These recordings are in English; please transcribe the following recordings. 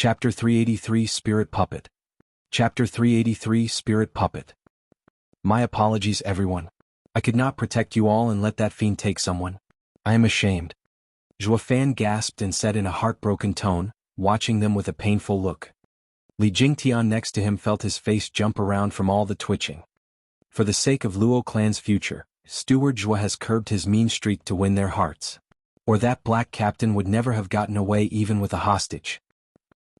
Chapter 383 Spirit Puppet. Chapter 383 Spirit Puppet. My apologies, everyone. I could not protect you all and let that fiend take someone. I am ashamed. Zhuofan gasped and said in a heartbroken tone, watching them with a painful look. Li Jingtian next to him felt his face jump around from all the twitching. For the sake of Luo clan's future, Steward Zhua has curbed his mean streak to win their hearts. Or that black captain would never have gotten away even with a hostage.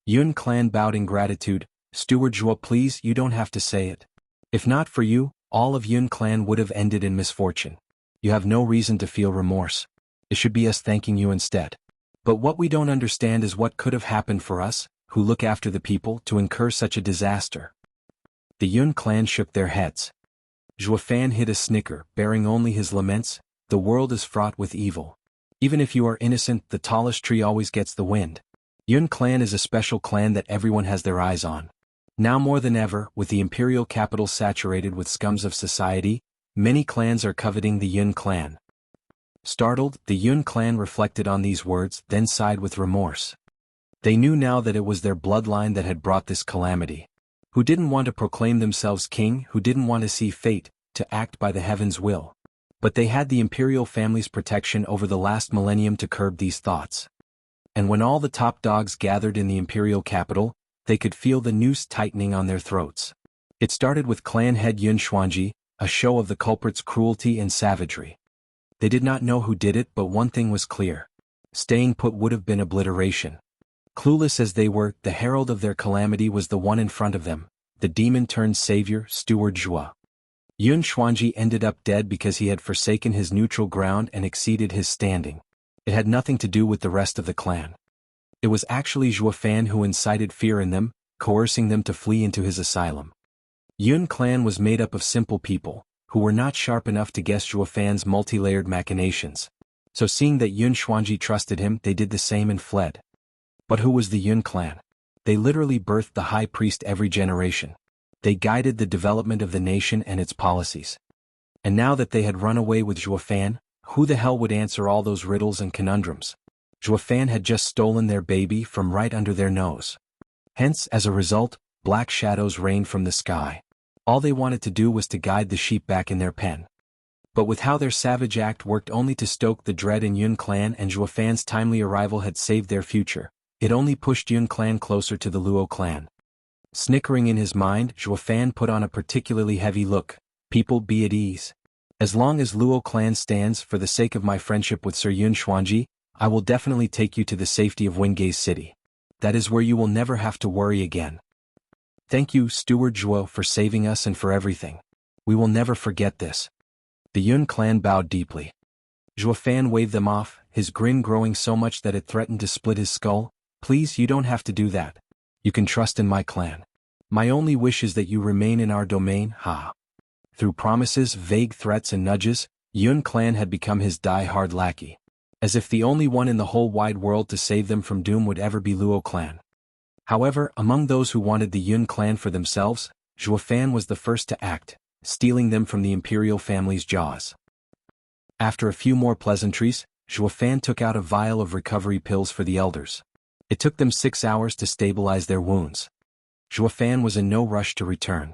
Yun clan bowed in gratitude. Steward Zhua, please, you don't have to say it. If not for you, all of Yun clan would have ended in misfortune. You have no reason to feel remorse. It should be us thanking you instead. But what we don't understand is what could have happened for us, who look after the people, to incur such a disaster. The Yun clan shook their heads. Zhuofan hid a snicker, bearing only his laments. The world is fraught with evil. Even if you are innocent, the tallest tree always gets the wind. Yun clan is a special clan that everyone has their eyes on. Now more than ever, with the imperial capital saturated with scums of society, many clans are coveting the Yun clan. Startled, the Yun clan reflected on these words, then sighed with remorse. They knew now that it was their bloodline that had brought this calamity. Who didn't want to proclaim themselves king, who didn't want to see fate, to act by the heaven's will. But they had the imperial family's protection over the last millennium to curb these thoughts. And when all the top dogs gathered in the imperial capital, they could feel the noose tightening on their throats. It started with clan head Yun Xuanji, a show of the culprit's cruelty and savagery. They did not know who did it, but one thing was clear. Staying put would have been obliteration. Clueless as they were, the herald of their calamity was the one in front of them, the demon-turned-savior, Steward Zhua. Yun Xuanji ended up dead because he had forsaken his neutral ground and exceeded his standing. It had nothing to do with the rest of the clan. It was actually Zhuofan who incited fear in them, coercing them to flee into his asylum. Yun clan was made up of simple people, who were not sharp enough to guess Zhuofan's multi-layered machinations. So seeing that Yun Xuanji trusted him, they did the same and fled. But who was the Yun clan? They literally birthed the high priest every generation. They guided the development of the nation and its policies. And now that they had run away with Zhuofan, who the hell would answer all those riddles and conundrums? Zhuofan had just stolen their baby from right under their nose. Hence, as a result, black shadows rained from the sky. All they wanted to do was to guide the sheep back in their pen. But with how their savage act worked only to stoke the dread in Yun clan and Zhuofan's timely arrival had saved their future, it only pushed Yun clan closer to the Luo clan. Snickering in his mind, Zhuofan put on a particularly heavy look. People, be at ease. As long as Luo clan stands, for the sake of my friendship with Sir Yun Xuanji, I will definitely take you to the safety of Wingate City. That is where you will never have to worry again. Thank you, Steward Zhuo, for saving us and for everything. We will never forget this. The Yun clan bowed deeply. Zhuofan waved them off, his grin growing so much that it threatened to split his skull. Please, you don't have to do that. You can trust in my clan. My only wish is that you remain in our domain, ha. Through promises, vague threats and nudges, Yun clan had become his die-hard lackey. As if the only one in the whole wide world to save them from doom would ever be Luo clan. However, among those who wanted the Yun clan for themselves, Zhuofan was the first to act, stealing them from the imperial family's jaws. After a few more pleasantries, Zhuofan took out a vial of recovery pills for the elders. It took them 6 hours to stabilize their wounds. Zhuofan was in no rush to return.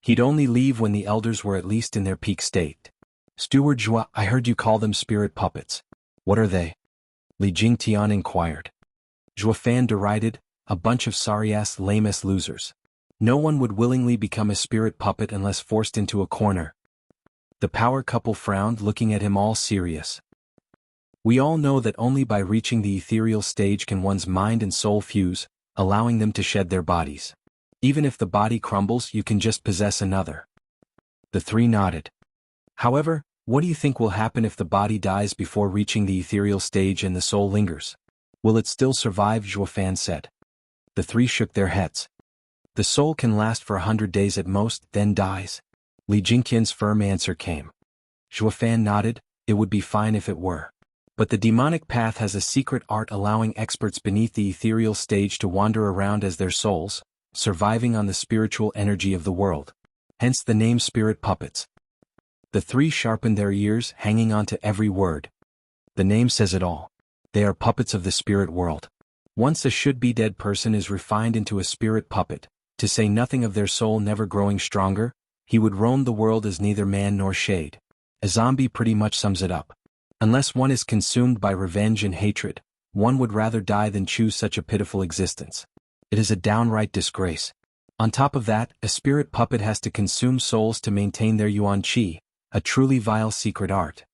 He'd only leave when the elders were at least in their peak state. Steward Zhua, I heard you call them spirit puppets. What are they? Li Jingtian inquired. Zhuofan derided, a bunch of sorry-ass lame-ass losers. No one would willingly become a spirit puppet unless forced into a corner. The power couple frowned, looking at him all serious. We all know that only by reaching the ethereal stage can one's mind and soul fuse, allowing them to shed their bodies. Even if the body crumbles, you can just possess another. The three nodded. However, what do you think will happen if the body dies before reaching the ethereal stage and the soul lingers? Will it still survive? Zhuofan said. The three shook their heads. The soul can last for 100 days at most, then dies. Li Jingqian's firm answer came. Zhuofan nodded, it would be fine if it were. But the demonic path has a secret art allowing experts beneath the ethereal stage to wander around as their souls, surviving on the spiritual energy of the world. Hence the name spirit puppets. The three sharpened their ears, hanging on to every word. The name says it all. They are puppets of the spirit world. Once a should-be-dead person is refined into a spirit puppet, to say nothing of their soul never growing stronger, he would roam the world as neither man nor shade. A zombie pretty much sums it up. Unless one is consumed by revenge and hatred, one would rather die than choose such a pitiful existence. It is a downright disgrace. On top of that, a spirit puppet has to consume souls to maintain their yuan qi, a truly vile secret art.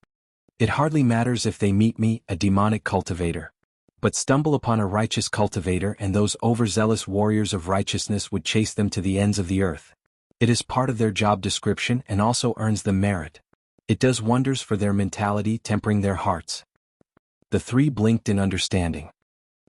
It hardly matters if they meet me, a demonic cultivator, but stumble upon a righteous cultivator, and those overzealous warriors of righteousness would chase them to the ends of the earth. It is part of their job description and also earns them merit. It does wonders for their mentality, tempering their hearts. The three blinked in understanding.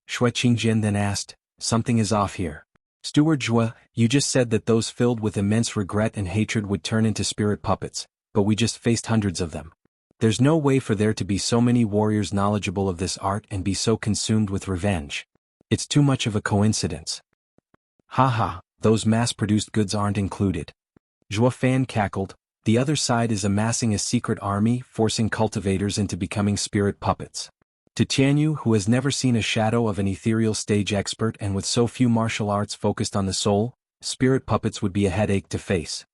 Shui Qingjian then asked, "Something is off here. Steward Zhua, you just said that those filled with immense regret and hatred would turn into spirit puppets, but we just faced hundreds of them. There's no way for there to be so many warriors knowledgeable of this art and be so consumed with revenge. It's too much of a coincidence." "Haha, those mass-produced goods aren't included." Zhua Fan cackled. "The other side is amassing a secret army, forcing cultivators into becoming spirit puppets. To Tianyu, who has never seen a shadow of an ethereal stage expert and with so few martial arts focused on the soul, spirit puppets would be a headache to face.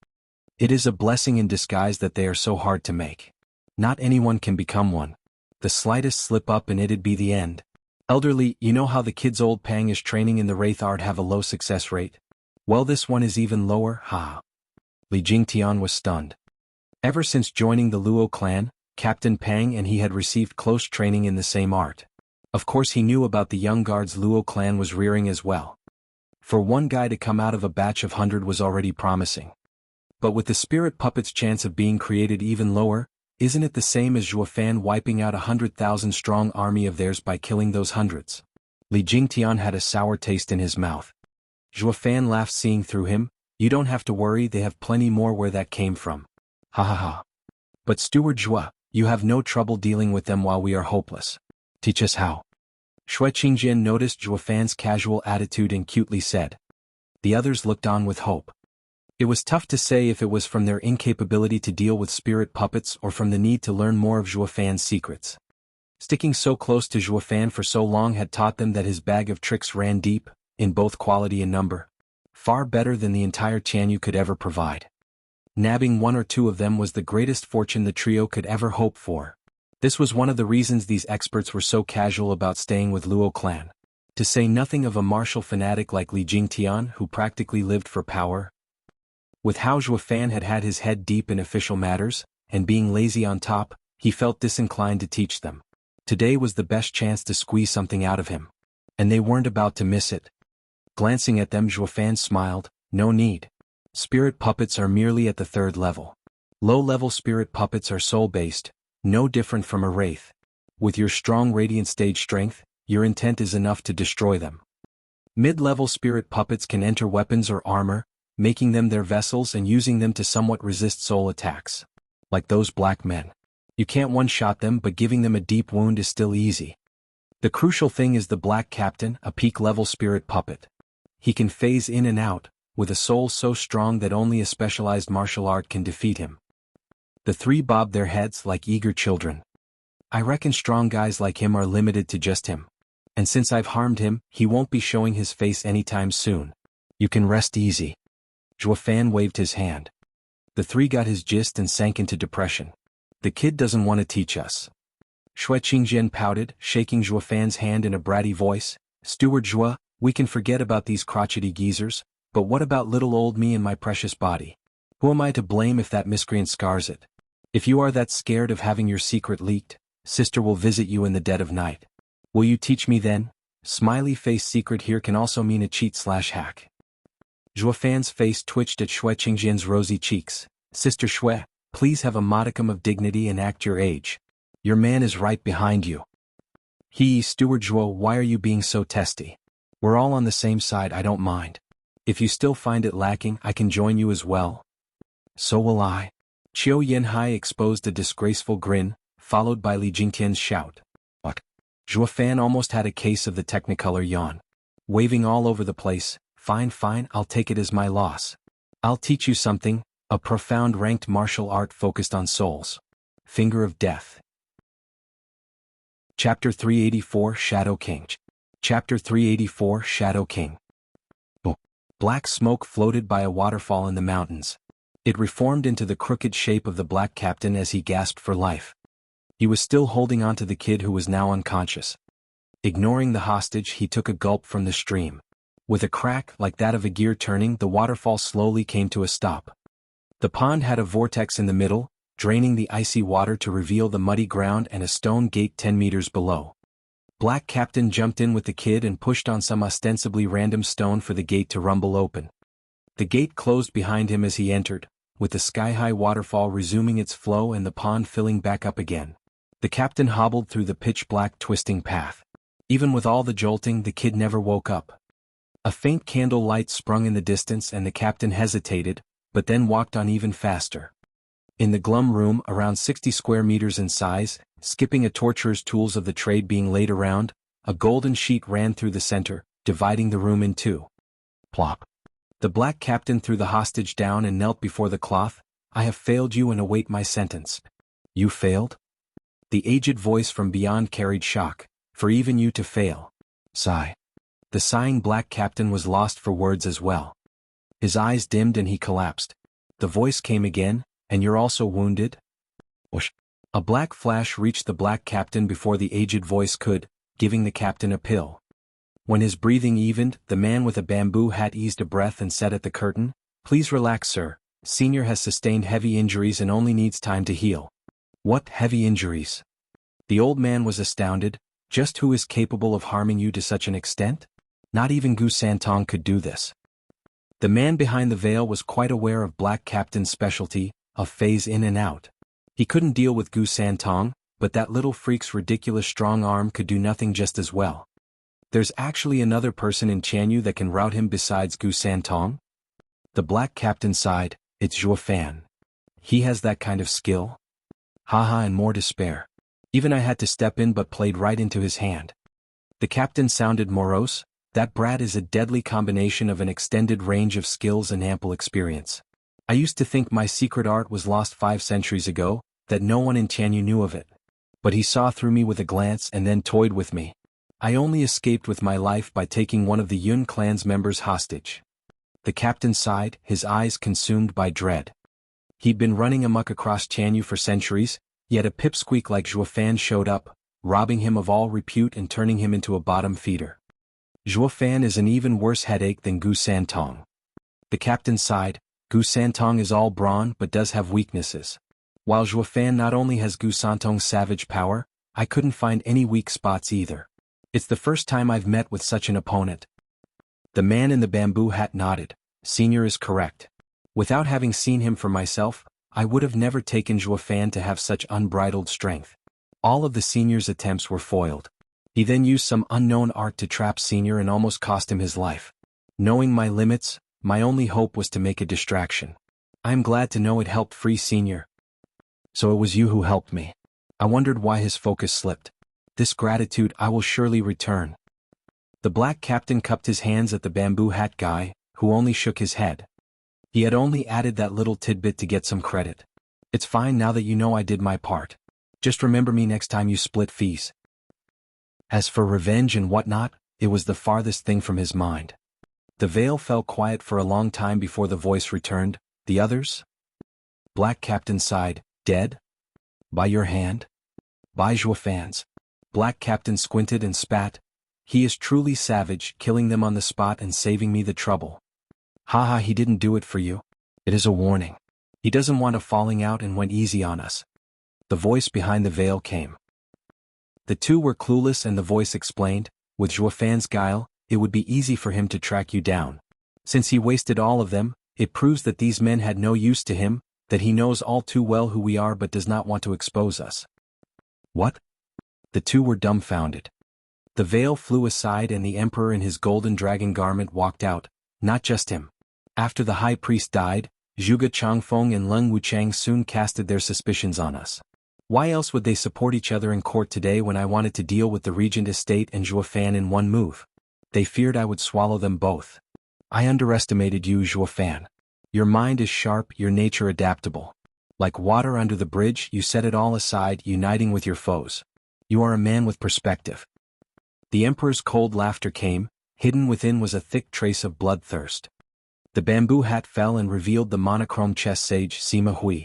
It is a blessing in disguise that they are so hard to make. Not anyone can become one. The slightest slip-up and it'd be the end. Elderly, you know how the kids old Pang is training in the wraith art have a low success rate? Well, this one is even lower, ha." Li Jingtian was stunned. Ever since joining the Luo clan, Captain Pang and he had received close training in the same art. Of course he knew about the young guards Luo clan was rearing as well. For one guy to come out of a batch of 100 was already promising. But with the spirit puppet's chance of being created even lower, isn't it the same as Zhua Fan wiping out 100,000 strong army of theirs by killing those hundreds? Li Jingtian had a sour taste in his mouth. Zhua Fan laughed, seeing through him. "You don't have to worry, they have plenty more where that came from. Ha ha ha. But Steward Zhua, you have no trouble dealing with them while we are hopeless. Teach us how." Shui Qingjian noticed Zhua Fan's casual attitude and cutely said. The others looked on with hope. It was tough to say if it was from their incapability to deal with spirit puppets or from the need to learn more of Zhua Fan's secrets. Sticking so close to Zhua Fan for so long had taught them that his bag of tricks ran deep, in both quality and number. Far better than the entire Tianyu could ever provide. Nabbing one or two of them was the greatest fortune the trio could ever hope for. This was one of the reasons these experts were so casual about staying with Luo clan. To say nothing of a martial fanatic like Li Jingtian, who practically lived for power. With how Zhua Fan had had his head deep in official matters, and being lazy on top, he felt disinclined to teach them. Today was the best chance to squeeze something out of him. And they weren't about to miss it. Glancing at them, Zhua Fan smiled. "No need. Spirit puppets are merely at the 3rd level. Low-level spirit puppets are soul-based, no different from a wraith. With your strong radiant stage strength, your intent is enough to destroy them. Mid-level spirit puppets can enter weapons or armor, making them their vessels and using them to somewhat resist soul attacks. Like those black men. You can't one-shot them, but giving them a deep wound is still easy. The crucial thing is the Black Captain, a peak-level spirit puppet. He can phase in and out, with a soul so strong that only a specialized martial art can defeat him." The three bobbed their heads like eager children. "I reckon strong guys like him are limited to just him. And since I've harmed him, he won't be showing his face anytime soon. You can rest easy." Zhua Fan waved his hand. The three got his gist and sank into depression. The kid doesn't want to teach us. Shui Qingjian pouted, shaking Zhua Fan's hand in a bratty voice. "Steward Zhua, we can forget about these crotchety geezers, but what about little old me and my precious body? Who am I to blame if that miscreant scars it? If you are that scared of having your secret leaked, sister will visit you in the dead of night. Will you teach me then?" Smiley face secret here can also mean a cheat/hack. Zhua Fan's face twitched at Shui Qingjian's rosy cheeks. "Sister Shui, please have a modicum of dignity and act your age. Your man is right behind you." Steward Zhua, why are you being so testy? We're all on the same side, I don't mind. If you still find it lacking, I can join you as well." "So will I." Qiu Yanhai exposed a disgraceful grin, followed by Li Jingtian's shout. "What?" Zhua Fan almost had a case of the Technicolor yawn. Waving all over the place. Fine, I'll take it as my loss. I'll teach you something, a profound ranked martial art focused on souls. Finger of Death. Chapter 384, Shadow King. Chapter 384 Shadow King. Black smoke floated by a waterfall in the mountains. It reformed into the crooked shape of the black captain as he gasped for life. He was still holding on to the kid who was now unconscious. Ignoring the hostage, he took a gulp from the stream. With a crack like that of a gear turning, the waterfall slowly came to a stop. The pond had a vortex in the middle, draining the icy water to reveal the muddy ground and a stone gate 10 meters below. Black Captain jumped in with the kid and pushed on some ostensibly random stone for the gate to rumble open. The gate closed behind him as he entered, with the sky-high waterfall resuming its flow and the pond filling back up again. The captain hobbled through the pitch-black twisting path. Even with all the jolting, the kid never woke up. A faint candle light sprung in the distance and the captain hesitated, but then walked on even faster. In the glum room, around 60 square meters in size, skipping a torturer's tools of the trade being laid around, a golden sheet ran through the center, dividing the room in two. Plop. The black captain threw the hostage down and knelt before the cloth. "I have failed you and await my sentence." "You failed?" The aged voice from beyond carried shock. "For even you to fail." Sigh. The sighing black captain was lost for words as well. His eyes dimmed and he collapsed. The voice came again, "And you're also wounded?" Whoosh. A black flash reached the black captain before the aged voice could, giving the captain a pill. When his breathing evened, the man with a bamboo hat eased a breath and said at the curtain, "Please relax, sir. Senior has sustained heavy injuries and only needs time to heal." "What heavy injuries?" The old man was astounded. "Just who is capable of harming you to such an extent? Not even Gu Santong could do this." The man behind the veil was quite aware of Black Captain's specialty, of phase in and out. He couldn't deal with Gu Santong, but that little freak's ridiculous strong arm could do nothing just as well. "There's actually another person in Chanyu that can rout him besides Gu Santong?" The Black Captain sighed. "It's Zhuo Fan. He has that kind of skill?" Haha, and more to spare. Even I had to step in but played right into his hand. The captain sounded morose. "That brat is a deadly combination of an extended range of skills and ample experience. I used to think my secret art was lost 5 centuries ago, that no one in Chanyu knew of it. But he saw through me with a glance and then toyed with me. I only escaped with my life by taking one of the Yun clan's members hostage." The captain sighed, his eyes consumed by dread. He'd been running amok across Chanyu for centuries, yet a pipsqueak like Zhuo Fan showed up, robbing him of all repute and turning him into a bottom feeder. "Zhuo Fan is an even worse headache than Gu Santong." The captain sighed. "Gu Santong is all brawn but does have weaknesses. While Zhuo Fan not only has Gu Santong's savage power, I couldn't find any weak spots either. It's the first time I've met with such an opponent." The man in the bamboo hat nodded. "Senior is correct. Without having seen him for myself, I would have never taken Zhuo Fan to have such unbridled strength." All of the senior's attempts were foiled. He then used some unknown art to trap Senior and almost cost him his life. Knowing my limits, my only hope was to make a distraction. I am glad to know it helped free Senior. "So it was you who helped me." I wondered why his focus slipped. "This gratitude I will surely return." The black captain cupped his hands at the bamboo hat guy, who only shook his head. He had only added that little tidbit to get some credit. "It's fine now that you know I did my part. Just remember me next time you split fees." As for revenge and whatnot, it was the farthest thing from his mind. The veil fell quiet for a long time before the voice returned. "The others?" Black Captain sighed. "Dead? By your hand?" "By Zhuo Fan's." Black Captain squinted and spat. "He is truly savage, killing them on the spot and saving me the trouble." "Haha, he didn't do it for you. It is a warning. He doesn't want a falling out and went easy on us." The voice behind the veil came. The two were clueless and the voice explained, "With Zhuo Fan's guile, it would be easy for him to track you down. Since he wasted all of them, it proves that these men had no use to him, that he knows all too well who we are but does not want to expose us." "What?" The two were dumbfounded. The veil flew aside and the emperor in his golden dragon garment walked out. Not just him. After the high priest died, Zhuge Changfeng and Leng Wuchang soon casted their suspicions on us. Why else would they support each other in court today when I wanted to deal with the regent estate and Zhuo Fan in one move? They feared I would swallow them both. I underestimated you, Zhuo Fan. Your mind is sharp, your nature adaptable. Like water under the bridge, you set it all aside, uniting with your foes. You are a man with perspective. The emperor's cold laughter came, hidden within was a thick trace of bloodthirst. The bamboo hat fell and revealed the monochrome chess sage Sima Hui.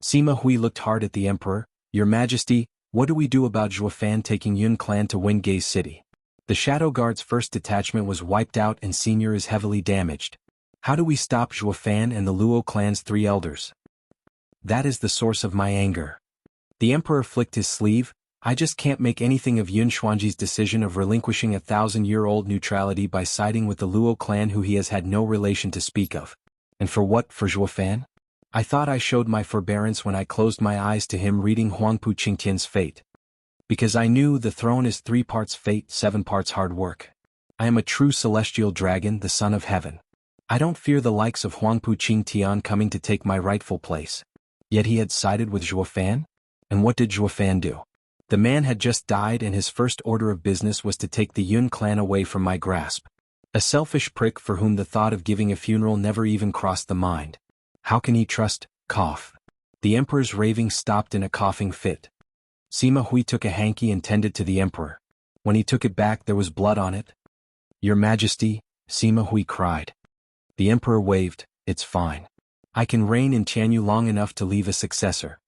Sima Hui looked hard at the emperor. Your Majesty, what do we do about Zhuo Fan taking Yun clan to Wen Gei's city? The Shadow Guard's first detachment was wiped out and Senior is heavily damaged. How do we stop Zhuo Fan and the Luo clan's 3 elders? That is the source of my anger. The emperor flicked his sleeve. I just can't make anything of Yun Xuanji's decision of relinquishing 1,000-year-old neutrality by siding with the Luo clan who he has had no relation to speak of. And for what, for Zhuo Fan? I thought I showed my forbearance when I closed my eyes to him reading Huangpu Qingtian's fate. Because I knew the throne is 3 parts fate, 7 parts hard work. I am a true celestial dragon, the son of heaven. I don't fear the likes of Huangpu Qingtian coming to take my rightful place. Yet he had sided with Zhuo Fan? And what did Zhuo Fan do? The man had just died and his first order of business was to take the Yun clan away from my grasp. A selfish prick for whom the thought of giving a funeral never even crossed the mind. How can he trust? Cough. The emperor's raving stopped in a coughing fit. Sima Hui took a hanky and tended to the emperor. When he took it back there was blood on it. Your Majesty, Sima Hui cried. The emperor waved, it's fine. I can reign in Tianyu long enough to leave a successor.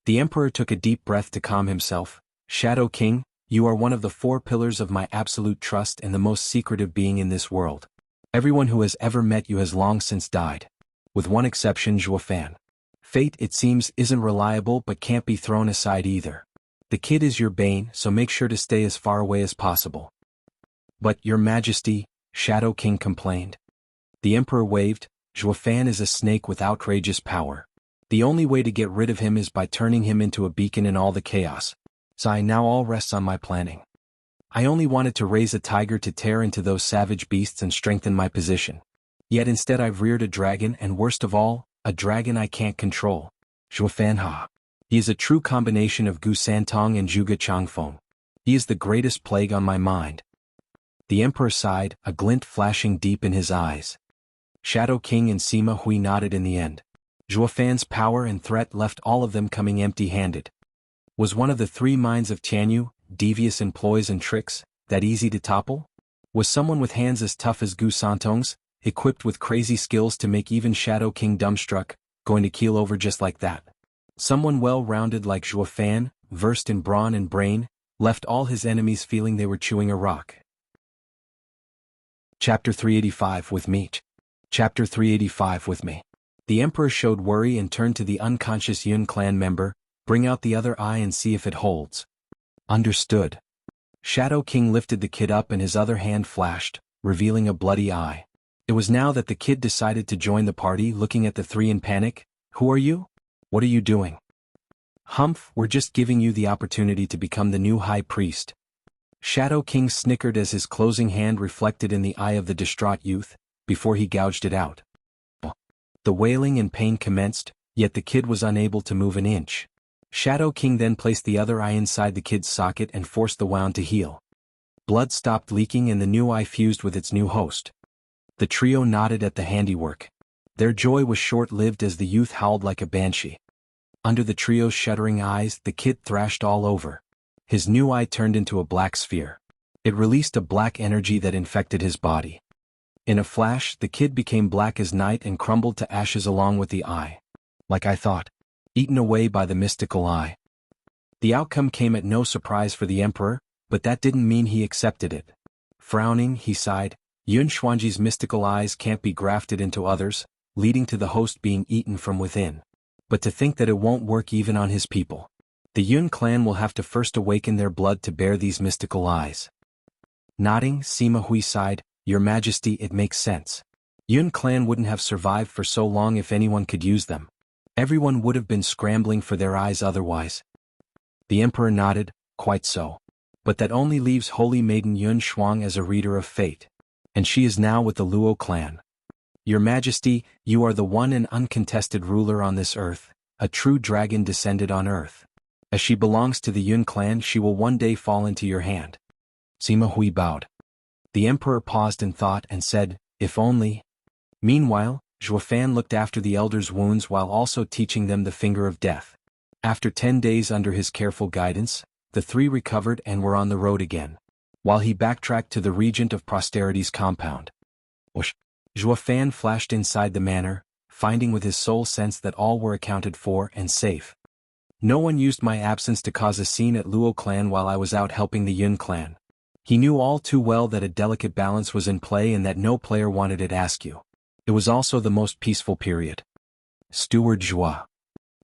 The emperor took a deep breath to calm himself. Shadow King, you are one of the 4 pillars of my absolute trust and the most secretive being in this world. Everyone who has ever met you has long since died. With one exception, Zhuo Fan. Fate, it seems, isn't reliable but can't be thrown aside either. The kid is your bane, so make sure to stay as far away as possible. But, Your Majesty, Shadow King complained. The emperor waved. Zhuo Fan is a snake with outrageous power. The only way to get rid of him is by turning him into a beacon in all the chaos. So now all rests on my planning. I only wanted to raise a tiger to tear into those savage beasts and strengthen my position. Yet instead I've reared a dragon and worst of all, a dragon I can't control. Zhuo Fan Ha. He is a true combination of Gu Santong and Zhuge Changfeng. He is the greatest plague on my mind. The emperor sighed, a glint flashing deep in his eyes. Shadow King and Sima Hui nodded in the end. Zhuo Fan's power and threat left all of them coming empty-handed. Was one of the 3 minds of Tianyu, devious in ploys and tricks, that easy to topple? Was someone with hands as tough as Gu Santong's, equipped with crazy skills to make even Shadow King dumbstruck, going to keel over just like that? Someone well-rounded like Zhuo Fan, versed in brawn and brain, left all his enemies feeling they were chewing a rock. Chapter 385 with me. Chapter 385 with me. The emperor showed worry and turned to the unconscious Yun clan member, bring out the other eye and see if it holds. Understood. Shadow King lifted the kid up and his other hand flashed, revealing a bloody eye. It was now that the kid decided to join the party, looking at the 3 in panic. Who are you? What are you doing? Humph, we're just giving you the opportunity to become the new high priest. Shadow King snickered as his closing hand reflected in the eye of the distraught youth, before he gouged it out. The wailing and pain commenced, yet the kid was unable to move an inch. Shadow King then placed the other eye inside the kid's socket and forced the wound to heal. Blood stopped leaking and the new eye fused with its new host. The trio nodded at the handiwork. Their joy was short-lived as the youth howled like a banshee. Under the trio's shuddering eyes, the kid thrashed all over. His new eye turned into a black sphere. It released a black energy that infected his body. In a flash, the kid became black as night and crumbled to ashes along with the eye. Like I thought. Eaten away by the mystical eye. The outcome came at no surprise for the emperor, but that didn't mean he accepted it. Frowning, he sighed, Yun Xuanji's mystical eyes can't be grafted into others, leading to the host being eaten from within. But to think that it won't work even on his people. The Yun clan will have to first awaken their blood to bear these mystical eyes. Nodding, Sima Hui sighed, Your Majesty, it makes sense. Yun clan wouldn't have survived for so long if anyone could use them. Everyone would have been scrambling for their eyes otherwise. The emperor nodded, quite so. But that only leaves Holy Maiden Yun Shuang as a reader of fate. And she is now with the Luo clan. Your Majesty, you are the one and uncontested ruler on this earth, a true dragon descended on earth. As she belongs to the Yun clan, she will one day fall into your hand. Sima Hui bowed. The emperor paused in thought and said, if only. Meanwhile, Zhuo Fan looked after the elders' wounds while also teaching them the finger of death. After 10 days under his careful guidance, the 3 recovered and were on the road again. while he backtracked to the Regent of Posterity's compound. Whoosh! Zhuo Fan flashed inside the manor, finding with his soul sense that all were accounted for and safe. No one used my absence to cause a scene at Luo clan while I was out helping the Yun clan. He knew all too well that a delicate balance was in play and that no player wanted it askew. It was also the most peaceful period. Steward Zhua.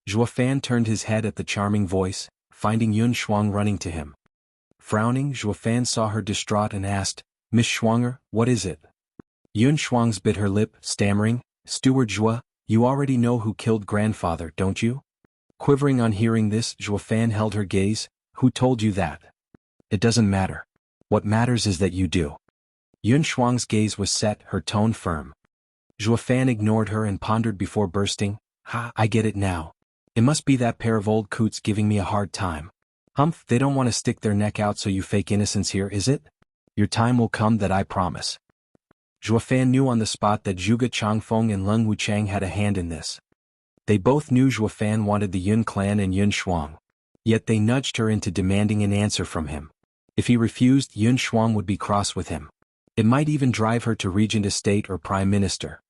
Zhuo Fan turned his head at the charming voice, finding Yun Shuang running to him. Frowning, Zhuo Fan saw her distraught and asked, "Miss Shuanger, what is it?" Yun Shuang's bit her lip, stammering, "Steward Zhua, you already know who killed grandfather, don't you?" Quivering on hearing this, Zhuo Fan held her gaze. "Who told you that?" "It doesn't matter. What matters is that you do." Yun Shuang's gaze was set, her tone firm. Zhuo Fan ignored her and pondered before bursting, "Ha, I get it now. It must be that pair of old coots giving me a hard time. Humph, they don't want to stick their neck out so you fake innocence here, is it? Your time will come, that I promise." Zhuo Fan knew on the spot that Zhuge Changfeng and Leng Wuchang had a hand in this. They both knew Zhuo Fan wanted the Yun clan and Yun Shuang. Yet they nudged her into demanding an answer from him. If he refused, Yun Shuang would be cross with him. It might even drive her to regent estate or prime minister.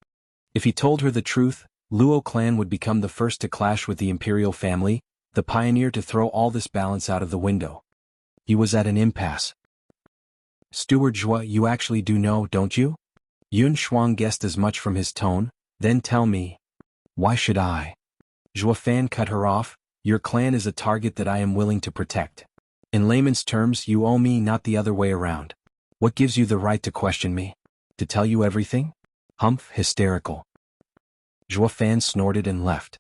If he told her the truth, Luo clan would become the first to clash with the imperial family, the pioneer to throw all this balance out of the window. He was at an impasse. "Steward Zhua, you actually do know, don't you?" Yun Shuang guessed as much from his tone. "Then tell me." "Why should I?" Zhuo Fan cut her off. "Your clan is a target that I am willing to protect. In layman's terms, you owe me, not the other way around. What gives you the right to question me? To tell you everything?" Humph, hysterical. Zhuo Fan snorted and left.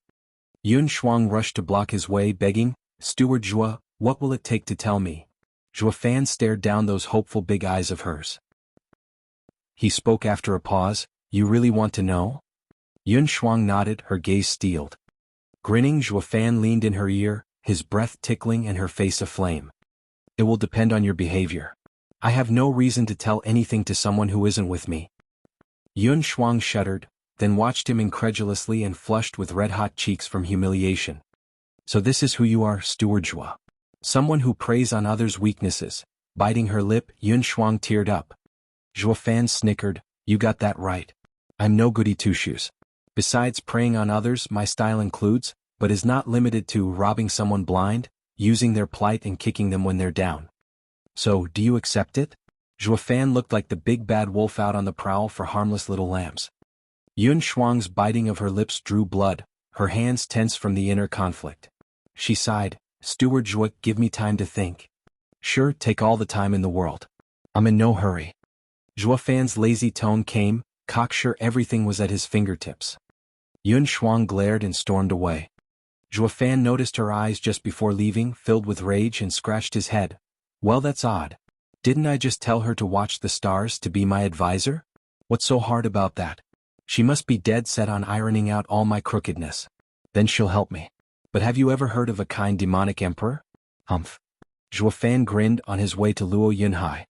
Yun Shuang rushed to block his way, begging, "Steward Zhua, what will it take to tell me?" Zhuo Fan stared down those hopeful big eyes of hers. He spoke after a pause, "You really want to know?" Yun Shuang nodded, her gaze steeled. Grinning, Zhuo Fan leaned in her ear, his breath tickling and her face aflame. "It will depend on your behavior. I have no reason to tell anything to someone who isn't with me." Yun Shuang shuddered, then watched him incredulously and flushed with red-hot cheeks from humiliation. "So this is who you are, Steward Zhua. Someone who preys on others' weaknesses." Biting her lip, Yun Shuang teared up. Zhuo Fan snickered, "You got that right. I'm no goody two-shoes. Besides preying on others, my style includes, but is not limited to, robbing someone blind, using their plight and kicking them when they're down. So, do you accept it?" Zhuo Fan looked like the big bad wolf out on the prowl for harmless little lambs. Yun Shuang's biting of her lips drew blood, her hands tense from the inner conflict. She sighed, "Steward Zhua, give me time to think." "Sure, take all the time in the world. I'm in no hurry." Zhuo Fan's lazy tone came, cocksure everything was at his fingertips. Yun Shuang glared and stormed away. Zhuo Fan noticed her eyes just before leaving, filled with rage, and scratched his head. "Well, that's odd. Didn't I just tell her to watch the stars, to be my advisor? What's so hard about that? She must be dead set on ironing out all my crookedness. Then she'll help me. But have you ever heard of a kind demonic emperor?" Humph. Zhuo Fan grinned on his way to Luo Yunhai.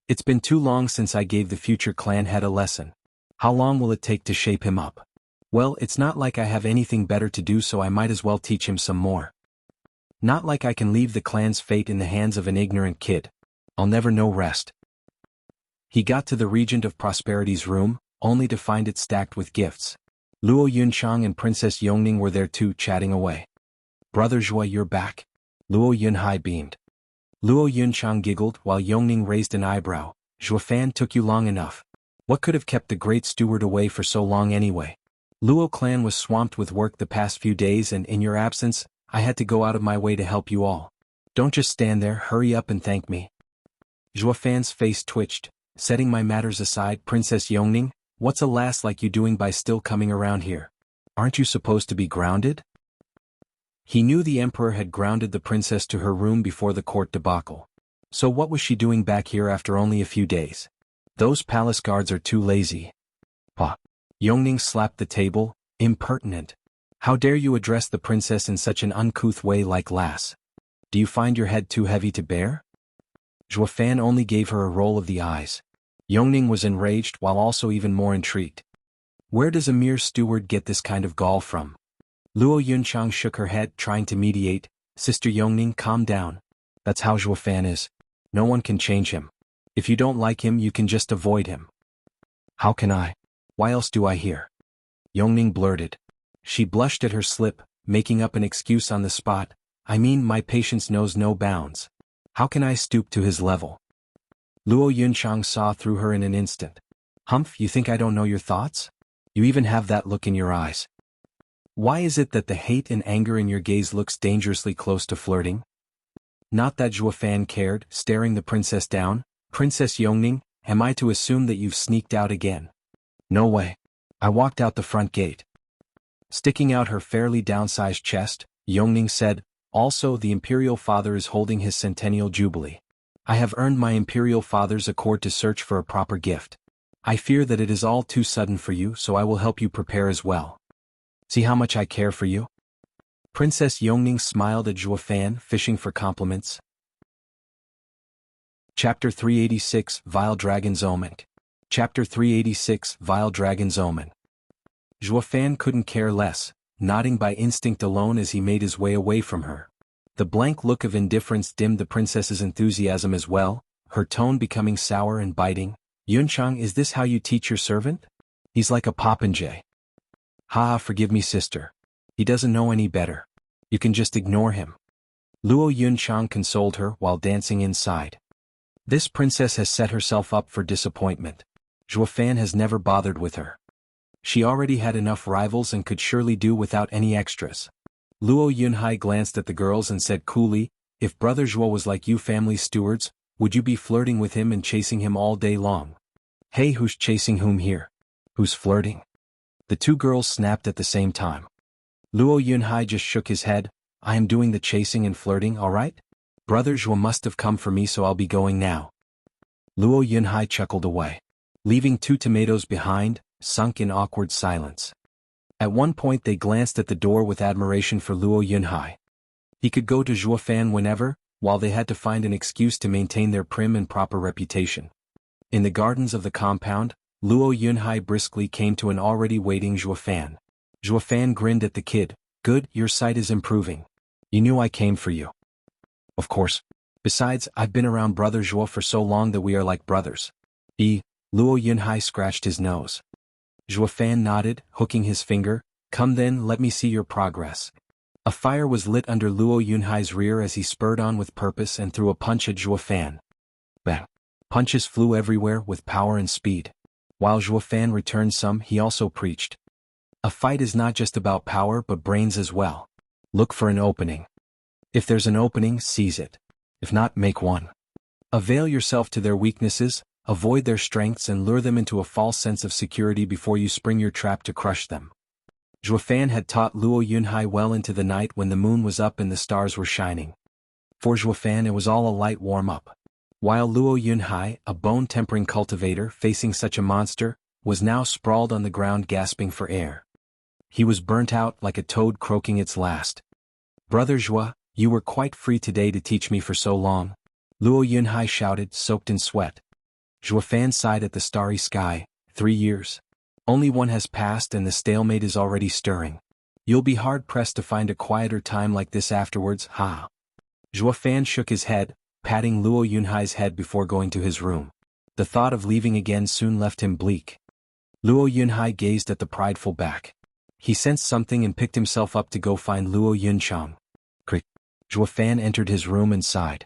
"It's been too long since I gave the future clan head a lesson. How long will it take to shape him up? Well, it's not like I have anything better to do, so I might as well teach him some more. Not like I can leave the clan's fate in the hands of an ignorant kid. I'll never know rest." He got to the Regent of Prosperity's room, only to find it stacked with gifts. Luo Yunchang and Princess Yongning were there too, chatting away. "Brother Zhua, you're back?" Luo Yunhai beamed. Luo Yunchang giggled while Yongning raised an eyebrow. "Zhuo Fan, took you long enough. What could have kept the great steward away for so long anyway? Luo clan was swamped with work the past few days, and in your absence, I had to go out of my way to help you all. Don't just stand there, hurry up and thank me." Zhuo Fan's face twitched. "Setting my matters aside, Princess Yongning, what's a lass like you doing by still coming around here? Aren't you supposed to be grounded?" He knew the emperor had grounded the princess to her room before the court debacle. So what was she doing back here after only a few days? Those palace guards are too lazy. "Pa." Yongning slapped the table. "Impertinent. How dare you address the princess in such an uncouth way, like lass? Do you find your head too heavy to bear?" Zhuo Fan only gave her a roll of the eyes. Yongning was enraged while also even more intrigued. Where does a mere steward get this kind of gall from? Luo Yunchang shook her head, trying to mediate. "Sister Yongning, calm down. That's how Zhuo Fan is. No one can change him. If you don't like him you can just avoid him. How can I? Why else do I hear? Yongning blurted. She blushed at her slip, making up an excuse on the spot. I mean, my patience knows no bounds. How can I stoop to his level? Luo Yunchang saw through her in an instant. Humph, you think I don't know your thoughts? You even have that look in your eyes. Why is it that the hate and anger in your gaze looks dangerously close to flirting? Not that Zhuo Fan cared, staring the princess down. Princess Yongning, am I to assume that you've sneaked out again? No way. I walked out the front gate. Sticking out her fairly downsized chest, Yongning said, also the imperial father is holding his centennial jubilee. I have earned my imperial father's accord to search for a proper gift. I fear that it is all too sudden for you, so I will help you prepare as well. See how much I care for you? Princess Yongning smiled at Zhuo Fan, fishing for compliments. Chapter 386, Vile Dragon's Omen. Chapter 386, Vile Dragon's Omen. Zhuo Fan couldn't care less, nodding by instinct alone as he made his way away from her. The blank look of indifference dimmed the princess's enthusiasm as well, her tone becoming sour and biting. Yunchang, is this how you teach your servant? He's like a popinjay. Ha, forgive me sister. He doesn't know any better. You can just ignore him. Luo Yunchang consoled her while dancing inside. This princess has set herself up for disappointment. Zhuo Fan has never bothered with her. She already had enough rivals and could surely do without any extras. Luo Yunhai glanced at the girls and said coolly, if Brother Zhuo was like you family stewards, would you be flirting with him and chasing him all day long? Hey, who's chasing whom here? Who's flirting? The two girls snapped at the same time. Luo Yunhai just shook his head. I am doing the chasing and flirting, alright? Brother Zhuo must have come for me, so I'll be going now. Luo Yunhai chuckled away. Leaving two tomatoes behind, sunk in awkward silence. At one point they glanced at the door with admiration for Luo Yunhai. He could go to Zhuo Fan whenever, while they had to find an excuse to maintain their prim and proper reputation. In the gardens of the compound, Luo Yunhai briskly came to an already waiting Zhuo Fan. Zhuo Fan grinned at the kid. Good, your sight is improving. You knew I came for you. Of course. Besides, I've been around Brother Zhuo for so long that we are like brothers. Luo Yunhai scratched his nose. Zhuo Fan nodded, hooking his finger. Come then, let me see your progress. A fire was lit under Luo Yunhai's rear as he spurred on with purpose and threw a punch at Zhuo Fan. Bang! Punches flew everywhere with power and speed. While Zhuo Fan returned some, he also preached. A fight is not just about power but brains as well. Look for an opening. If there's an opening, seize it. If not, make one. Avail yourself to their weaknesses, avoid their strengths and lure them into a false sense of security before you spring your trap to crush them. Zhuo Fan had taught Luo Yunhai well into the night when the moon was up and the stars were shining. For Zhuo Fan it was all a light warm-up. While Luo Yunhai, a bone-tempering cultivator facing such a monster, was now sprawled on the ground gasping for air. He was burnt out like a toad croaking its last. Brother Zhuo, you were quite free today to teach me for so long. Luo Yunhai shouted, soaked in sweat. Zhuo Fan sighed at the starry sky. 3 years. Only one has passed and the stalemate is already stirring. You'll be hard-pressed to find a quieter time like this afterwards, ha. Zhuo Fan shook his head, patting Luo Yunhai's head before going to his room. The thought of leaving again soon left him bleak. Luo Yunhai gazed at the prideful back. He sensed something and picked himself up to go find Luo Yunchang. Crick. Zhuo Fan entered his room and sighed.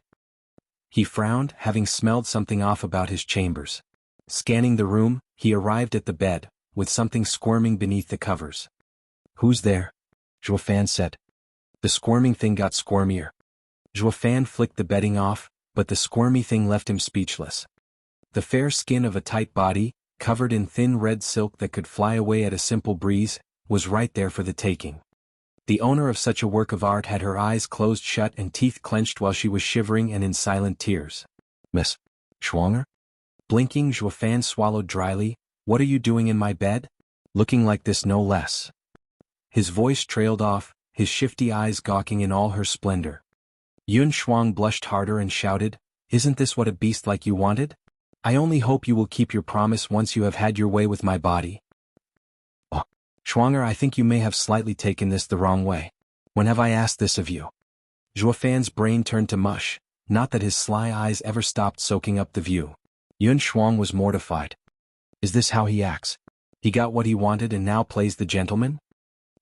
He frowned, having smelled something off about his chambers. Scanning the room, he arrived at the bed, with something squirming beneath the covers. Who's there? Zhuo Fan said. The squirming thing got squirmier. Zhuo Fan flicked the bedding off, but the squirmy thing left him speechless. The fair skin of a tight body, covered in thin red silk that could fly away at a simple breeze, was right there for the taking. The owner of such a work of art had her eyes closed shut and teeth clenched while she was shivering and in silent tears. Miss Schwanger? Blinking, Zhuo Fan swallowed dryly. What are you doing in my bed? Looking like this no less. His voice trailed off, his shifty eyes gawking in all her splendor. Yun Shuang blushed harder and shouted, Isn't this what a beast like you wanted? I only hope you will keep your promise once you have had your way with my body. Oh, Schwanger, I think you may have slightly taken this the wrong way. When have I asked this of you? Zhuo Fan's brain turned to mush, not that his sly eyes ever stopped soaking up the view. Yun Shuang was mortified. Is this how he acts? He got what he wanted and now plays the gentleman?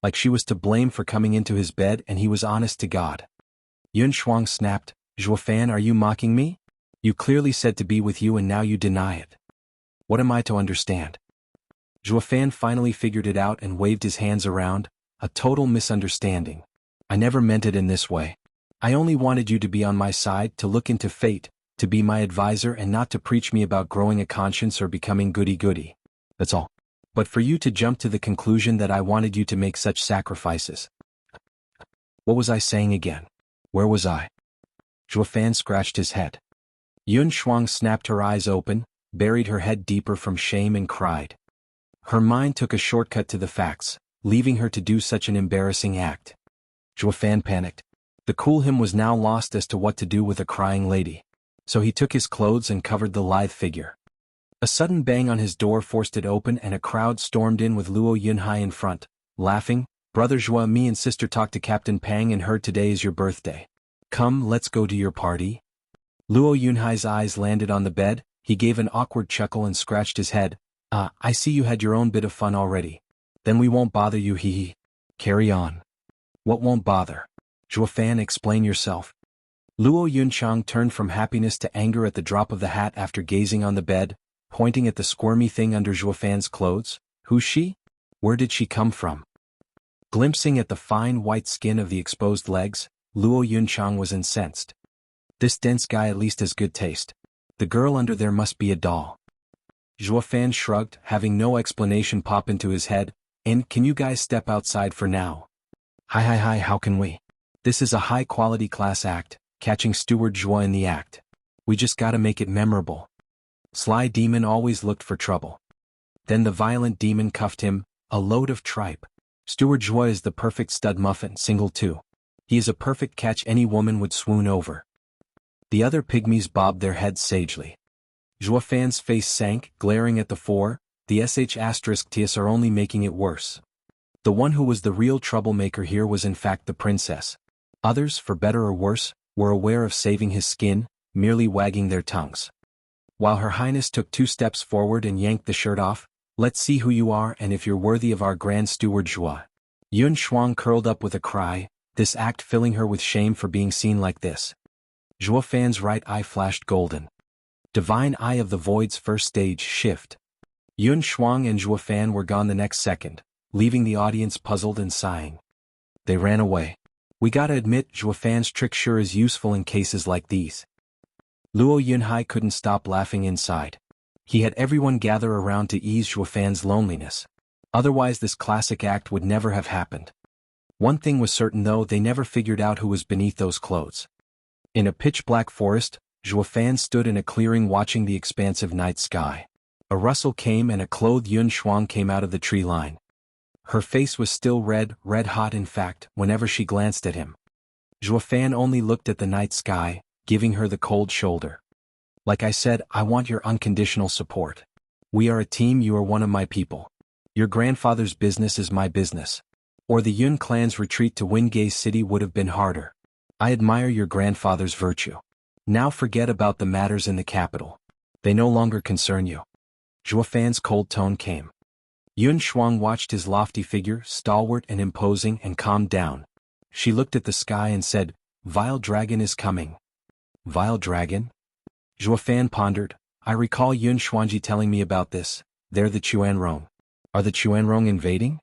Like she was to blame for coming into his bed and he was honest to God. Yun Shuang snapped, Zhuofan, are you mocking me? You clearly said to be with you and now you deny it. What am I to understand? Zhuofan finally figured it out and waved his hands around, a total misunderstanding. I never meant it in this way. I only wanted you to be on my side, to look into fate, to be my advisor and not to preach me about growing a conscience or becoming goody-goody. That's all. But for you to jump to the conclusion that I wanted you to make such sacrifices. What was I saying again? Where was I? Zhuofan scratched his head. Yun Shuang snapped her eyes open, buried her head deeper from shame and cried. Her mind took a shortcut to the facts, leaving her to do such an embarrassing act. Zhuofan panicked. The cool him was now lost as to what to do with a crying lady. So he took his clothes and covered the lithe figure. A sudden bang on his door forced it open and a crowd stormed in with Luo Yunhai in front, laughing. Brother Zhua, me and sister talked to Captain Pang and heard today is your birthday. Come, let's go to your party. Luo Yunhai's eyes landed on the bed, he gave an awkward chuckle and scratched his head. I see you had your own bit of fun already. Then we won't bother you, hee hee. Carry on. What won't bother? Zhuofan, explain yourself. Luo Yunchang turned from happiness to anger at the drop of the hat after gazing on the bed, pointing at the squirmy thing under Zhuofan's clothes. Who's she? Where did she come from? Glimpsing at the fine white skin of the exposed legs, Luo Yunchang was incensed. This dense guy at least has good taste. The girl under there must be a doll. Zhuofan shrugged, having no explanation pop into his head. And can you guys step outside for now? Hi, how can we? This is a high-quality class act, catching Steward Zhua in the act. We just gotta make it memorable. Sly Demon always looked for trouble. Then the violent demon cuffed him, a load of tripe. Steward Zhua is the perfect stud muffin, single too. He is a perfect catch any woman would swoon over. The other pygmies bobbed their heads sagely. Zhuofan's face sank, glaring at the four. The **TS are only making it worse. The one who was the real troublemaker here was in fact the princess. Others, for better or worse, were aware of saving his skin, merely wagging their tongues. While Her Highness took 2 steps forward and yanked the shirt off, let's see who you are and if you're worthy of our Grand Steward Zhua. Yun Shuang curled up with a cry, this act filling her with shame for being seen like this. Zhuofan's right eye flashed golden. Divine Eye of the Void's first stage shift. Yun Shuang and Zhuofan were gone the next second, leaving the audience puzzled and sighing. They ran away. We gotta admit, Zhuofan's trick sure is useful in cases like these. Luo Yunhai couldn't stop laughing inside. He had everyone gather around to ease Zhuofan's loneliness. Otherwise this classic act would never have happened. One thing was certain though, they never figured out who was beneath those clothes. In a pitch-black forest, Zhuofan stood in a clearing watching the expansive night sky. A rustle came and a clothed Yun Shuang came out of the tree line. Her face was still red hot in fact, whenever she glanced at him. Zhuofan only looked at the night sky, giving her the cold shoulder. Like I said, I want your unconditional support. We are a team, you are one of my people. Your grandfather's business is my business. Or the Yun clan's retreat to Wingay City would have been harder. I admire your grandfather's virtue. Now forget about the matters in the capital. They no longer concern you. Zhuofan's cold tone came. Yun Shuang watched his lofty figure, stalwart and imposing, and calmed down. She looked at the sky and said, Vile dragon is coming. Vile dragon? Zhuofan pondered. I recall Yun Shuangji telling me about this. They're the Chuanrong. Are the Chuanrong invading?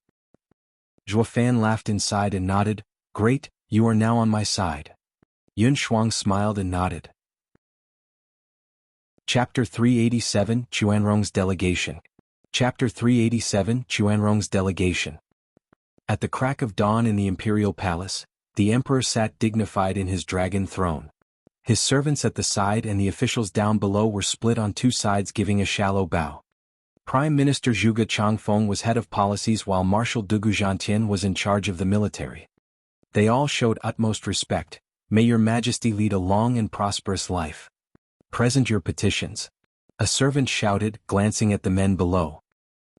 Zhuofan laughed inside and nodded. Great, you are now on my side. Yun Shuang smiled and nodded. Chapter 387, Chuanrong's Delegation. Chapter 387, Chuanrong's Delegation. At the crack of dawn in the imperial palace, the emperor sat dignified in his dragon throne. His servants at the side and the officials down below were split on 2 sides giving a shallow bow. Prime Minister Zhuge Changfeng was head of policies while Marshal Dugu Zhantian was in charge of the military. They all showed utmost respect. May your majesty lead a long and prosperous life. Present your petitions. A servant shouted, glancing at the men below.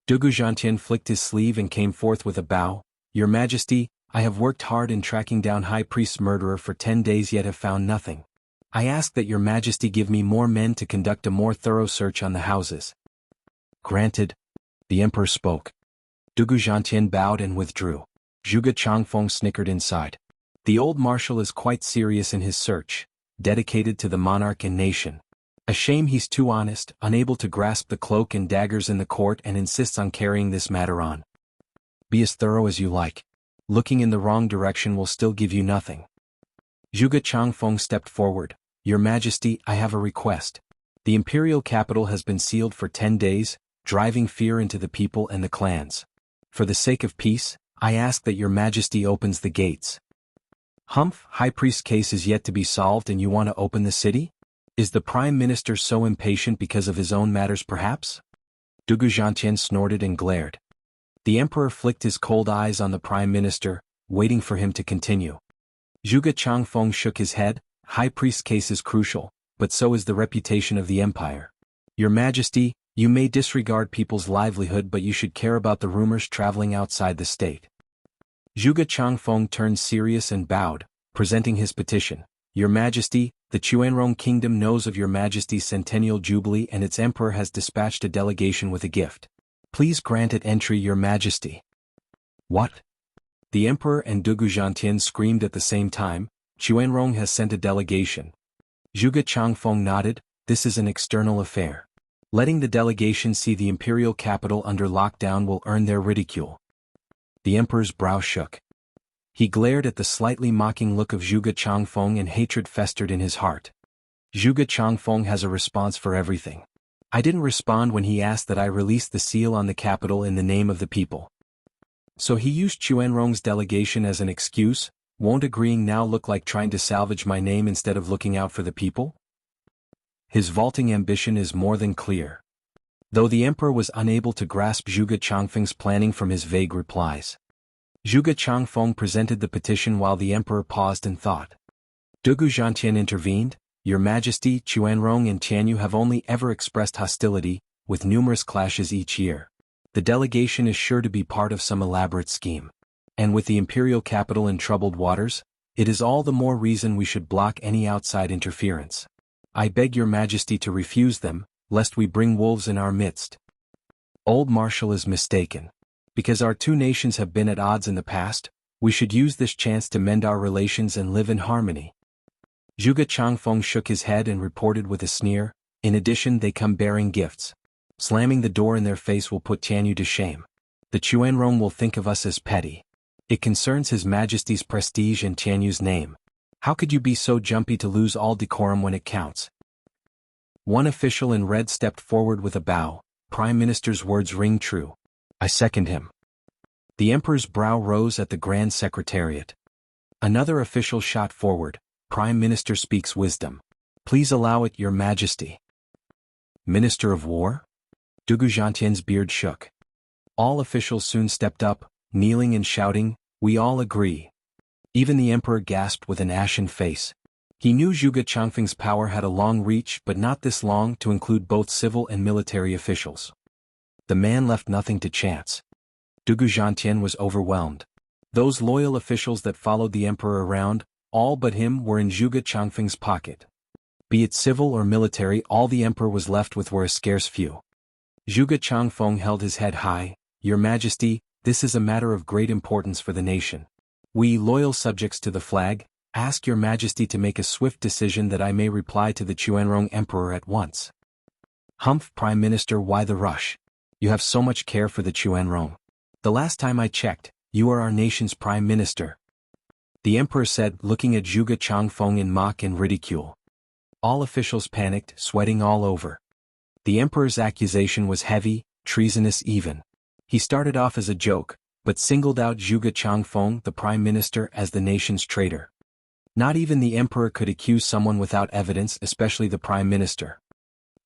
Dugu Zhantian flicked his sleeve and came forth with a bow. Your majesty, I have worked hard in tracking down High Priest's murderer for 10 days yet have found nothing. I ask that your majesty give me more men to conduct a more thorough search on the houses. Granted. The emperor spoke. Dugu Zhantian bowed and withdrew. Zhuge Changfeng snickered inside. The old marshal is quite serious in his search, dedicated to the monarch and nation. A shame he's too honest, unable to grasp the cloak and daggers in the court, and insists on carrying this matter on. Be as thorough as you like. Looking in the wrong direction will still give you nothing. Zhuge Changfeng stepped forward. Your Majesty, I have a request. The imperial capital has been sealed for 10 days, driving fear into the people and the clans. For the sake of peace, I ask that your Majesty opens the gates. Humph, High Priest's case is yet to be solved and you want to open the city? Is the Prime Minister so impatient because of his own matters perhaps? Dugu Zhantian snorted and glared. The Emperor flicked his cold eyes on the Prime Minister, waiting for him to continue. Zhuge Changfeng shook his head. High Priest's case is crucial, but so is the reputation of the Empire. Your Majesty, you may disregard people's livelihood, but you should care about the rumors traveling outside the state. Zhuge Changfeng turned serious and bowed, presenting his petition. Your Majesty, the Chuanrong Kingdom knows of your Majesty's centennial jubilee and its emperor has dispatched a delegation with a gift. Please grant it entry, your Majesty. What? The emperor and Dugu Zhantian screamed at the same time. Chuanrong has sent a delegation. Zhuge Changfeng nodded. This is an external affair. Letting the delegation see the imperial capital under lockdown will earn their ridicule. The emperor's brow shook. He glared at the slightly mocking look of Zhuge Changfeng and hatred festered in his heart. Zhuge Changfeng has a response for everything. I didn't respond when he asked that I release the seal on the capital in the name of the people. So he used Chuanrong's delegation as an excuse. Won't agreeing now look like trying to salvage my name instead of looking out for the people? His vaulting ambition is more than clear. Though the emperor was unable to grasp Zhuge Changfeng's planning from his vague replies. Zhuge Changfeng presented the petition while the emperor paused and thought. Dugu Zhantian intervened. Your Majesty, Chuanrong and Tianyu have only ever expressed hostility, with numerous clashes each year. The delegation is sure to be part of some elaborate scheme. And with the imperial capital in troubled waters, it is all the more reason we should block any outside interference. I beg your Majesty to refuse them, lest we bring wolves in our midst. Old Marshal is mistaken. Because our two nations have been at odds in the past, we should use this chance to mend our relations and live in harmony. Zhuge Changfeng shook his head and reported with a sneer, in addition they come bearing gifts. Slamming the door in their face will put Tianyu to shame. The Chuanrong will think of us as petty. It concerns His Majesty's prestige and Tianyu's name. How could you be so jumpy to lose all decorum when it counts? One official in red stepped forward with a bow. Prime Minister's words ring true. I second him. The Emperor's brow rose at the Grand Secretariat. Another official shot forward. Prime Minister speaks wisdom. Please allow it, your Majesty. Minister of War? Dugu Zhantian's beard shook. All officials soon stepped up, kneeling and shouting, we all agree. Even the emperor gasped with an ashen face. He knew Zhuge Changfeng's power had a long reach, but not this long to include both civil and military officials. The man left nothing to chance. Dugu Zhantian was overwhelmed. Those loyal officials that followed the emperor around, all but him, were in Zhuge Changfeng's pocket. Be it civil or military, all the emperor was left with were a scarce few. Zhuge Changfeng held his head high. Your Majesty, this is a matter of great importance for the nation. We, loyal subjects to the flag, ask your Majesty to make a swift decision that I may reply to the Chuanrong Emperor at once. Humph, Prime Minister, why the rush? You have so much care for the Chuanrong. The last time I checked, you are our nation's Prime Minister. The Emperor said, looking at Zhuge Changfeng in mock and ridicule. All officials panicked, sweating all over. The Emperor's accusation was heavy, treasonous even. He started off as a joke, but singled out Zhuge Changfeng, the Prime Minister, as the nation's traitor. Not even the Emperor could accuse someone without evidence, especially the Prime Minister.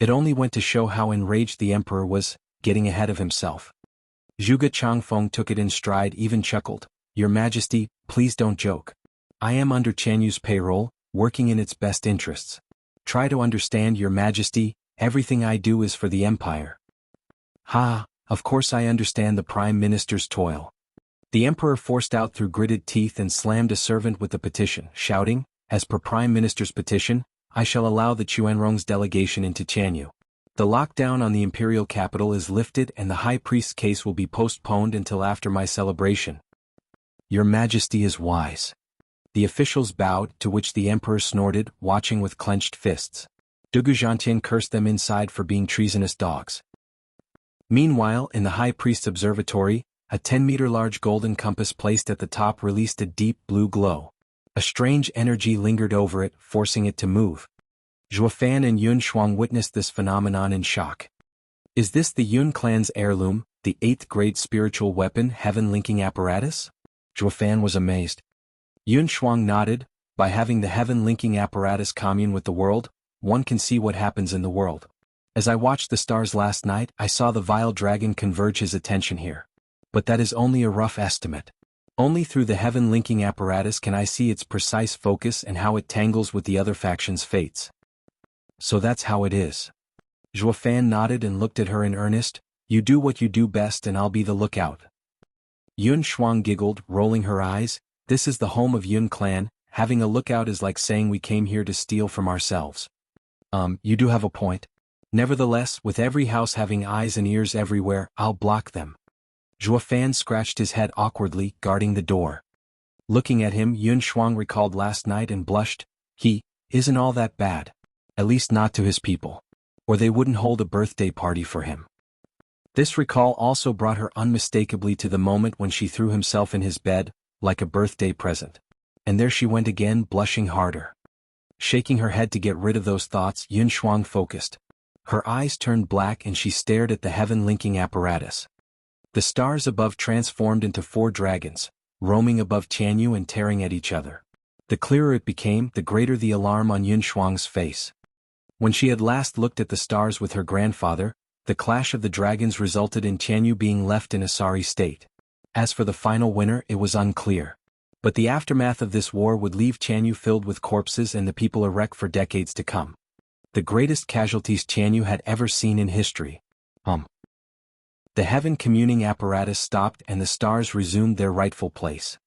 It only went to show how enraged the Emperor was, getting ahead of himself. Zhuge Changfeng took it in stride, even chuckled. Your Majesty, please don't joke. I am under Tianyu's payroll, working in its best interests. Try to understand, your Majesty, everything I do is for the Empire. Ha! Of course I understand the Prime Minister's toil. The Emperor forced out through gritted teeth and slammed a servant with the petition, shouting, as per Prime Minister's petition, I shall allow the Chuanrong's delegation into Chanyu. The lockdown on the imperial capital is lifted and the high priest's case will be postponed until after my celebration. Your Majesty is wise. The officials bowed, to which the emperor snorted, watching with clenched fists. Dugu Zhantian cursed them inside for being treasonous dogs. Meanwhile, in the high priest's observatory, a 10-meter large golden compass placed at the top released a deep blue glow. A strange energy lingered over it, forcing it to move. Zhuofan and Yun Shuang witnessed this phenomenon in shock. Is this the Yun clan's heirloom, the 8th-grade spiritual weapon heaven-linking apparatus? Zhuofan was amazed. Yun Shuang nodded. By having the heaven-linking apparatus commune with the world, one can see what happens in the world. As I watched the stars last night, I saw the vile dragon converge his attention here. But that is only a rough estimate. Only through the heaven-linking apparatus can I see its precise focus and how it tangles with the other faction's fates. So that's how it is. Zhuofan nodded and looked at her in earnest. You do what you do best and I'll be the lookout. Yun Shuang giggled, rolling her eyes. This is the home of Yun clan. Having a lookout is like saying we came here to steal from ourselves. You do have a point. Nevertheless, with every house having eyes and ears everywhere, I'll block them. Zhuofan scratched his head awkwardly, guarding the door. Looking at him, Yun Shuang recalled last night and blushed. He isn't all that bad. At least not to his people. Or they wouldn't hold a birthday party for him. This recall also brought her unmistakably to the moment when she threw himself in his bed, like a birthday present. And there she went again, blushing harder. Shaking her head to get rid of those thoughts, Yun Shuang focused. Her eyes turned black and she stared at the heaven-linking apparatus. The stars above transformed into 4 dragons, roaming above Chanyu and tearing at each other. The clearer it became, the greater the alarm on Yun Shuang's face. When she had last looked at the stars with her grandfather, the clash of the dragons resulted in Chanyu being left in a sorry state. As for the final winner, it was unclear. But the aftermath of this war would leave Chanyu filled with corpses and the people a wreck for decades to come. The greatest casualties Chanyu had ever seen in history. The heaven communing apparatus stopped and the stars resumed their rightful place.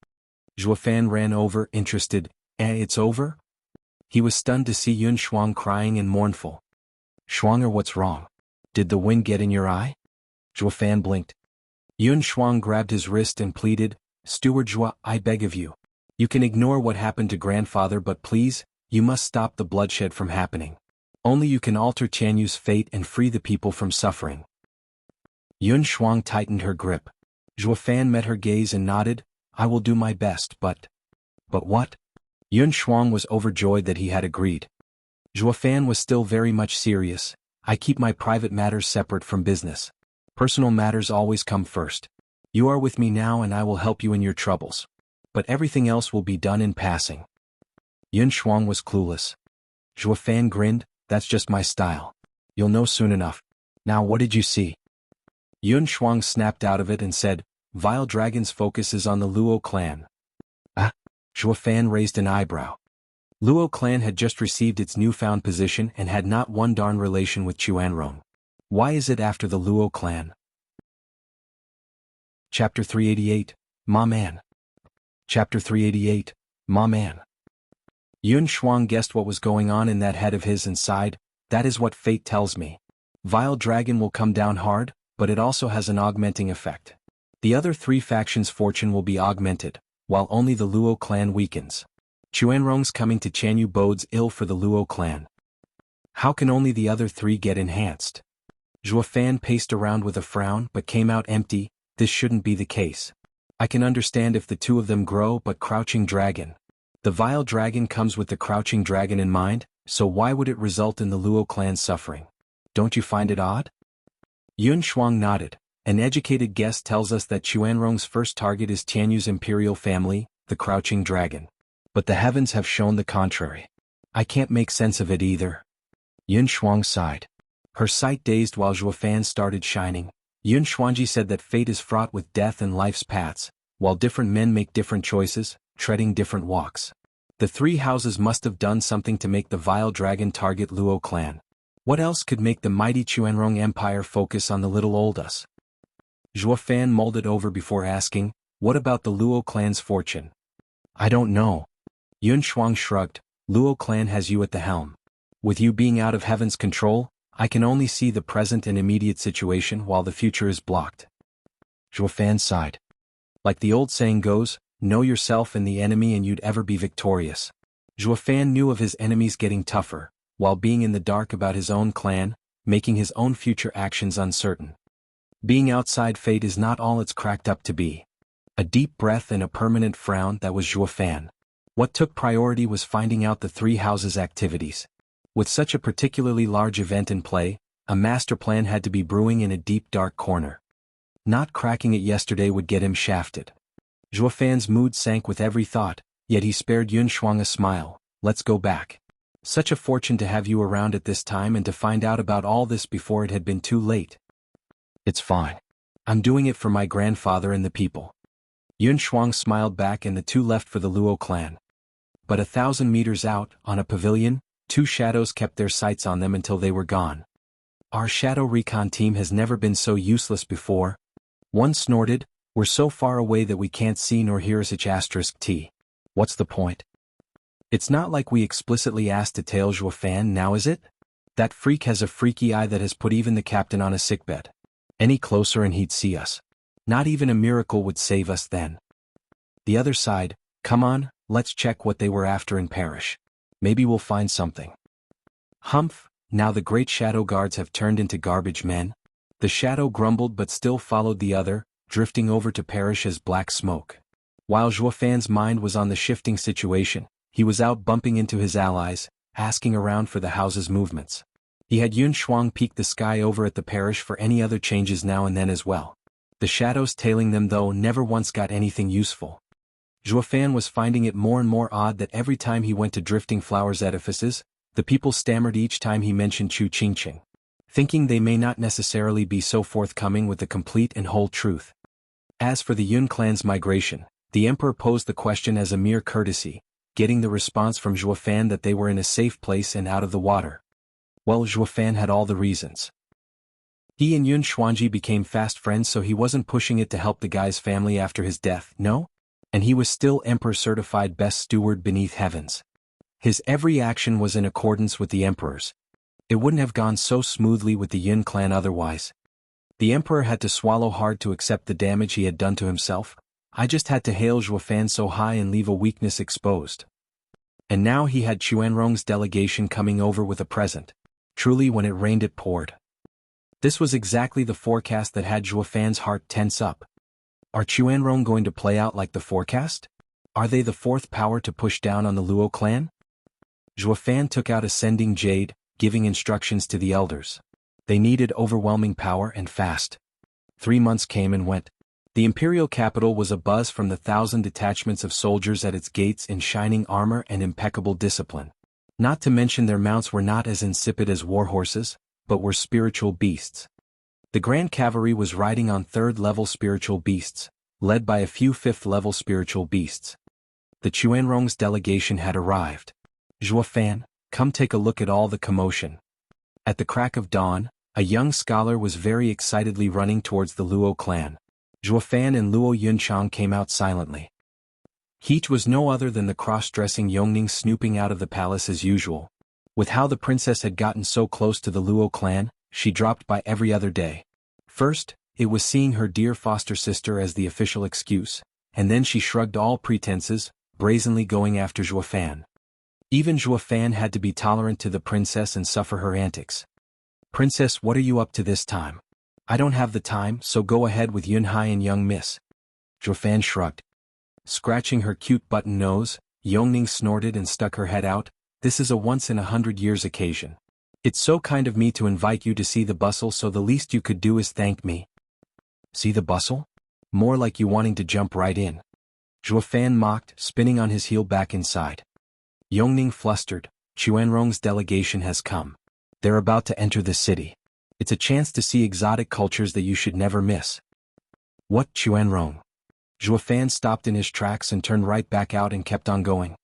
Zhuofan ran over, interested. It's over? He was stunned to see Yun Shuang crying and mournful. Shuanger, what's wrong? Did the wind get in your eye? Zhuofan blinked. Yun Shuang grabbed his wrist and pleaded, Steward Zhua, I beg of you. You can ignore what happened to grandfather, but please, you must stop the bloodshed from happening. Only you can alter Chanyu's fate and free the people from suffering. Yun Shuang tightened her grip. Zhuofan met her gaze and nodded. I will do my best, but what? Yun Shuang was overjoyed that he had agreed. Zhuofan was still very much serious. I keep my private matters separate from business. Personal matters always come first. You are with me now and I will help you in your troubles. But everything else will be done in passing. Yun Shuang was clueless. Zhuofan grinned, that's just my style. You'll know soon enough. Now what did you see? Yun Shuang snapped out of it and said, Vile Dragon's focus is on the Luo clan. Zhuofan raised an eyebrow. Luo clan had just received its newfound position and had not one darn relation with Chuanrong. Why is it after the Luo clan? Chapter 388, Ma Man. Chapter 388, Ma Man. Yun Shuang guessed what was going on in that head of his and sighed, that is what fate tells me. Vile Dragon will come down hard, but it also has an augmenting effect. The other 3 factions' fortune will be augmented, while only the Luo clan weakens. Chuanrong's coming to Chanyu bodes ill for the Luo clan. How can only the other 3 get enhanced? Zhuofan paced around with a frown but came out empty. This shouldn't be the case. I can understand if the 2 of them grow, but Crouching Dragon. The Vile Dragon comes with the Crouching Dragon in mind, so why would it result in the Luo clan suffering? Don't you find it odd? Yun Shuang nodded. An educated guess tells us that Chuanrong's first target is Tianyu's imperial family, the Crouching Dragon. But the heavens have shown the contrary. I can't make sense of it either. Yun Shuang sighed. Her sight dazed while Zhuofan started shining. Yun Shuangji said that fate is fraught with death and life's paths, while different men make different choices, treading different walks. The 3 houses must have done something to make the Vile Dragon target Luo clan. What else could make the mighty Chuanrong Empire focus on the little old us? Zhuofan mulled it over before asking, what about the Luo clan's fortune? I don't know. Yun Shuang shrugged. Luo clan has you at the helm. With you being out of heaven's control, I can only see the present and immediate situation while the future is blocked. Zhuo Fan sighed. Like the old saying goes, know yourself and the enemy and you'd ever be victorious. Zhuo Fan knew of his enemies getting tougher, while being in the dark about his own clan, making his own future actions uncertain. Being outside fate is not all it's cracked up to be. A deep breath and a permanent frown, that was Zhuo Fan. What took priority was finding out the three houses' activities. With such a particularly large event in play, a master plan had to be brewing in a deep dark corner. Not cracking it yesterday would get him shafted. Zhuo Fan's mood sank with every thought, yet he spared Yun Shuang a smile. Let's go back. Such a fortune to have you around at this time and to find out about all this before it had been too late. It's fine. I'm doing it for my grandfather and the people. Yun Shuang smiled back and the two left for the Luo clan. But 1,000 meters out, on a pavilion, two shadows kept their sights on them until they were gone. Our shadow recon team has never been so useless before. One snorted, we're so far away that we can't see nor hear *T. What's the point? It's not like we explicitly asked to tail Zhuo Fan now, is it? That freak has a freaky eye that has put even the captain on a sickbed. Any closer and he'd see us. Not even a miracle would save us then. The other side, come on, let's check what they were after and perish. Maybe we'll find something. Humph, now the great shadow guards have turned into garbage men. The shadow grumbled but still followed the other, drifting over to perish as black smoke. While Zhuo Fan's mind was on the shifting situation, he was out bumping into his allies, asking around for the house's movements. He had Yun Shuang peek the sky over at the parish for any other changes now and then as well. The shadows tailing them though never once got anything useful. Zhuo Fan was finding it more and more odd that every time he went to Drifting Flowers edifices, the people stammered each time he mentioned Chu Qingqing, thinking they may not necessarily be so forthcoming with the complete and whole truth. As for the Yun clan's migration, the emperor posed the question as a mere courtesy, getting the response from Zhuo Fan that they were in a safe place and out of the water. Well, Zhuo Fan had all the reasons. He and Yun Xuanji became fast friends, so he wasn't pushing it to help the guy's family after his death, no? And he was still Emperor-certified best steward beneath heavens. His every action was in accordance with the Emperor's. It wouldn't have gone so smoothly with the Yun clan otherwise. The Emperor had to swallow hard to accept the damage he had done to himself. I just had to hail Zhuo Fan so high and leave a weakness exposed. And now he had Chuanrong's delegation coming over with a present. Truly, when it rained it poured. This was exactly the forecast that had Zhuo Fan's heart tense up. Are Chuanrong going to play out like the forecast? Are they the fourth power to push down on the Luo clan? Zhuo Fan took out Ascending Jade, giving instructions to the elders. They needed overwhelming power and fast. 3 months came and went. The imperial capital was abuzz from the 1,000 detachments of soldiers at its gates in shining armor and impeccable discipline. Not to mention their mounts were not as insipid as war horses, but were spiritual beasts. The Grand Cavalry was riding on 3rd-level spiritual beasts, led by a few 5th-level spiritual beasts. The Chuanrong's delegation had arrived. Zhuo Fan, come take a look at all the commotion. At the crack of dawn, a young scholar was very excitedly running towards the Luo clan. Zhuo Fan and Luo Yunchang came out silently. Heach was no other than the cross-dressing Yongning snooping out of the palace as usual. With how the princess had gotten so close to the Luo clan, she dropped by every other day. First, it was seeing her dear foster sister as the official excuse, and then she shrugged all pretenses, brazenly going after Zhuo Fan. Even Zhuo Fan had to be tolerant to the princess and suffer her antics. Princess, what are you up to this time? I don't have the time, so go ahead with Yunhai and young miss. Zhuo Fan shrugged. Scratching her cute button nose, Yongning snorted and stuck her head out. This is a once-in-100-years occasion. It's so kind of me to invite you to see the bustle, so the least you could do is thank me. See the bustle? More like you wanting to jump right in. Zhuo Fan mocked, spinning on his heel back inside. Yongning flustered. Chuanrong's delegation has come. They're about to enter the city. It's a chance to see exotic cultures that you should never miss. What, Chuanrong? Zhuo Fan stopped in his tracks and turned right back out and kept on going.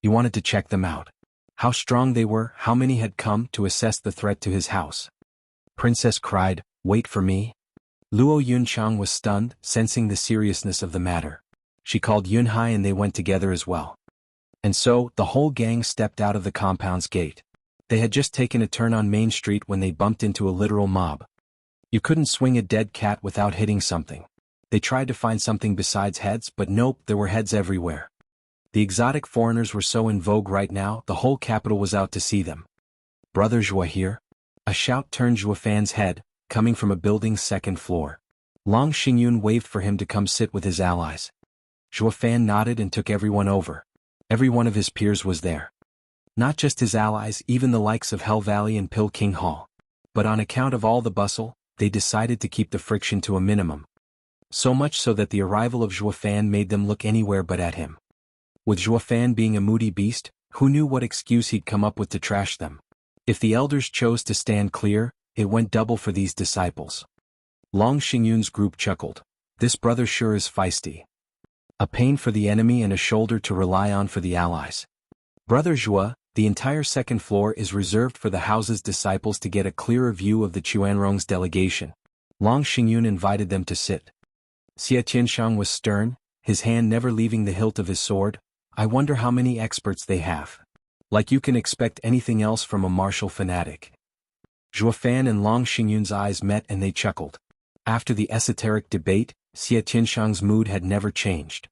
He wanted to check them out. How strong they were, how many had come to assess the threat to his house. Princess cried, wait for me. Luo Yunchang was stunned, sensing the seriousness of the matter. She called Yunhai and they went together as well. And so, the whole gang stepped out of the compound's gate. They had just taken a turn on Main Street when they bumped into a literal mob. You couldn't swing a dead cat without hitting something. They tried to find something besides heads, but nope, there were heads everywhere. The exotic foreigners were so in vogue right now, the whole capital was out to see them. Brother Zhuo here? A shout turned Zhuo Fan's head, coming from a building's second floor. Long Xingyun waved for him to come sit with his allies. Zhuo Fan nodded and took everyone over. Every one of his peers was there. Not just his allies, even the likes of Hell Valley and Pill King Hall. But on account of all the bustle, they decided to keep the friction to a minimum. So much so that the arrival of Zhuo Fan made them look anywhere but at him. With Zhuo Fan being a moody beast, who knew what excuse he'd come up with to trash them? If the elders chose to stand clear, it went double for these disciples. Long Xingyun's group chuckled. This brother sure is feisty. A pain for the enemy and a shoulder to rely on for the allies. Brother Zhuo, the entire second floor is reserved for the house's disciples to get a clearer view of the Chuanrong's delegation. Long Xingyun invited them to sit. Xie Tianshang was stern, his hand never leaving the hilt of his sword. I wonder how many experts they have. Like you can expect anything else from a martial fanatic. Zhuo Fan and Long Xingyun's eyes met and they chuckled. After the esoteric debate, Xie Tianshang's mood had never changed.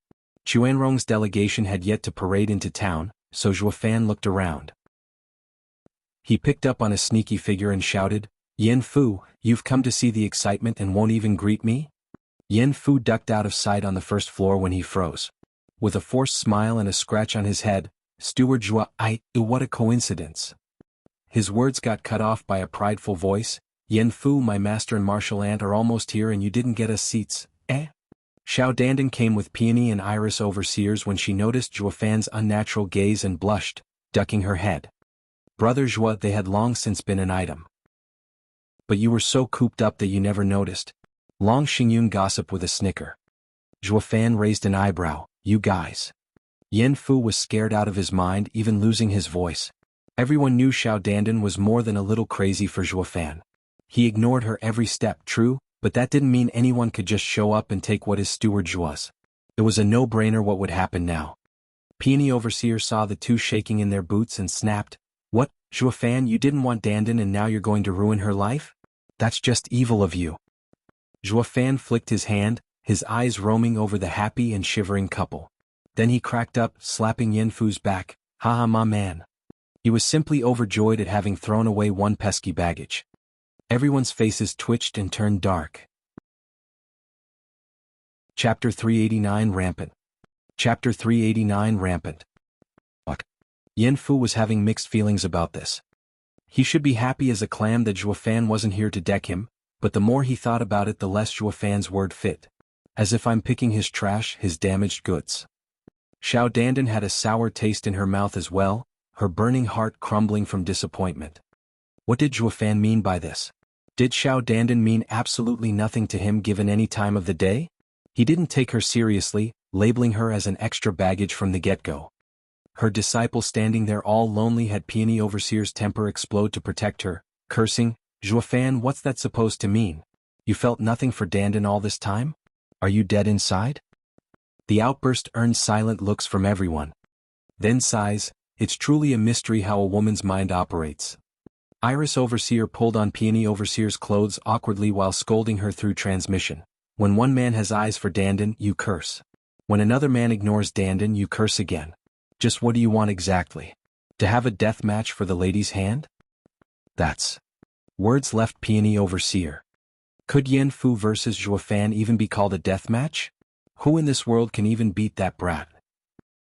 Chuanrong's delegation had yet to parade into town, so Zhuo Fan looked around. He picked up on a sneaky figure and shouted, Yen Fu, you've come to see the excitement and won't even greet me? Yen Fu ducked out of sight on the first floor when he froze. With a forced smile and a scratch on his head, Steward Zhuo, what a coincidence. His words got cut off by a prideful voice, Yen Fu, my master and martial aunt are almost here and you didn't get us seats, eh? Xiao Dandan came with Peony and Iris overseers when she noticed Zhuo Fan's unnatural gaze and blushed, ducking her head. Brother Zhuo, they had long since been an item. But you were so cooped up that you never noticed. Long Xingyun gossiped with a snicker. Zhuo Fan raised an eyebrow, you guys. Yen Fu was scared out of his mind, even losing his voice. Everyone knew Xiao Dandan was more than a little crazy for Zhuo Fan. He ignored her every step, true, but that didn't mean anyone could just show up and take what his steward Zhuo's. It was a no-brainer what would happen now. Peony Overseer saw the two shaking in their boots and snapped, What, Zhuo Fan, you didn't want Dandan and now you're going to ruin her life? That's just evil of you. Zhuo Fan flicked his hand, his eyes roaming over the happy and shivering couple. Then he cracked up, slapping Yen Fu's back, Haha my man. He was simply overjoyed at having thrown away one pesky baggage. Everyone's faces twitched and turned dark. Chapter 389 Rampant. Chapter 389 Rampant. Yen Fu was having mixed feelings about this. He should be happy as a clam that Zhuo Fan wasn't here to deck him, but the more he thought about it the less Zhuo Fan's word fit. As if I'm picking his trash, his damaged goods. Xiao Dandan had a sour taste in her mouth as well, her burning heart crumbling from disappointment. What did Zhuo Fan mean by this? Did Xiao Dandan mean absolutely nothing to him given any time of the day? He didn't take her seriously, labeling her as an extra baggage from the get-go. Her disciple standing there all lonely had Peony Overseer's temper explode to protect her, cursing, Zhuo Fan, what's that supposed to mean? You felt nothing for Dandan all this time? Are you dead inside? The outburst earned silent looks from everyone. Then sighs, it's truly a mystery how a woman's mind operates. Iris Overseer pulled on Peony Overseer's clothes awkwardly while scolding her through transmission. When one man has eyes for Dandan, you curse. When another man ignores Dandan, you curse again. Just what do you want exactly? To have a death match for the lady's hand? That's. Words left Peony Overseer. Could Yen Fu versus Zhuo Fan even be called a death match? Who in this world can even beat that brat?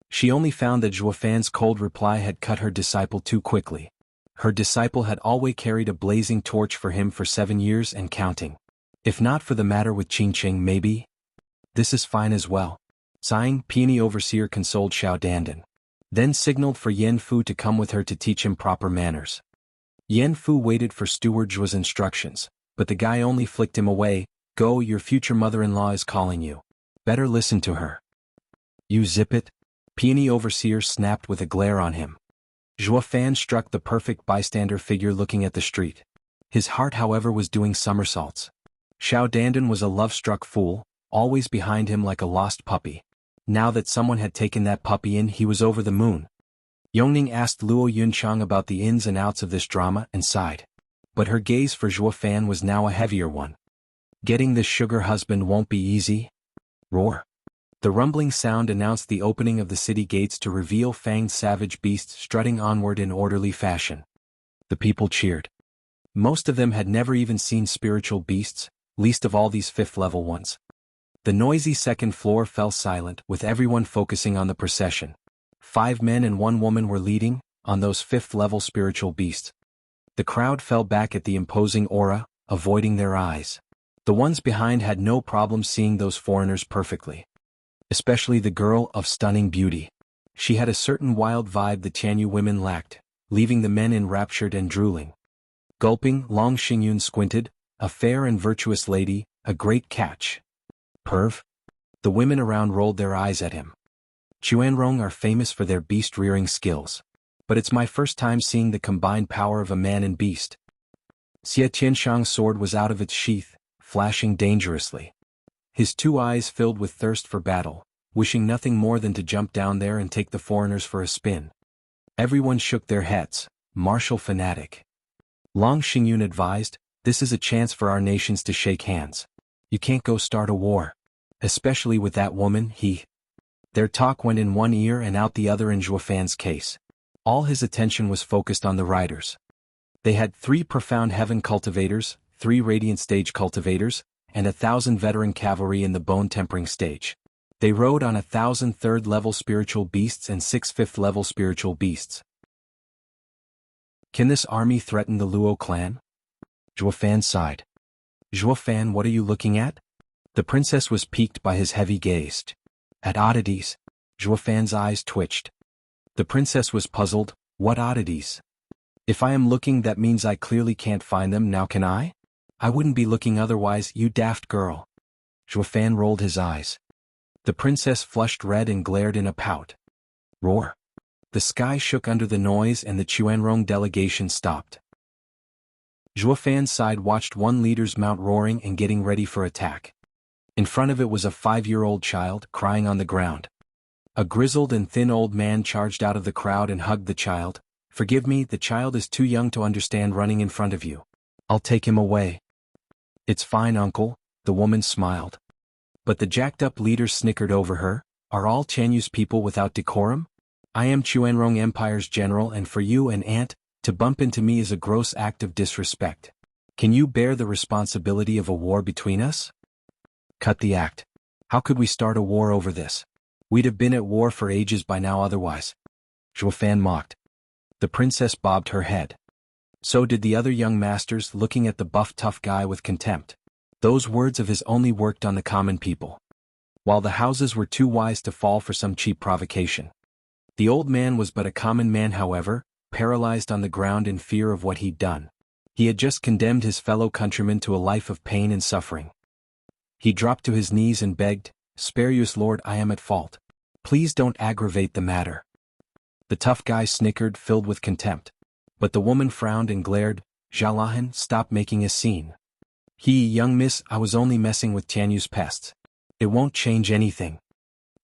She only found that Zhuo Fan's cold reply had cut her disciple too quickly. Her disciple had always carried a blazing torch for him for 7 years and counting. If not for the matter with Qingqing, maybe? This is fine as well. Sighing, Peony Overseer consoled Xiao Dandan. Then signaled for Yen Fu to come with her to teach him proper manners. Yen Fu waited for Steward Zhuo's instructions, but the guy only flicked him away. Go, your future mother-in-law is calling you. Better listen to her. You zip it? Peony Overseer snapped with a glare on him. Zhuo Fan struck the perfect bystander figure looking at the street. His heart, however, was doing somersaults. Xiao Dandan was a love-struck fool, always behind him like a lost puppy. Now that someone had taken that puppy in, he was over the moon. Yongning asked Luo Yunchang about the ins and outs of this drama and sighed. But her gaze for Zhuo Fan was now a heavier one. Getting this sugar husband won't be easy. Roar. The rumbling sound announced the opening of the city gates to reveal fanged savage beasts strutting onward in orderly fashion. The people cheered. Most of them had never even seen spiritual beasts, least of all these fifth-level ones. The noisy second floor fell silent, with everyone focusing on the procession. 5 men and 1 woman were leading, on those fifth-level spiritual beasts. The crowd fell back at the imposing aura, avoiding their eyes. The ones behind had no problem seeing those foreigners perfectly. Especially the girl of stunning beauty. She had a certain wild vibe the Tianyu women lacked, leaving the men enraptured and drooling. Gulping, Long Xingyun squinted, a fair and virtuous lady, a great catch. Perv? The women around rolled their eyes at him. Chuanrong are famous for their beast-rearing skills. But it's my first time seeing the combined power of a man and beast. Xie Tianshang's sword was out of its sheath, flashing dangerously. His 2 eyes filled with thirst for battle, wishing nothing more than to jump down there and take the foreigners for a spin. Everyone shook their heads, martial fanatic. Long Xingyun advised, this is a chance for our nations to shake hands. You can't go start a war. Especially with that woman, Their talk went in one ear and out the other in Zhuo Fan's case. All his attention was focused on the riders. They had 3 profound heaven cultivators, 3 radiant stage cultivators, and 1,000 veteran cavalry in the bone-tempering stage. They rode on 1,000 third-level spiritual beasts and 6 fifth-level spiritual beasts. Can this army threaten the Luo clan? Zhuo Fan sighed. Zhuo Fan, what are you looking at? The princess was piqued by his heavy gaze. At oddities. Zhuo Fan's eyes twitched. The princess was puzzled. What oddities? If I am looking, that means I clearly can't find them, now can I? I wouldn't be looking otherwise, you daft girl. Zhuo Fan rolled his eyes. The princess flushed red and glared in a pout. Roar. The sky shook under the noise and the Chuanrong delegation stopped. Zhuo Fan's side watched one leader's mount roaring and getting ready for attack. In front of it was a 5-year-old child, crying on the ground. A grizzled and thin old man charged out of the crowd and hugged the child. Forgive me, the child is too young to understand running in front of you. I'll take him away. It's fine, uncle, the woman smiled. But the jacked-up leader snickered over her. Are all Tianyu's people without decorum? I am Chuanrong Empire's general, and for you, an ant, to bump into me is a gross act of disrespect. Can you bear the responsibility of a war between us? Cut the act. How could we start a war over this? We'd have been at war for ages by now otherwise. Zhuo Fan mocked. The princess bobbed her head. So did the other young masters, looking at the buff tough guy with contempt. Those words of his only worked on the common people. While the houses were too wise to fall for some cheap provocation. The old man was but a common man, however, paralyzed on the ground in fear of what he'd done. He had just condemned his fellow countrymen to a life of pain and suffering. He dropped to his knees and begged, "Spare us, Lord, I am at fault. Please don't aggravate the matter." The tough guy snickered, filled with contempt. But the woman frowned and glared. "Jalahan, stop making a scene." Young miss, I was only messing with Tianyu's pests. It won't change anything."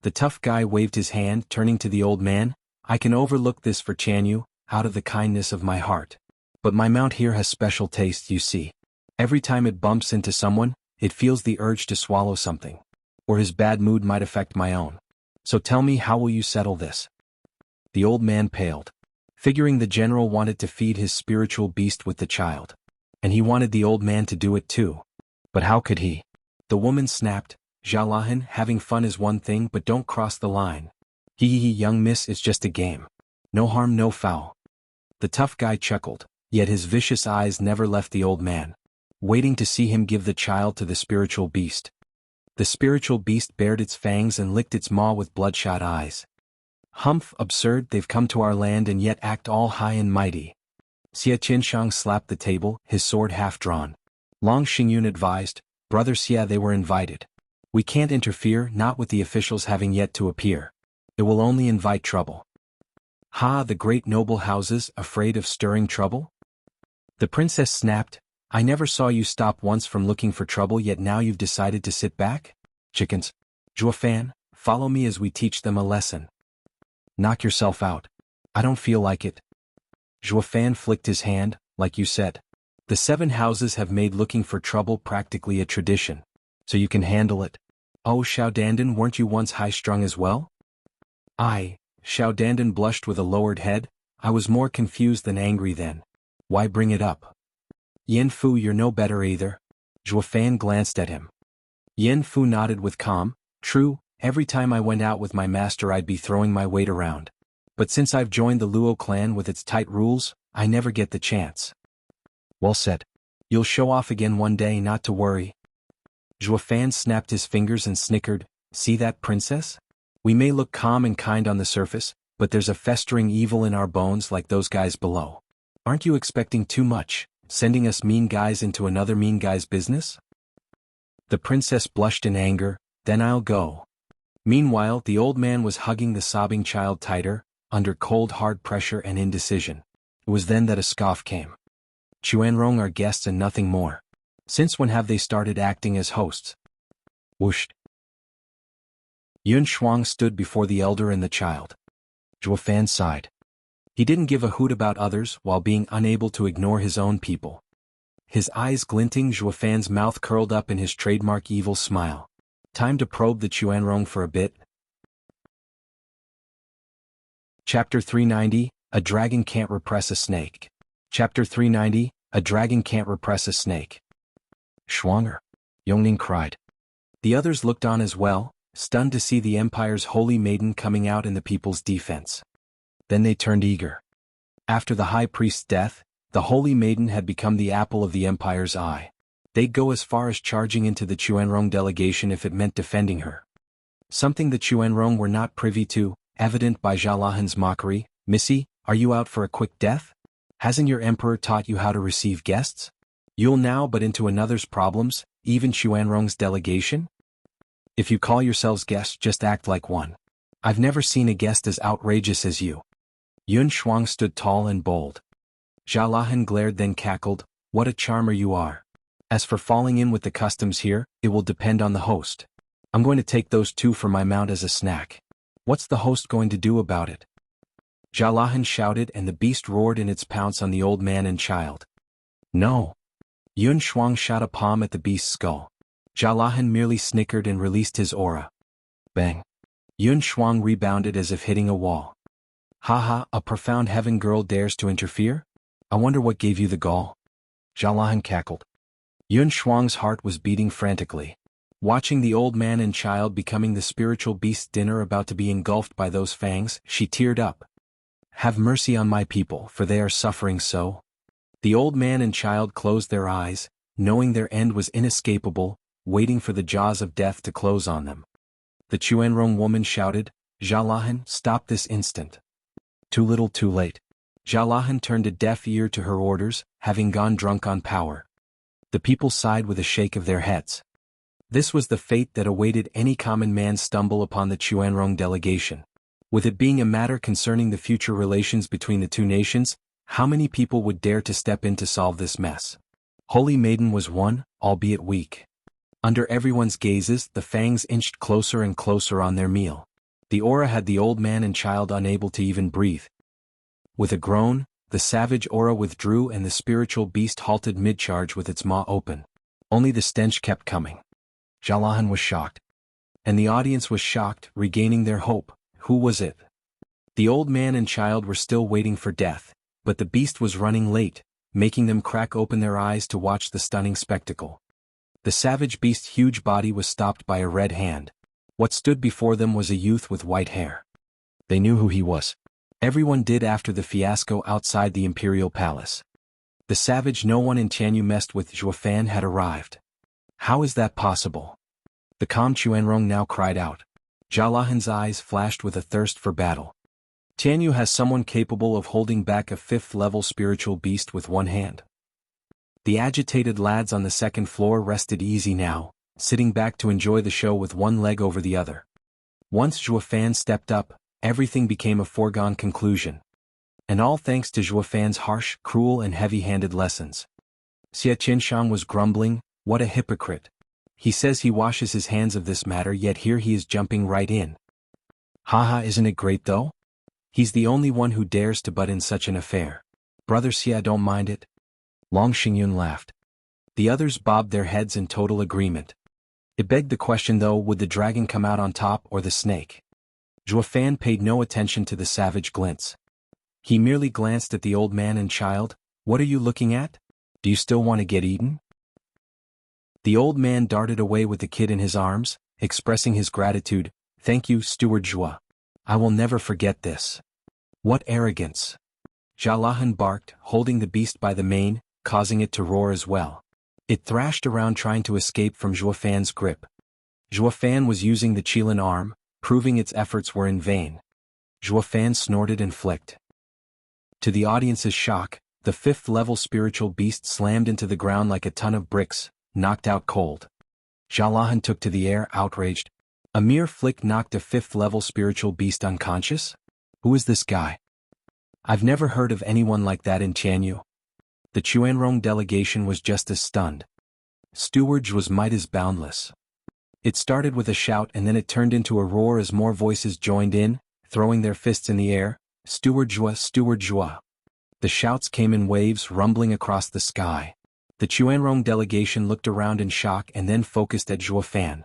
The tough guy waved his hand, turning to the old man. "I can overlook this for Tianyu, out of the kindness of my heart. But my mount here has special taste, you see. Every time it bumps into someone, it feels the urge to swallow something. Or his bad mood might affect my own. So tell me, how will you settle this?" The old man paled. Figuring the general wanted to feed his spiritual beast with the child. And he wanted the old man to do it too. But how could he? The woman snapped, "Jalahan, having fun is one thing, but don't cross the line. Young miss, it's just a game. No harm, no foul." The tough guy chuckled, yet his vicious eyes never left the old man, waiting to see him give the child to the spiritual beast. The spiritual beast bared its fangs and licked its maw with bloodshot eyes. "Humph, absurd, they've come to our land and yet act all high and mighty." Xie Qianshang slapped the table, his sword half drawn. Long Xingyun advised, "Brother Xie, they were invited. We can't interfere, not with the officials having yet to appear. It will only invite trouble." "Ha, the great noble houses, afraid of stirring trouble?" The princess snapped, "I never saw you stop once from looking for trouble, yet now you've decided to sit back? Chickens. Zhuo Fan, follow me as we teach them a lesson." "Knock yourself out." I don't feel like it. Zhuo Fan flicked his hand, like you said. The 7 houses have made looking for trouble practically a tradition. So you can handle it. Oh, Xiao Dandan, weren't you once high-strung as well? Xiao Dandan blushed with a lowered head. I was more confused than angry then. Why bring it up? Yin Fu, you're no better either. Zhuo Fan glanced at him. Yin Fu nodded with calm. True, every time I went out with my master I'd be throwing my weight around. But since I've joined the Luo clan with its tight rules, I never get the chance. Well said. You'll show off again one day, not to worry. Zhuo Fan snapped his fingers and snickered. See that, princess? We may look calm and kind on the surface, but there's a festering evil in our bones like those guys below. Aren't you expecting too much, sending us mean guys into another mean guy's business? The princess blushed in anger. Then I'll go. Meanwhile, the old man was hugging the sobbing child tighter, under cold hard pressure and indecision. It was then that a scoff came. Chuanrong are guests and nothing more. Since when have they started acting as hosts? Whoosh. Yun Shuang stood before the elder and the child. Zhuo Fan sighed. He didn't give a hoot about others while being unable to ignore his own people. His eyes glinting, Zhuo Fan's mouth curled up in his trademark evil smile. Time to probe the Chuanrong for a bit. Chapter 390, A Dragon Can't Repress a Snake. Chapter 390, A Dragon Can't Repress a Snake. Schwanger, Yongning cried. The others looked on as well, stunned to see the Empire's holy maiden coming out in the people's defense. Then they turned eager. After the high priest's death, the holy maiden had become the apple of the Empire's eye. They'd go as far as charging into the Chuanrong delegation if it meant defending her. Something the Chuanrong were not privy to, evident by Jalahan's mockery. Missy, are you out for a quick death? Hasn't your emperor taught you how to receive guests? You'll now butt into another's problems, even Chuanrong's delegation? If you call yourselves guests, just act like one. I've never seen a guest as outrageous as you. Yun Shuang stood tall and bold. Jalahan glared then cackled. What a charmer you are. As for falling in with the customs here, it will depend on the host. I'm going to take those 2 for my mount as a snack. What's the host going to do about it? Jalahan shouted and the beast roared in its pounce on the old man and child. No. Yun Shuang shot a palm at the beast's skull. Jalahan merely snickered and released his aura. Bang. Yun Shuang rebounded as if hitting a wall. Haha, a profound heaven girl dares to interfere? I wonder what gave you the gall. Jalahan cackled. Yun Shuang's heart was beating frantically. Watching the old man and child becoming the spiritual beast's dinner about to be engulfed by those fangs, she teared up. Have mercy on my people, for they are suffering so. The old man and child closed their eyes, knowing their end was inescapable, waiting for the jaws of death to close on them. The Chuanrong woman shouted, Jalahan, stop this instant. Too little too late. Jalahan turned a deaf ear to her orders, having gone drunk on power. The people sighed with a shake of their heads. This was the fate that awaited any common man stumble upon the Chuanrong delegation. With it being a matter concerning the future relations between the 2 nations, how many people would dare to step in to solve this mess? Holy Maiden was one, albeit weak. Under everyone's gazes, the fangs inched closer and closer on their meal. The aura had the old man and child unable to even breathe. With a groan, the savage aura withdrew and the spiritual beast halted mid-charge with its maw open. Only the stench kept coming. Jalahan was shocked. And the audience was shocked, regaining their hope. Who was it? The old man and child were still waiting for death, but the beast was running late, making them crack open their eyes to watch the stunning spectacle. The savage beast's huge body was stopped by a red hand. What stood before them was a youth with white hair. They knew who he was. Everyone did after the fiasco outside the imperial palace. The savage no one in Tianyu messed with Zhuo Fan had arrived. How is that possible? The calm Chuanrong now cried out. Jalahan's eyes flashed with a thirst for battle. Tianyu has someone capable of holding back a 5th-level spiritual beast with one hand. The agitated lads on the 2nd floor rested easy now, sitting back to enjoy the show with one leg over the other. Once Zhuo Fan stepped up, everything became a foregone conclusion. And all thanks to Zhuo Fan's harsh, cruel and heavy-handed lessons. Xie Qinshan was grumbling, what a hypocrite. He says he washes his hands of this matter, yet here he is jumping right in. Haha, isn't it great though? He's the only one who dares to butt in such an affair. Brother Xia don't mind it. Long Xingyun laughed. The others bobbed their heads in total agreement. It begged the question though, would the dragon come out on top or the snake? Zhuo Fan paid no attention to the savage glints. He merely glanced at the old man and child. What are you looking at? Do you still want to get eaten? The old man darted away with the kid in his arms, expressing his gratitude. Thank you, Steward Zhua. I will never forget this. What arrogance! Jalahan barked, holding the beast by the mane, causing it to roar as well. It thrashed around trying to escape from Zhuo Fan's grip. Zhuo Fan was using the Qilin arm, proving its efforts were in vain. Zhuo Fan snorted and flicked. To the audience's shock, the 5th-level spiritual beast slammed into the ground like a ton of bricks, knocked out cold. Jalahan took to the air, outraged. A mere flick knocked a 5th-level spiritual beast unconscious? Who is this guy? I've never heard of anyone like that in Tianyu. The Chuanrong delegation was just as stunned. Steward was might as boundless. It started with a shout and then it turned into a roar as more voices joined in, throwing their fists in the air. Steward Zhua, Steward Zhua. The shouts came in waves rumbling across the sky. The Chuanrong delegation looked around in shock and then focused at Zhuo Fan.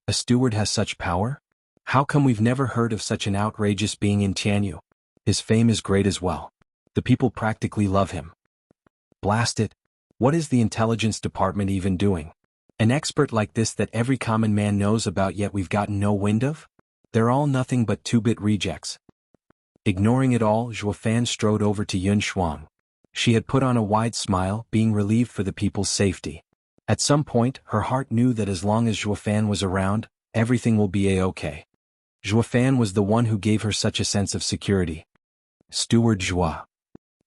A steward has such power? How come we've never heard of such an outrageous being in Tianyu? His fame is great as well. The people practically love him. Blast it! What is the intelligence department even doing? An expert like this that every common man knows about yet we've gotten no wind of? They're all nothing but 2-bit rejects. Ignoring it all, Zhuo Fan strode over to Yun Shuang. She had put on a wide smile, being relieved for the people's safety. At some point, her heart knew that as long as Zhuo Fan was around, everything will be a-okay. Zhuo Fan was the one who gave her such a sense of security. Steward Zhua.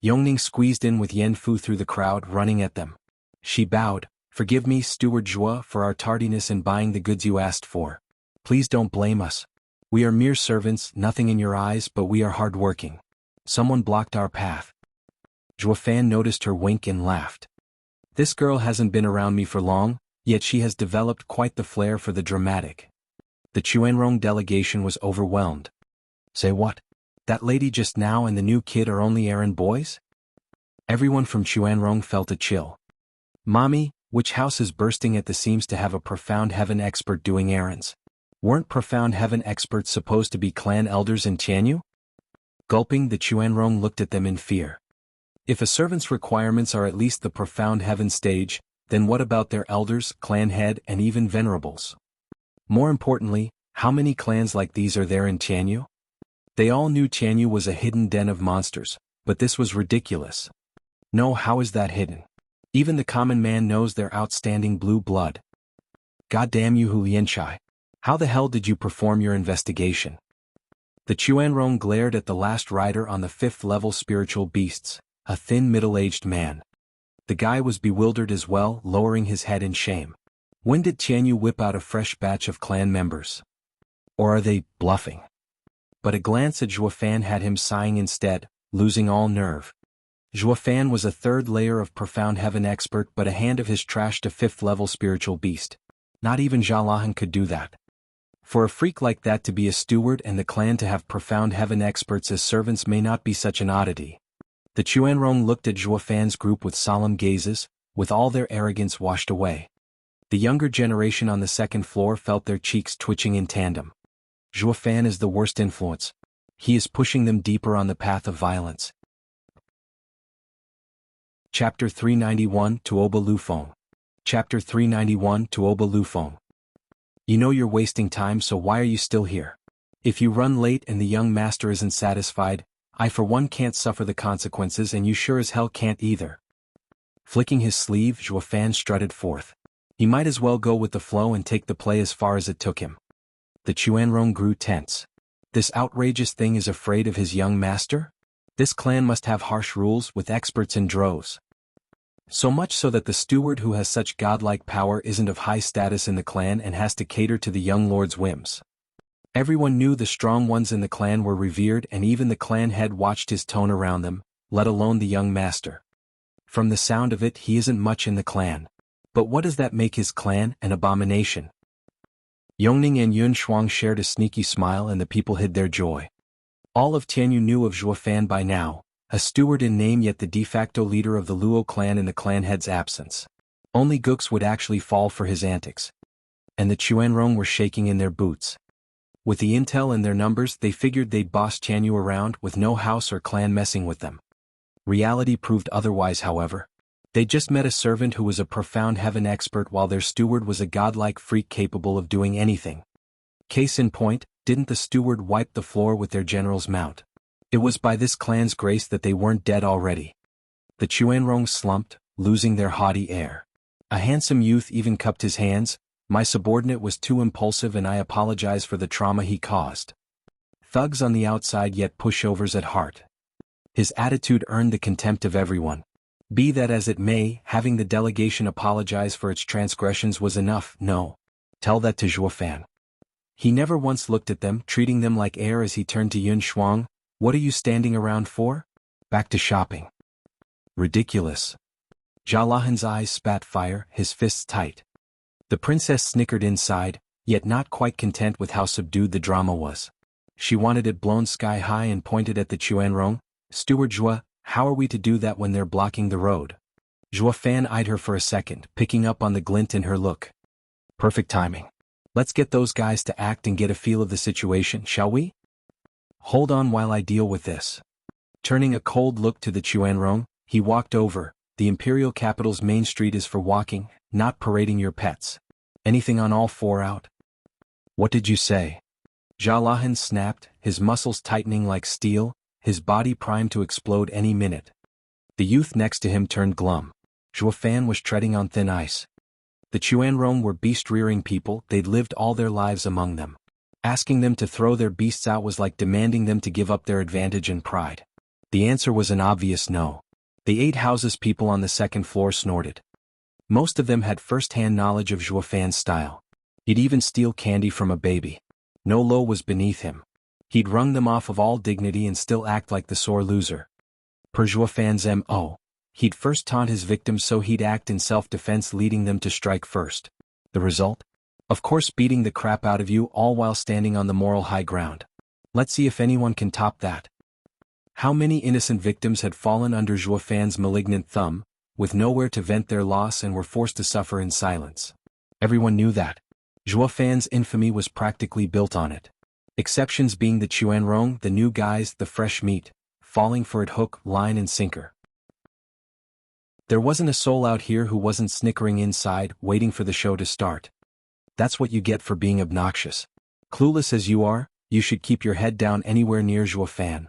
Yongning squeezed in with Yen Fu through the crowd, running at them. She bowed. Forgive me, Steward Zhua, for our tardiness in buying the goods you asked for. Please don't blame us. We are mere servants, nothing in your eyes, but we are hard-working. Someone blocked our path. Zhuo Fan noticed her wink and laughed. This girl hasn't been around me for long, yet she has developed quite the flair for the dramatic. The Chuanrong delegation was overwhelmed. Say what? That lady just now and the new kid are only errand boys? Everyone from Chuanrong felt a chill. Mommy, which house is bursting at the seams to have a profound heaven expert doing errands? Weren't profound heaven experts supposed to be clan elders in Tianyu? Gulping, the Chuanrong looked at them in fear. If a servant's requirements are at least the profound heaven stage, then what about their elders, clan head, and even venerables? More importantly, how many clans like these are there in Tianyu? They all knew Tianyu was a hidden den of monsters, but this was ridiculous. No, how is that hidden? Even the common man knows their outstanding blue blood. God damn you, Hu Lianchai. How the hell did you perform your investigation? The Chuanrong glared at the last rider on the 5th-level spiritual beasts, a thin middle-aged man. The guy was bewildered as well, lowering his head in shame. When did Tianyu whip out a fresh batch of clan members? Or are they bluffing? But a glance at Zhuo Fan had him sighing instead, losing all nerve. Zhuo Fan was a 3rd layer of profound heaven expert but a hand of his trashed a 5th-level spiritual beast. Not even Jalahan could do that. For a freak like that to be a steward and the clan to have profound heaven experts as servants may not be such an oddity. The Chuanrong looked at Zhuo Fan's group with solemn gazes, with all their arrogance washed away. The younger generation on the 2nd floor felt their cheeks twitching in tandem. Zhuo Fan is the worst influence. He is pushing them deeper on the path of violence. Chapter 391 to Oba Lufeng. Chapter 391 to Oba Lufeng. You know you're wasting time, so why are you still here? If you run late and the young master isn't satisfied, I for one can't suffer the consequences and you sure as hell can't either. Flicking his sleeve, Zhuo Fan strutted forth. He might as well go with the flow and take the play as far as it took him. The Chuanrong grew tense. This outrageous thing is afraid of his young master? This clan must have harsh rules with experts in droves. So much so that the steward who has such godlike power isn't of high status in the clan and has to cater to the young lord's whims. Everyone knew the strong ones in the clan were revered and even the clan head watched his tone around them, let alone the young master. From the sound of it, he isn't much in the clan. But what does that make his clan an abomination? Yongning and Yun Shuang shared a sneaky smile and the people hid their joy. All of Tianyu knew of Zhuofan by now, a steward in name yet the de facto leader of the Luo clan in the clan head's absence. Only Gux would actually fall for his antics. And the Chuanrong were shaking in their boots. With the intel and their numbers, they figured they'd boss Tianyu around with no house or clan messing with them. Reality proved otherwise, however. They'd just met a servant who was a profound heaven expert while their steward was a godlike freak capable of doing anything. Case in point, didn't the steward wipe the floor with their general's mount? It was by this clan's grace that they weren't dead already. The Chuanrong slumped, losing their haughty air. A handsome youth even cupped his hands. My subordinate was too impulsive and I apologize for the trauma he caused. Thugs on the outside yet pushovers at heart. His attitude earned the contempt of everyone. Be that as it may, having the delegation apologize for its transgressions was enough. No. Tell that to Zhuofan. He never once looked at them, treating them like air as he turned to Yun Shuang. What are you standing around for? Back to shopping. Ridiculous. Jia Lahan's eyes spat fire, his fists tight. The princess snickered inside, yet not quite content with how subdued the drama was. She wanted it blown sky high and pointed at the Chuanrong. Steward Zhua, how are we to do that when they're blocking the road? Zhuofan eyed her for a second, picking up on the glint in her look. Perfect timing. Let's get those guys to act and get a feel of the situation, shall we? Hold on while I deal with this. Turning a cold look to the Chuanrong, he walked over. The imperial capital's main street is for walking, not parading your pets. Anything on all four out? What did you say? Jia Lahan snapped, his muscles tightening like steel, his body primed to explode any minute. The youth next to him turned glum. Zhuofan was treading on thin ice. The Chuanrong were beast-rearing people, they'd lived all their lives among them. Asking them to throw their beasts out was like demanding them to give up their advantage and pride. The answer was an obvious no. The 8 houses people on the second floor snorted. Most of them had first-hand knowledge of Zhuofan's style. He'd even steal candy from a baby. No low was beneath him. He'd wrung them off of all dignity and still act like the sore loser. Per Zhuofan's M.O., he'd first taunt his victims so he'd act in self-defense, leading them to strike first. The result? Of course, beating the crap out of you, all while standing on the moral high ground. Let's see if anyone can top that. How many innocent victims had fallen under Zhuofan's malignant thumb, with nowhere to vent their loss and were forced to suffer in silence? Everyone knew that. Zhuofan's infamy was practically built on it. Exceptions being the Chuanrong, the new guys, the fresh meat, falling for it hook, line and sinker. There wasn't a soul out here who wasn't snickering inside, waiting for the show to start. That's what you get for being obnoxious. Clueless as you are, you should keep your head down anywhere near Zhuofan.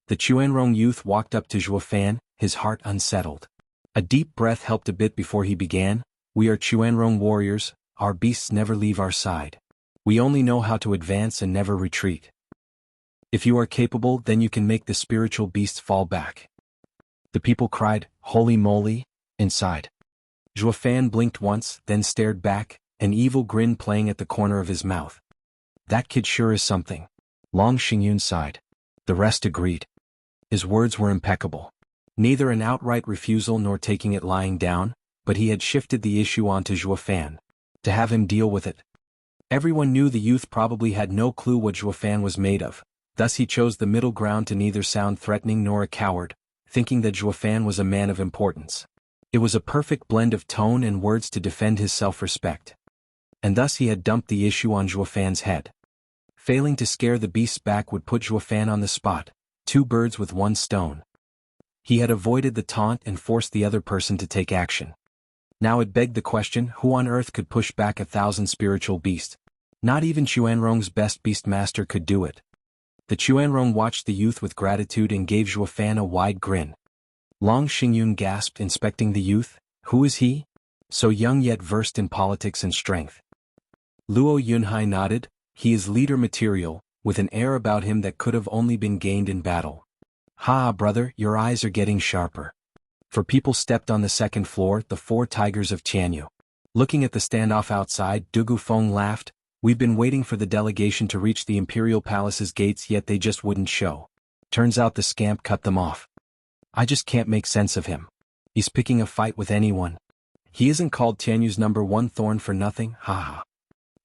The Chuanrong youth walked up to Zhuofan, his heart unsettled. A deep breath helped a bit before he began. We are Chuanrong warriors, our beasts never leave our side. We only know how to advance and never retreat. If you are capable, then you can make the spiritual beasts fall back. The people cried, holy moly, inside. Zhuofan blinked once, then stared back, an evil grin playing at the corner of his mouth. That kid sure is something. Long Xingyun sighed. The rest agreed. His words were impeccable. Neither an outright refusal nor taking it lying down, but he had shifted the issue onto Zhuofan. To have him deal with it. Everyone knew the youth probably had no clue what Zhuofan was made of, thus he chose the middle ground to neither sound threatening nor a coward, thinking that Zhuofan was a man of importance. It was a perfect blend of tone and words to defend his self-respect. And thus he had dumped the issue on Zhuofan's head. Failing to scare the beasts back would put Zhuofan on the spot, 2 birds with 1 stone. He had avoided the taunt and forced the other person to take action. Now it begged the question, who on earth could push back 1,000 spiritual beasts? Not even Chuanrong's best beastmaster could do it. The Chuanrong watched the youth with gratitude and gave Zhuofan a wide grin. Long Xingyun gasped, inspecting the youth. Who is he? So young yet versed in politics and strength. Luo Yunhai nodded. He is leader material, with an air about him that could have only been gained in battle. Ha, brother, your eyes are getting sharper. For people stepped on the second floor, the 4 tigers of Tianyu. Looking at the standoff outside, Dugu Feng laughed. We've been waiting for the delegation to reach the Imperial Palace's gates, yet they just wouldn't show. Turns out the scamp cut them off. I just can't make sense of him. He's picking a fight with anyone. He isn't called Tianyu's #1 thorn for nothing, haha.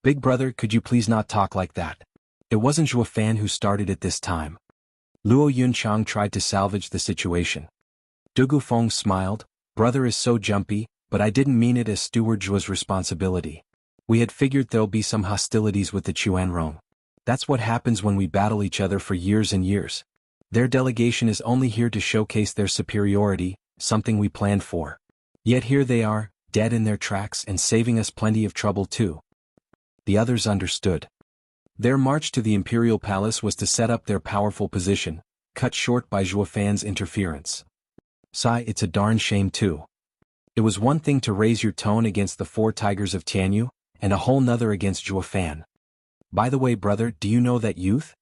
Big brother, could you please not talk like that? It wasn't Zhuofan who started it this time. Luo Yunchang tried to salvage the situation. Dugu Feng smiled, "Brother is so jumpy, but I didn't mean it as Steward's responsibility. We had figured there'll be some hostilities with the Chuanrong. That's what happens when we battle each other for years and years. Their delegation is only here to showcase their superiority, something we planned for. Yet here they are, dead in their tracks and saving us plenty of trouble too." The others understood. Their march to the imperial palace was to set up their powerful position, cut short by Zhuo Fan's interference. "Sai, it's a darn shame too. It was one thing to raise your tone against the 4 tigers of Tianyu, and a whole nother against Zhuo Fan. By the way, brother, do you know that youth?"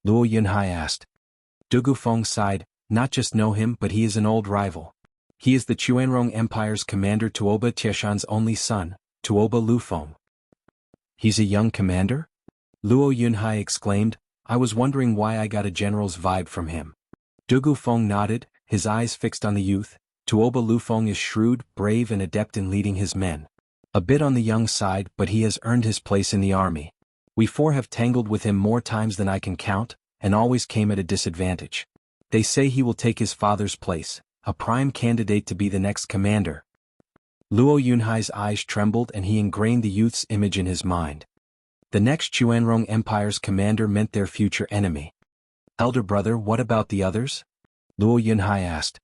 Luo Yunhai asked. Dugu Feng sighed, "Not just know him, but he is an old rival. He is the Chuanrong Empire's commander Tuoba Tieshan's only son, Tuoba Lufeng." "He's a young commander?" Luo Yunhai exclaimed, "I was wondering why I got a general's vibe from him." Dugu Feng nodded, his eyes fixed on the youth. "Tuoba Lufeng is shrewd, brave and adept in leading his men. A bit on the young side, but he has earned his place in the army. We 4 have tangled with him more times than I can count, and always came at a disadvantage. They say he will take his father's place, a prime candidate to be the next commander." Luo Yunhai's eyes trembled and he ingrained the youth's image in his mind. The next Chuanrong Empire's commander meant their future enemy. "Elder brother, what about the others?" Luo Yunhai asked.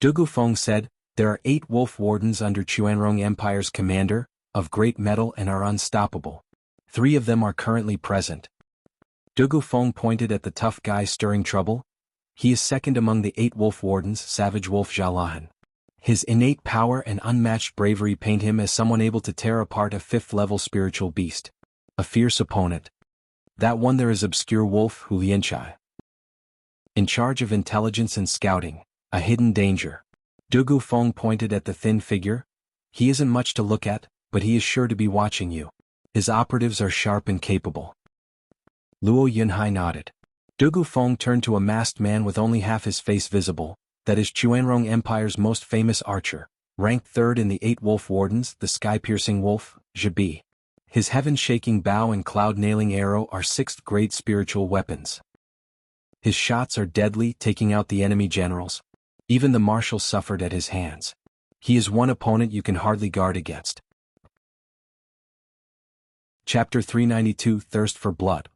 Dugu Feng said, "There are 8 wolf wardens under Chuanrong Empire's commander, of great mettle and are unstoppable. 3 of them are currently present." Dugu Feng pointed at the tough guy stirring trouble. "He is second among the 8 wolf wardens, Savage Wolf Xiaolahan. His innate power and unmatched bravery paint him as someone able to tear apart a 5th-level spiritual beast. A fierce opponent. That one there is Obscure Wolf Hu Lianchai. In charge of intelligence and scouting, a hidden danger." Dugu Feng pointed at the thin figure. "He isn't much to look at, but he is sure to be watching you. His operatives are sharp and capable." Luo Yunhai nodded. Dugu Feng turned to a masked man with only half his face visible. "That is Chuanrong Empire's most famous archer, ranked 3rd in the 8 wolf wardens, the sky-piercing wolf, Zhibi. His heaven-shaking bow and cloud-nailing arrow are 6th-grade spiritual weapons. His shots are deadly, taking out the enemy generals. Even the marshals suffered at his hands. He is one opponent you can hardly guard against." Chapter 392 Thirst for Blood.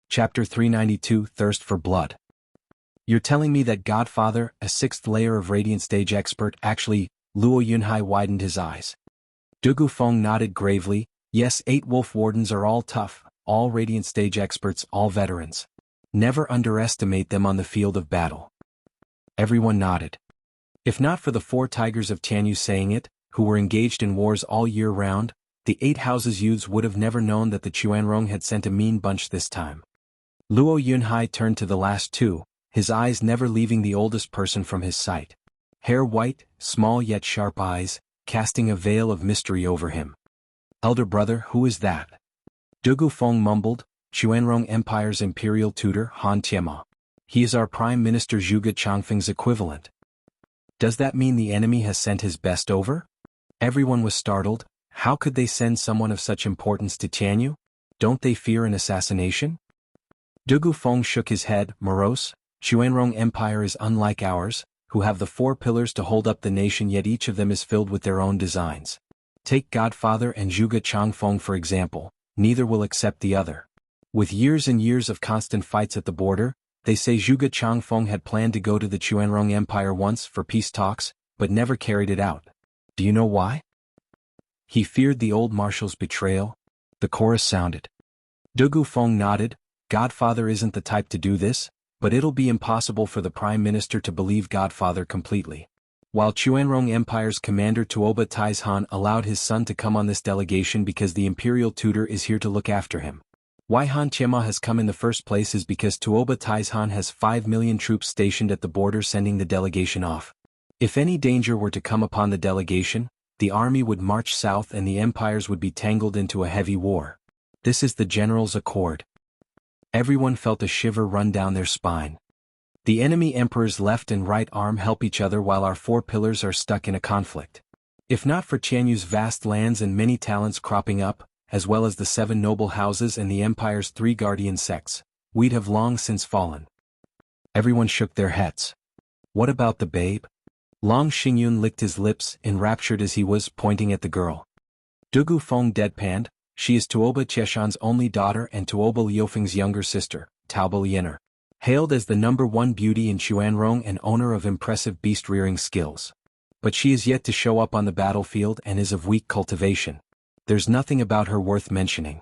Chapter 392 Thirst for Blood. "You're telling me that Godfather, a 6th layer of Radiant Stage expert, actually..." Luo Yunhai widened his eyes. Dugu Feng nodded gravely. "Yes, 8 wolf wardens are all tough, all Radiant Stage experts, all veterans. Never underestimate them on the field of battle." Everyone nodded. If not for the 4 tigers of Tianyu saying it, who were engaged in wars all year round, the 8 houses youths would have never known that the Chuanrong had sent a mean bunch this time. Luo Yunhai turned to the last 2, his eyes never leaving the oldest person from his sight. Hair white, small yet sharp eyes, casting a veil of mystery over him. "Elder brother, who is that?" Dugu Feng mumbled. "Chuanrong Empire's imperial tutor, Han Tiema. He is our Prime Minister Zhuge Changfeng's equivalent." "Does that mean the enemy has sent his best over?" Everyone was startled. How could they send someone of such importance to Tianyu? Don't they fear an assassination? Dugu Feng shook his head, morose. "Chuanrong Empire is unlike ours, who have the 4 pillars to hold up the nation, yet each of them is filled with their own designs. Take Godfather and Zhuge Changfeng for example, neither will accept the other. With years and years of constant fights at the border, they say Zhuge Changfeng had planned to go to the Chuanrong Empire once for peace talks, but never carried it out. Do you know why?" "He feared the old marshal's betrayal," the chorus sounded. Dugu Feng nodded. "Godfather isn't the type to do this, but it'll be impossible for the Prime Minister to believe Godfather completely. While Chuanrong Empire's commander Tuoba Taizhan allowed his son to come on this delegation because the imperial tutor is here to look after him. Why Han Tiema has come in the first place is because Tuoba Taizhan has 5 million troops stationed at the border sending the delegation off. If any danger were to come upon the delegation, the army would march south and the empires would be tangled into a heavy war. This is the general's accord." Everyone felt a shiver run down their spine. The enemy emperor's left and right arm help each other while our 4 pillars are stuck in a conflict. If not for Tianyu's vast lands and many talents cropping up, as well as the 7 noble houses and the empire's 3 guardian sects, we'd have long since fallen. Everyone shook their heads. What about the babe? Long Xingyun licked his lips, enraptured as he was, pointing at the girl. Dugu Feng deadpanned, she is Tuoba Tieshan's only daughter and Tuoba Liufeng's younger sister, Taoba Liener. Hailed as the #1 beauty in Chuanrong and owner of impressive beast-rearing skills. But she is yet to show up on the battlefield and is of weak cultivation. There's nothing about her worth mentioning.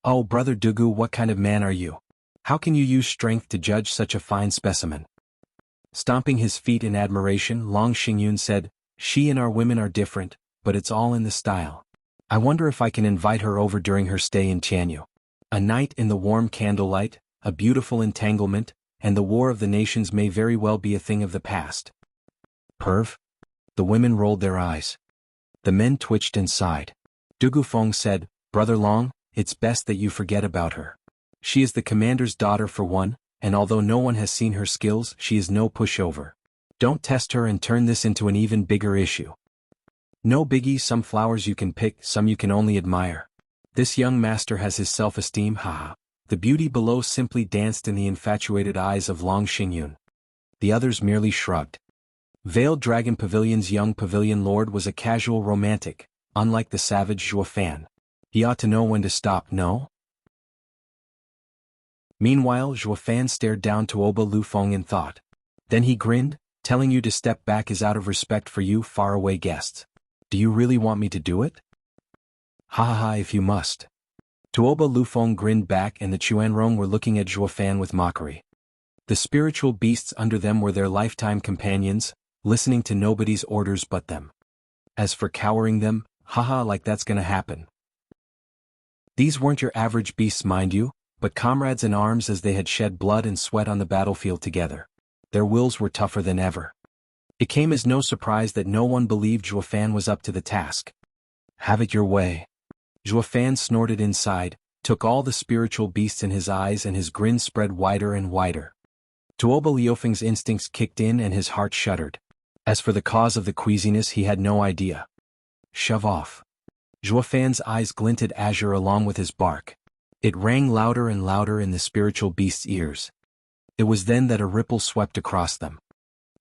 Oh, Brother Dugu, what kind of man are you? How can you use strength to judge such a fine specimen? Stomping his feet in admiration, Long Xingyun said, she and our women are different, but it's all in the style. I wonder if I can invite her over during her stay in Tianyu. A night in the warm candlelight, a beautiful entanglement, and the war of the nations may very well be a thing of the past. Perv? The women rolled their eyes. The men twitched and sighed. Dugu Feng said, Brother Long, it's best that you forget about her. She is the commander's daughter for one, and although no one has seen her skills, she is no pushover. Don't test her and turn this into an even bigger issue. No biggie, some flowers you can pick, some you can only admire. This young master has his self-esteem, haha. The beauty below simply danced in the infatuated eyes of Long Xingyun. The others merely shrugged. Veiled Dragon Pavilion's young pavilion lord was a casual romantic, unlike the savage Zhuo Fan. He ought to know when to stop, no? Meanwhile, Zhuo Fan stared down Tuoba Lu Feng in thought. Then he grinned, telling you to step back is out of respect for you faraway guests. Do you really want me to do it? Ha ha ha, if you must. Tuoba Lu Feng grinned back and the Chuanrong were looking at Zhuo Fan with mockery. The spiritual beasts under them were their lifetime companions, listening to nobody's orders but them. As for cowering them, haha, like that's gonna happen. These weren't your average beasts, mind you, but comrades in arms as they had shed blood and sweat on the battlefield together. Their wills were tougher than ever. It came as no surprise that no one believed Zhuo Fan was up to the task. Have it your way. Zhuo Fan snorted inside, took all the spiritual beasts in his eyes and his grin spread wider and wider. Tuoba Liufeng's instincts kicked in and his heart shuddered. As for the cause of the queasiness, he had no idea. Shove off. Zhuo Fan's eyes glinted azure along with his bark. It rang louder and louder in the spiritual beast's ears. It was then that a ripple swept across them.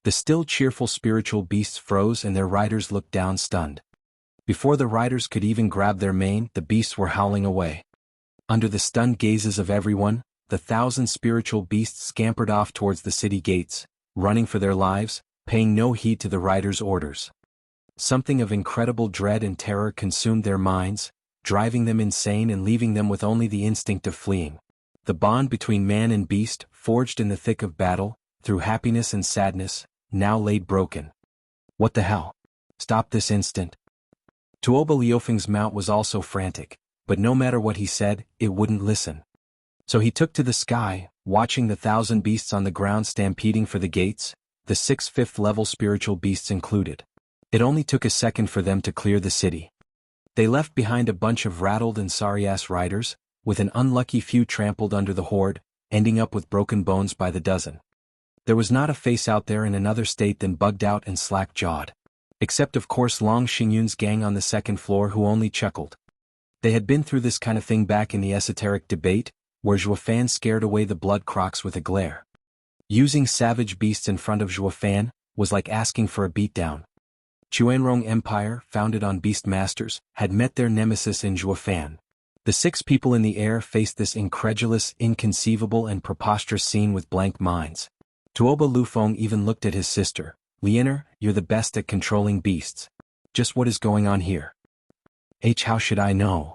The still cheerful spiritual beasts froze and their riders looked down stunned. Before the riders could even grab their mane, the beasts were howling away. Under the stunned gazes of everyone, the 1,000 spiritual beasts scampered off towards the city gates, running for their lives, paying no heed to the riders' orders. Something of incredible dread and terror consumed their minds, driving them insane and leaving them with only the instinct of fleeing. The bond between man and beast, forged in the thick of battle, through happiness and sadness, now lay broken. What the hell? Stop this instant. Tuoba Liufeng's mount was also frantic, but no matter what he said, it wouldn't listen. So he took to the sky, watching the 1,000 beasts on the ground stampeding for the gates, the 6 5th-level spiritual beasts included. It only took a second for them to clear the city. They left behind a bunch of rattled and sorry-ass riders, with an unlucky few trampled under the horde, ending up with broken bones by the dozen. There was not a face out there in another state than bugged out and slack-jawed. Except of course Long Xingyun's gang on the second floor, who only chuckled. They had been through this kind of thing back in the esoteric debate, where Zhuo Fan scared away the blood crocs with a glare. Using savage beasts in front of Zhuo Fan was like asking for a beatdown. Chuanrong Empire, founded on beast masters, had met their nemesis in Zhuo Fan. The 6 people in the air faced this incredulous, inconceivable and preposterous scene with blank minds. Tuoba Lu Feng even looked at his sister. Liener, you're the best at controlling beasts. Just what is going on here? How should I know?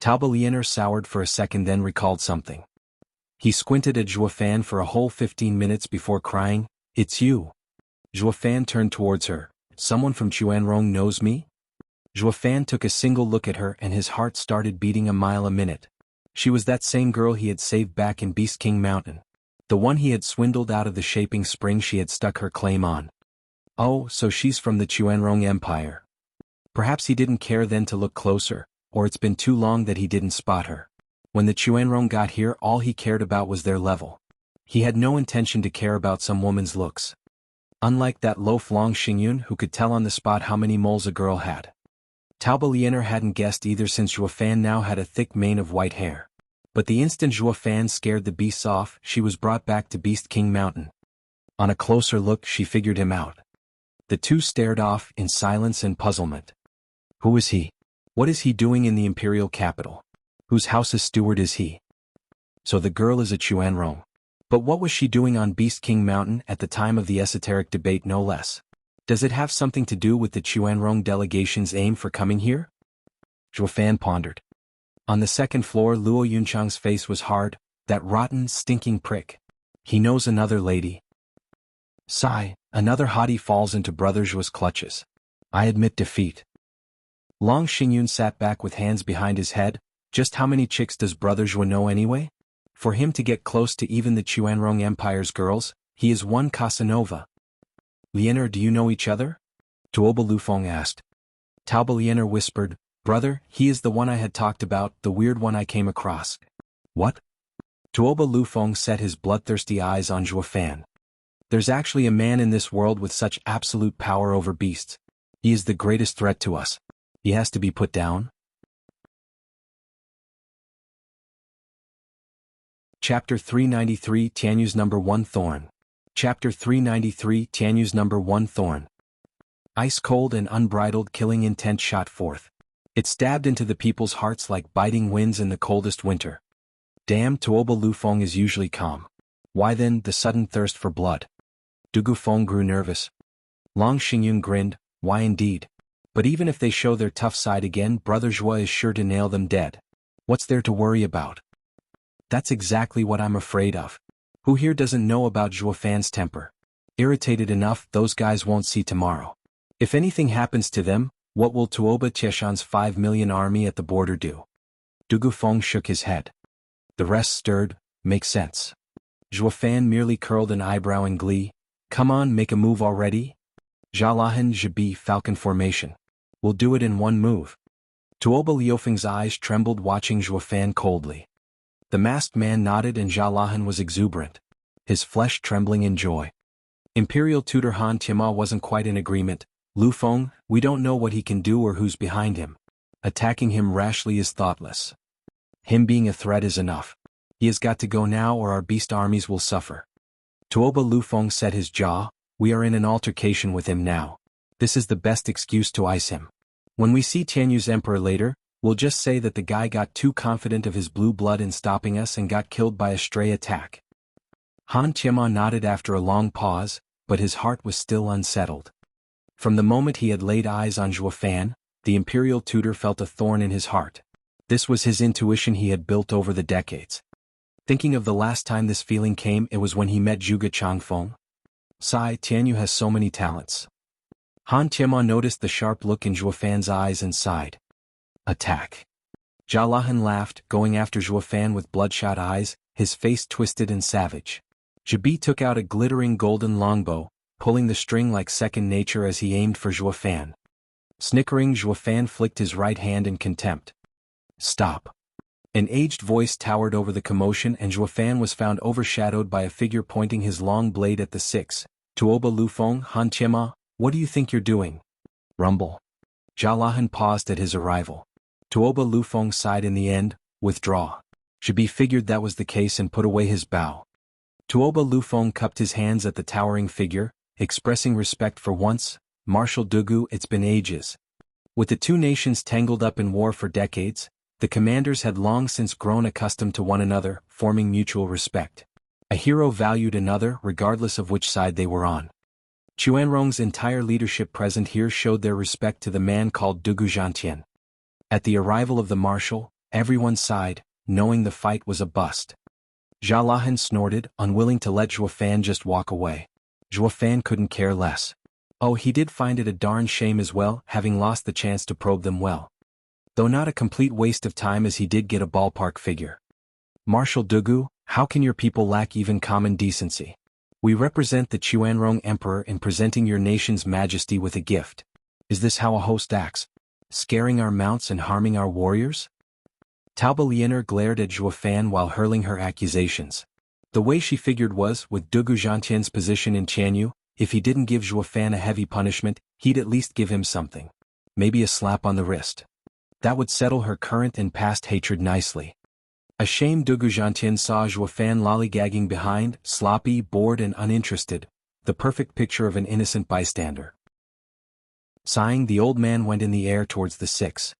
Taoba Liener soured for a second, then recalled something. He squinted at Zhuo Fan for a whole 15 minutes before crying, "It's you." Zhuo Fan turned towards her. "Someone from Chuanrong knows me?" Zhuo Fan took a single look at her and his heart started beating a mile a minute. She was that same girl he had saved back in Beast King Mountain. The one he had swindled out of the shaping spring she had stuck her claim on. Oh, so she's from the Chuanrong Empire. Perhaps he didn't care then to look closer, or it's been too long that he didn't spot her. When the Chuanrong got here, all he cared about was their level. He had no intention to care about some woman's looks. Unlike that loaf Long Xingyun who could tell on the spot how many moles a girl had. Taoba Liener hadn't guessed either, since Zhuo Fan now had a thick mane of white hair. But the instant Zhuo Fan scared the beasts off, she was brought back to Beast King Mountain. On a closer look, she figured him out. The two stared off in silence and puzzlement. Who is he? What is he doing in the imperial capital? Whose house's steward is he? So the girl is a Chuanrong. But what was she doing on Beast King Mountain at the time of the esoteric debate, no less? Does it have something to do with the Chuanrong delegation's aim for coming here? Zhuo Fan pondered. On the second floor, Luo Yunchang's face was hard, that rotten, stinking prick. He knows another lady. Sigh, another hottie falls into Brother Zhuo's clutches. I admit defeat. Long Xingyun sat back with hands behind his head. Just how many chicks does Brother Zhuo know anyway? For him to get close to even the Chuanrong Empire's girls, he is one Casanova. Liener, do you know each other? Tuoba Lufeng asked. Taoba Liener whispered, Brother, he is the one I had talked about, the weird one I came across. What? Tuoba Lufeng set his bloodthirsty eyes on Zhuo Fan. There's actually a man in this world with such absolute power over beasts. He is the greatest threat to us. He has to be put down. Chapter 393 Tianyu's Number 1 Thorn. Chapter 393 Tianyu's Number 1 Thorn. Ice-cold and unbridled killing intent shot forth. It stabbed into the people's hearts like biting winds in the coldest winter. Damn, Tuoba Lufeng is usually calm. Why then the sudden thirst for blood? Dugu Feng grew nervous. Long Xingyun grinned, why indeed? But even if they show their tough side again, Brother Zhuo is sure to nail them dead. What's there to worry about? That's exactly what I'm afraid of. Who here doesn't know about Zhuo Fan's temper? Irritated enough, those guys won't see tomorrow. If anything happens to them, what will Tuoba Tieshan's 5 million army at the border do? Dugu Feng shook his head. The rest stirred, makes sense. Zhuo Fan merely curled an eyebrow in glee. Come on, make a move already? Jalahan Zhibi Falcon Formation. We'll do it in one move. Tuoba Liufeng's eyes trembled watching Zhuo Fan coldly. The masked man nodded and Jalahan was exuberant, his flesh trembling in joy. Imperial tutor Han Tianma wasn't quite in agreement. Lufeng, we don't know what he can do or who's behind him. Attacking him rashly is thoughtless. Him being a threat is enough. He has got to go now or our beast armies will suffer. Tuoba Lufeng set his jaw. We are in an altercation with him now. This is the best excuse to ice him. When we see Tianyu's emperor later, we'll just say that the guy got too confident of his blue blood in stopping us and got killed by a stray attack. Han Tianma nodded after a long pause, but his heart was still unsettled. From the moment he had laid eyes on Zhuo Fan, the imperial tutor felt a thorn in his heart. This was his intuition he had built over the decades. Thinking of the last time this feeling came, it was when he met Zhuge Changfeng. Sigh, Tianyu has so many talents. Han Tianma noticed the sharp look in Zhuo Fan's eyes and sighed. Attack. Jalahan laughed, going after Zhuo Fan with bloodshot eyes, his face twisted and savage. Zhibi took out a glittering golden longbow, pulling the string like second nature as he aimed for Zhuo Fan. Snickering, Zhuo Fan flicked his right hand in contempt. Stop. An aged voice towered over the commotion and Zhuo Fan was found overshadowed by a figure pointing his long blade at the six. Tuoba Lufeng, Han Tianma, what do you think you're doing? Rumble. Jalahan paused at his arrival. Tuoba Lufeng sighed in the end, withdraw. Zhibi figured that was the case and put away his bow. Tuoba Lufeng cupped his hands at the towering figure, expressing respect for once. Marshal Dugu, it's been ages. With the two nations tangled up in war for decades, the commanders had long since grown accustomed to one another, forming mutual respect. A hero valued another regardless of which side they were on. Chuanrong's entire leadership present here showed their respect to the man called Dugu Zhantian. At the arrival of the marshal, everyone sighed, knowing the fight was a bust. Jalahan snorted, unwilling to let Zhuo Fan just walk away. Zhuo Fan couldn't care less. Oh, he did find it a darn shame as well, having lost the chance to probe them well. Though not a complete waste of time as he did get a ballpark figure. Marshal Dugu, how can your people lack even common decency? We represent the Chuanrong Emperor in presenting your nation's majesty with a gift. Is this how a host acts? Scaring our mounts and harming our warriors? Taoba Liener glared at Zhuo Fan while hurling her accusations. The way she figured was, with Dugu Zhantian's position in Tianyu, if he didn't give Zhuo Fan a heavy punishment, he'd at least give him something. Maybe a slap on the wrist. That would settle her current and past hatred nicely. Ashamed, Dugu Zhantian saw Zhuofan lollygagging behind, sloppy, bored and uninterested, the perfect picture of an innocent bystander. Sighing, the old man went in the air towards the six.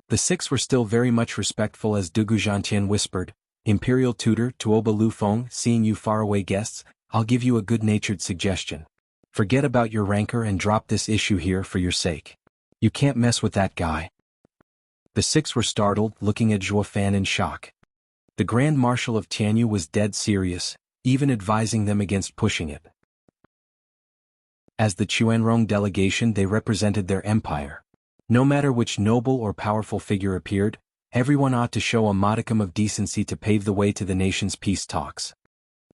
The six were still very much respectful as Dugu Zhantian whispered, "Imperial tutor, Tuoba Lufeng, seeing you faraway guests, I'll give you a good-natured suggestion. Forget about your rancor and drop this issue here for your sake. You can't mess with that guy." The six were startled, looking at Zhuofan in shock. The Grand Marshal of Tianyu was dead serious, even advising them against pushing it. As the Chuanrong delegation, they represented their empire. No matter which noble or powerful figure appeared, everyone ought to show a modicum of decency to pave the way to the nation's peace talks.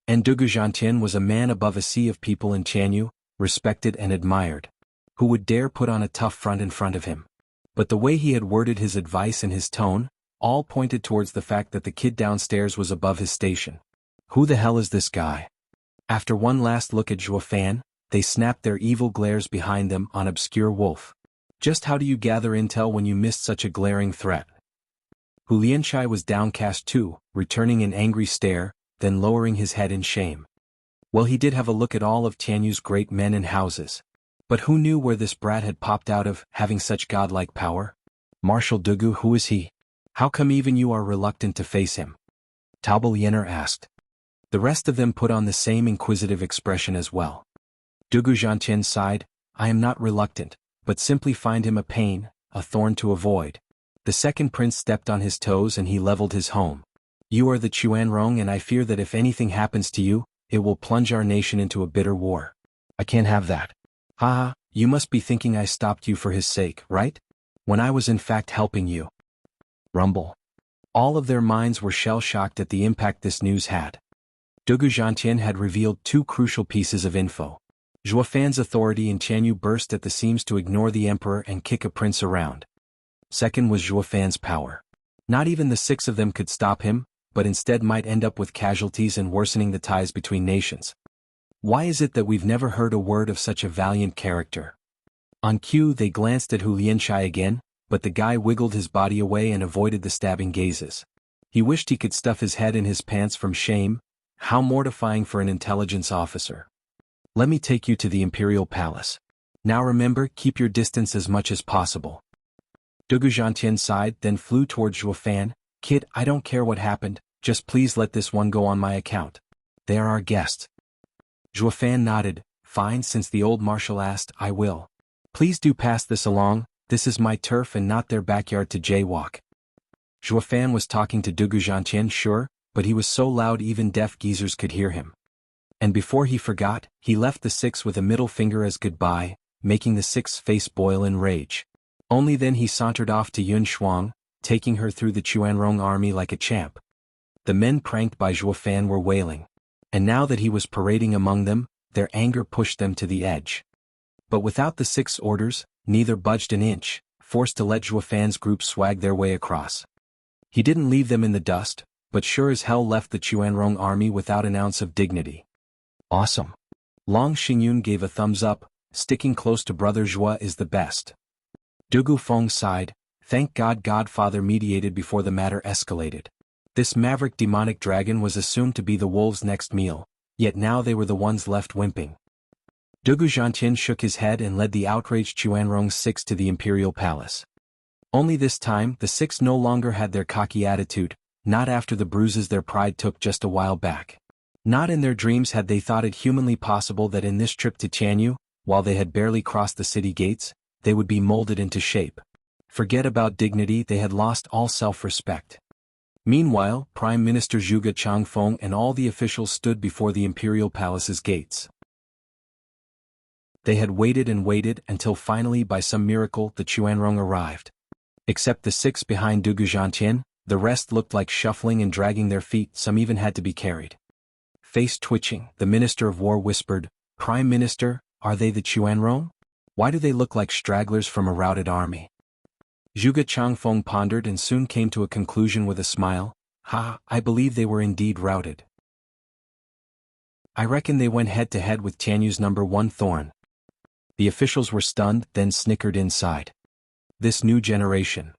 And Dugu Zhantian was a man above a sea of people in Tianyu, respected and admired. Who would dare put on a tough front in front of him? But the way he had worded his advice and his tone, all pointed towards the fact that the kid downstairs was above his station. Who the hell is this guy? After one last look at Zhuofan, they snapped their evil glares behind them on obscure wolf. Just how do you gather intel when you missed such a glaring threat? Hu Lianchai was downcast too, returning an angry stare, then lowering his head in shame. Well, he did have a look at all of Tianyu's great men and houses. But who knew where this brat had popped out of, having such godlike power? Marshal Dugu, who is he? How come even you are reluctant to face him? Taobao Yener asked. The rest of them put on the same inquisitive expression as well. Dugu Zhantian sighed, I am not reluctant, but simply find him a pain, a thorn to avoid. The second prince stepped on his toes and he leveled his home. You are the Chuanrong and I fear that if anything happens to you, it will plunge our nation into a bitter war. I can't have that. Haha, you must be thinking I stopped you for his sake, right? When I was in fact helping you. Rumble. All of their minds were shell-shocked at the impact this news had. Dugu Zhantian had revealed two crucial pieces of info. Zhuofan's authority in Tianyu burst at the seams to ignore the emperor and kick a prince around. Second was Zhuofan's power. Not even the six of them could stop him, but instead might end up with casualties and worsening the ties between nations. Why is it that we've never heard a word of such a valiant character? On cue, they glanced at Hu Lianchai again, but the guy wiggled his body away and avoided the stabbing gazes. He wished he could stuff his head in his pants from shame. How mortifying for an intelligence officer. Let me take you to the Imperial Palace. Now remember, keep your distance as much as possible. Dugu Zhantian sighed, then flew towards Zhuofan. Kid, I don't care what happened, just please let this one go on my account. They are our guests. Zhuofan nodded. Fine, since the old marshal asked, I will. Please do pass this along, this is my turf and not their backyard to jaywalk. Zhuofan was talking to Dugu Zhantian, sure, but he was so loud even deaf geezers could hear him. And before he forgot, he left the six with a middle finger as goodbye, making the six's face boil in rage. Only then he sauntered off to Yun Shuang, taking her through the Chuanrong army like a champ. The men pranked by Zhuofan were wailing. And now that he was parading among them, their anger pushed them to the edge. But without the six orders, neither budged an inch, forced to let Zhuofan's group swag their way across. He didn't leave them in the dust, but sure as hell left the Chuanrong army without an ounce of dignity. Awesome. Long Xingyun gave a thumbs up, sticking close to brother Zhua is the best. Dugu Feng sighed, thank God Godfather mediated before the matter escalated. This maverick demonic dragon was assumed to be the wolves' next meal, yet now they were the ones left whimpering. Dugu Zhantian shook his head and led the outraged Chuanrong six to the imperial palace. Only this time, the six no longer had their cocky attitude, not after the bruises their pride took just a while back. Not in their dreams had they thought it humanly possible that in this trip to Tianyu, while they had barely crossed the city gates, they would be molded into shape. Forget about dignity, they had lost all self-respect. Meanwhile, Prime Minister Zhuge Changfeng and all the officials stood before the imperial palace's gates. They had waited and waited until finally by some miracle the Chuanrong arrived. Except the six behind Dugu Zhantian, the rest looked like shuffling and dragging their feet, some even had to be carried. Face twitching, the Minister of War whispered, Prime Minister, are they the Chuanrong? Why do they look like stragglers from a routed army? Zhuge Changfeng pondered and soon came to a conclusion with a smile, I believe they were indeed routed. I reckon they went head to head with Tianyu's number one thorn. The officials were stunned, then snickered inside. This new generation.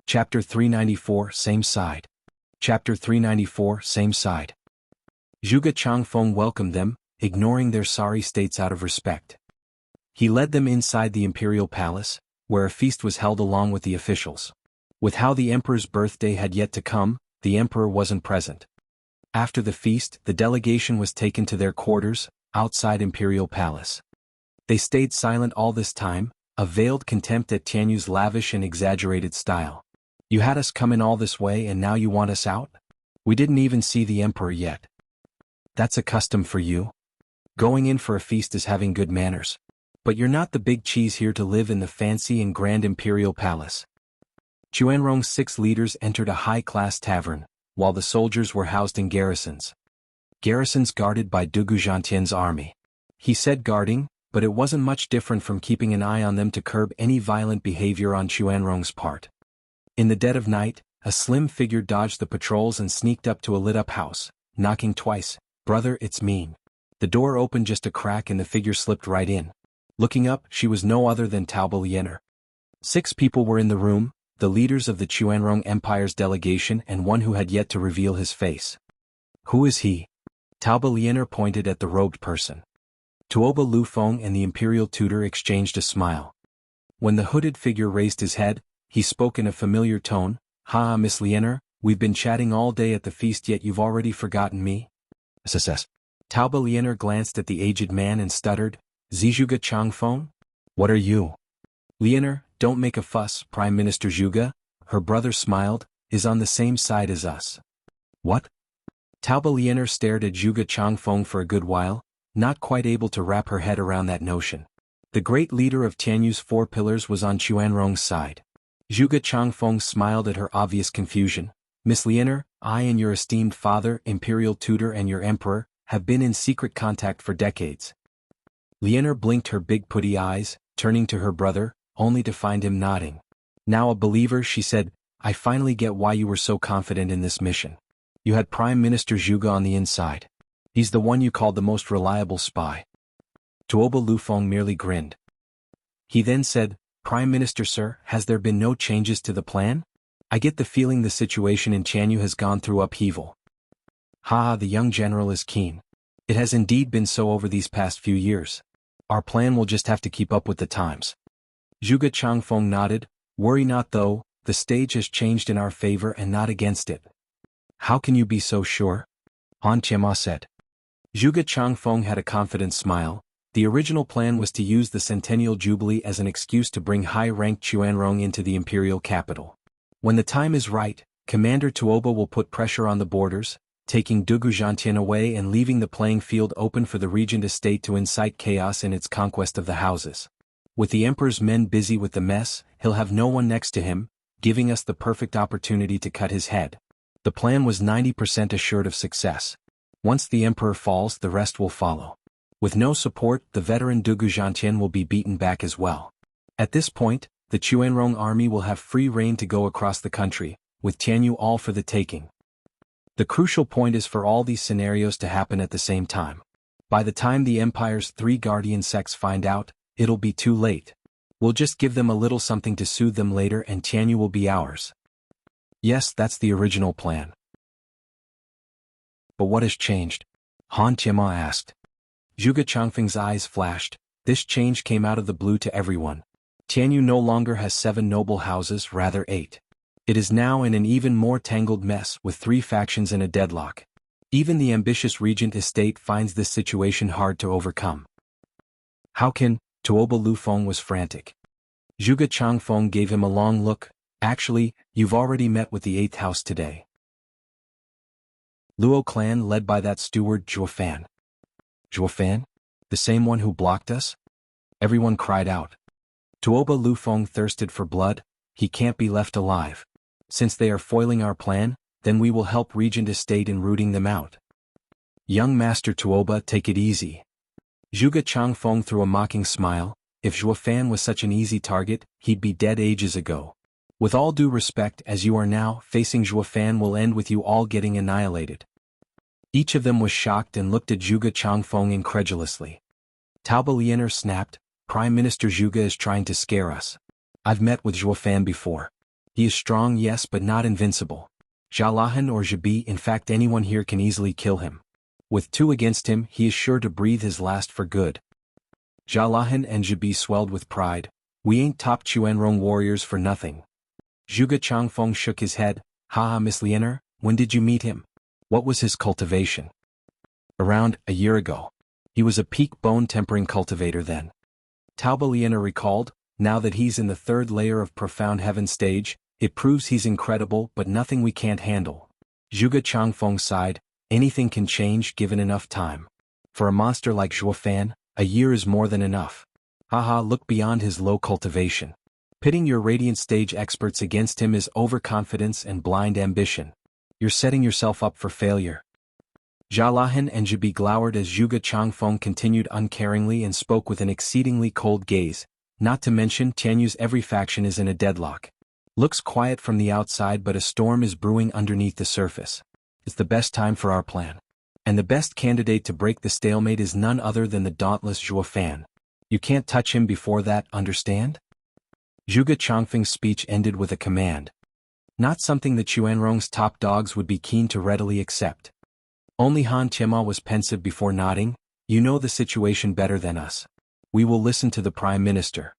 Chapter 394, Same Side. Chapter 394, Same Side. Zhuge Changfeng welcomed them, ignoring their sorry states out of respect. He led them inside the imperial palace, where a feast was held along with the officials. With how the emperor's birthday had yet to come, the emperor wasn't present. After the feast, the delegation was taken to their quarters, outside imperial palace. They stayed silent all this time, a veiled contempt at Tianyu's lavish and exaggerated style. You had us come in all this way and now you want us out? We didn't even see the emperor yet. That's a custom for you. Going in for a feast is having good manners. But you're not the big cheese here to live in the fancy and grand imperial palace. Chuanrong's 6 leaders entered a high-class tavern, while the soldiers were housed in garrisons. Garrisons guarded by Dugu Zhantian's army. He said guarding, but it wasn't much different from keeping an eye on them to curb any violent behavior on Chuanrong's part. In the dead of night, a slim figure dodged the patrols and sneaked up to a lit-up house, knocking twice. "Brother, it's mean." The door opened just a crack and the figure slipped right in. Looking up, she was no other than Taoba Liener. 6 people were in the room, the leaders of the Chuanrong Empire's delegation and one who had yet to reveal his face. "Who is he?" Taoba Liener pointed at the robed person. Tuoba Lufeng and the imperial tutor exchanged a smile. When the hooded figure raised his head, he spoke in a familiar tone. "Ha, Miss Liener, we've been chatting all day at the feast yet you've already forgotten me?" "SSS." Taoba Liener glanced at the aged man and stuttered, "Zhuge Changfeng? What are you?" "Liener, don't make a fuss, Prime Minister Zhuge," her brother smiled, "is on the same side as us." "What?" Taoba Liener stared at Zhuge Changfeng for a good while, not quite able to wrap her head around that notion. The great leader of Tianyu's 4 pillars was on Chuanrong's side. Zhuge Changfeng smiled at her obvious confusion. "Miss Liener, I and your esteemed father, imperial tutor and your emperor, have been in secret contact for decades." Liener blinked her big putty eyes, turning to her brother, only to find him nodding. "Now a believer," she said, "I finally get why you were so confident in this mission. You had Prime Minister Zhuge on the inside. He's the one you called the most reliable spy." Tuoba Lufeng merely grinned. He then said, "Prime Minister sir, has there been no changes to the plan? I get the feeling the situation in Tianyu has gone through upheaval." "Ha, the young general is keen. It has indeed been so over these past few years. Our plan will just have to keep up with the times." Zhuge Changfeng nodded. "Worry not though, the stage has changed in our favor and not against it." "How can you be so sure?" Han Tianma said. Zhuge Changfeng had a confident smile. The original plan was to use the Centennial Jubilee as an excuse to bring high-ranked Chuanrong into the imperial capital. When the time is right, Commander Tuoba will put pressure on the borders, taking Dugu Zhantian away and leaving the playing field open for the regent estate to incite chaos in its conquest of the houses. With the emperor's men busy with the mess, he'll have no one next to him, giving us the perfect opportunity to cut his head. The plan was 90% assured of success. Once the emperor falls, the rest will follow. With no support, the veteran Dugu Zhantian will be beaten back as well. At this point, the Chuanrong army will have free rein to go across the country, with Tianyu all for the taking. The crucial point is for all these scenarios to happen at the same time. By the time the Empire's 3 guardian sects find out, it'll be too late. We'll just give them a little something to soothe them later and Tianyu will be ours. Yes, that's the original plan. But what has changed? Han Tianma asked. Zhuge Changfeng's eyes flashed. This change came out of the blue to everyone. Tianyu no longer has 7 noble houses, rather 8. It is now in an even more tangled mess with 3 factions in a deadlock. Even the ambitious regent estate finds this situation hard to overcome. "How can?" Tuoba Lufeng was frantic. Zhuge Changfeng gave him a long look. "Actually, you've already met with the 8th house today. Luo clan led by that steward Zhuofan." "Zhuofan? The same one who blocked us?" Everyone cried out. Tuoba Lufeng thirsted for blood. He can't be left alive. Since they are foiling our plan, then we will help Regent Estate in rooting them out. "Young Master Tuoba, take it easy." Zhuge Changfeng threw a mocking smile. If Zhuofan was such an easy target, he'd be dead ages ago. With all due respect, as you are now, facing Zhuofan will end with you all getting annihilated. Each of them was shocked and looked at Zhuge Changfeng incredulously. Taoba Liener snapped, "Prime Minister Zhuge is trying to scare us. I've met with Zhuofan before. He is strong, yes, but not invincible. Jalahan or Jabi, in fact anyone here can easily kill him. With 2 against him, he is sure to breathe his last for good. Jalahan and Jabi swelled with pride. We ain't top Chuanrong warriors for nothing. Zhuge Changfeng shook his head. Haha, Miss Liener, when did you meet him? What was his cultivation? Around a year ago. He was a peak bone-tempering cultivator then. Taoba Liener recalled. Now that he's in the 3rd layer of profound heaven stage, it proves he's incredible but nothing we can't handle. Zhuge Changfeng sighed. Anything can change given enough time. For a monster like Zhuo Fan, a year is more than enough. Haha, look beyond his low cultivation. Pitting your radiant stage experts against him is overconfidence and blind ambition. You're setting yourself up for failure. Jalahan and Jabi glowered as Zhuge Changfeng continued uncaringly and spoke with an exceedingly cold gaze. Not to mention Tianyu's every faction is in a deadlock. Looks quiet from the outside but a storm is brewing underneath the surface. It's the best time for our plan. And the best candidate to break the stalemate is none other than the dauntless Zhuo Fan. You can't touch him before that, understand? Zhuge Changfeng's speech ended with a command. Not something that Chuanrong's top dogs would be keen to readily accept. Only Han Tiema was pensive before nodding. You know the situation better than us. We will listen to the Prime Minister.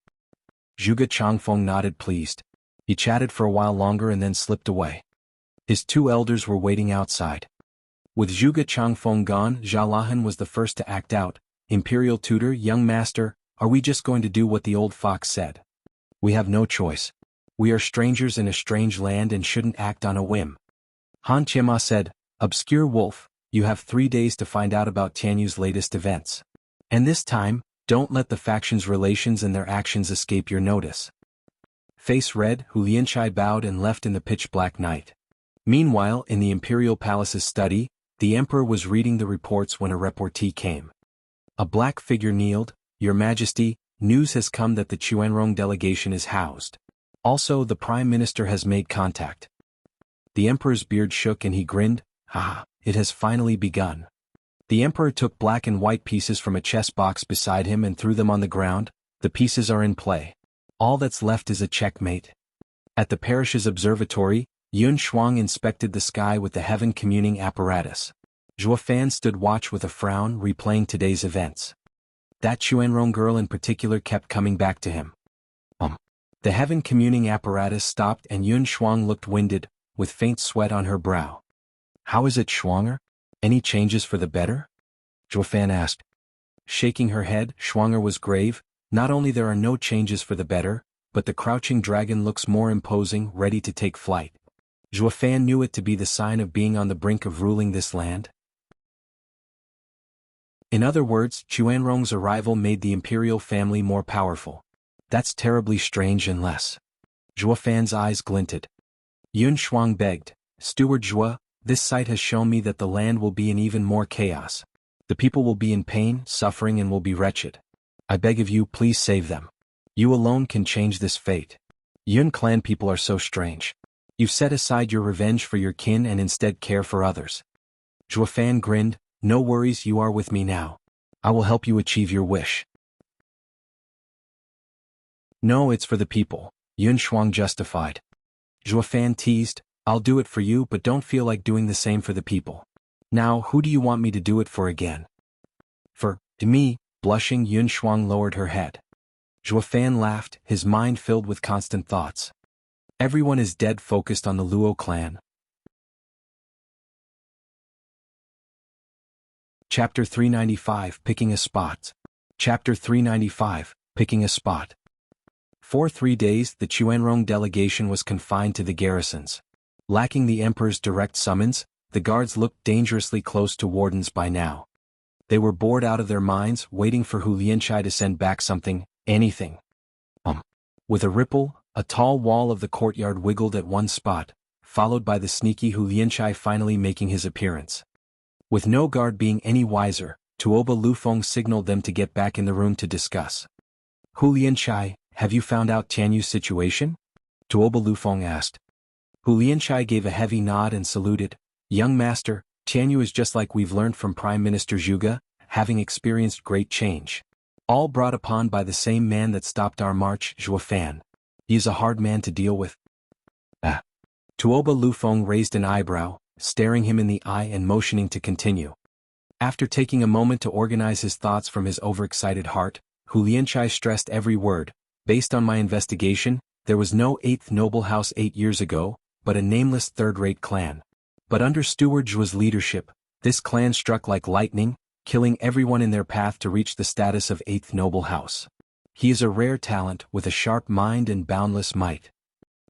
Zhuge Changfeng nodded pleased. He chatted for a while longer and then slipped away. His 2 elders were waiting outside. With Zhuge Changfeng gone, Jalahan was the first to act out. Imperial tutor, young master, are we just going to do what the old fox said? We have no choice. We are strangers in a strange land and shouldn't act on a whim. Han Tiema said, Obscure wolf, you have 3 days to find out about Tianyu's latest events. And this time, don't let the factions' relations and their actions escape your notice. Face red, Hu Lianchai bowed and left in the pitch-black night. Meanwhile, in the Imperial Palace's study, the Emperor was reading the reports when a reportee came. A black figure kneeled. Your Majesty, news has come that the Chuanrong delegation is housed. Also, the Prime Minister has made contact. The Emperor's beard shook and he grinned. Ah, it has finally begun. The Emperor took black and white pieces from a chess box beside him and threw them on the ground. The pieces are in play. All that's left is a checkmate. At the parish's observatory, Yun Shuang inspected the sky with the heaven communing apparatus. Zhuo Fan stood watch with a frown, replaying today's events. That Chuanrong girl in particular kept coming back to him. The heaven communing apparatus stopped and Yun Shuang looked winded, with faint sweat on her brow. How is it, Shuanger? Any changes for the better? Zhuo Fan asked. Shaking her head, Shuanger was grave. Not only there are no changes for the better, but the crouching dragon looks more imposing, ready to take flight. Zhuo Fan knew it to be the sign of being on the brink of ruling this land. In other words, Chuanrong's arrival made the imperial family more powerful. That's terribly strange unless... Zhuo Fan's eyes glinted. Yun Shuang begged, Steward Zhuo, this sight has shown me that the land will be in even more chaos. The people will be in pain, suffering and will be wretched. I beg of you, please save them. You alone can change this fate. Yun clan people are so strange. You've set aside your revenge for your kin and instead care for others. Zhuo Fan grinned, no worries, you are with me now. I will help you achieve your wish. No, it's for the people, Yun Shuang justified. Zhuo Fan teased, I'll do it for you but don't feel like doing the same for the people. Now, who do you want me to do it for again? For me, blushing, Yun Shuang lowered her head. Zhuo Fan laughed, his mind filled with constant thoughts. Everyone is dead focused on the Luo clan. Chapter 395, Picking a Spot. Chapter 395, Picking a Spot. For 3 days, the Chuanrong delegation was confined to the garrisons. Lacking the Emperor's direct summons, the guards looked dangerously close to wardens by now. They were bored out of their minds, waiting for Hu Lianchai to send back something, anything. With a ripple, a tall wall of the courtyard wiggled at one spot, followed by the sneaky Hu Lianchai finally making his appearance. With no guard being any wiser, Tuoba Lufeng signaled them to get back in the room to discuss. Hu Lianchai, have you found out Tianyu's situation? Tuoba Lufeng asked. Hu Lianchai gave a heavy nod and saluted. Young master, Tianyu is just like we've learned from Prime Minister Zhuge, having experienced great change. All brought upon by the same man that stopped our march, Zhuo Fan. He is a hard man to deal with. Ah. Tuoba Lufeng raised an eyebrow, staring him in the eye and motioning to continue. After taking a moment to organize his thoughts from his overexcited heart, Hu Lianchai stressed every word. Based on my investigation, there was no 8th noble house 8 years ago, but a nameless third-rate clan. But under Steward Zhu's leadership, this clan struck like lightning, killing everyone in their path to reach the status of 8th noble house. He is a rare talent with a sharp mind and boundless might.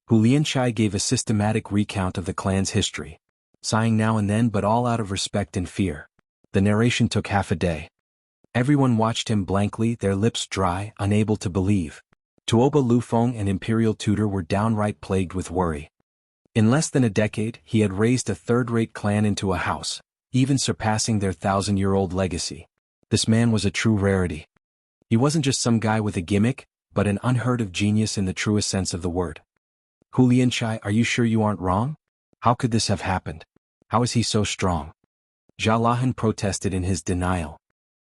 Hu Lianchai gave a systematic recount of the clan's history, sighing now and then but all out of respect and fear. The narration took half a day. Everyone watched him blankly, their lips dry, unable to believe. Tuoba Lufeng and Imperial Tutor were downright plagued with worry. In less than a decade, he had raised a third-rate clan into a house, even surpassing their 1,000-year-old legacy. This man was a true rarity. He wasn't just some guy with a gimmick, but an unheard-of genius in the truest sense of the word. Hu Lianchai, are you sure you aren't wrong? How could this have happened? How is he so strong? Jia Lahan protested in his denial.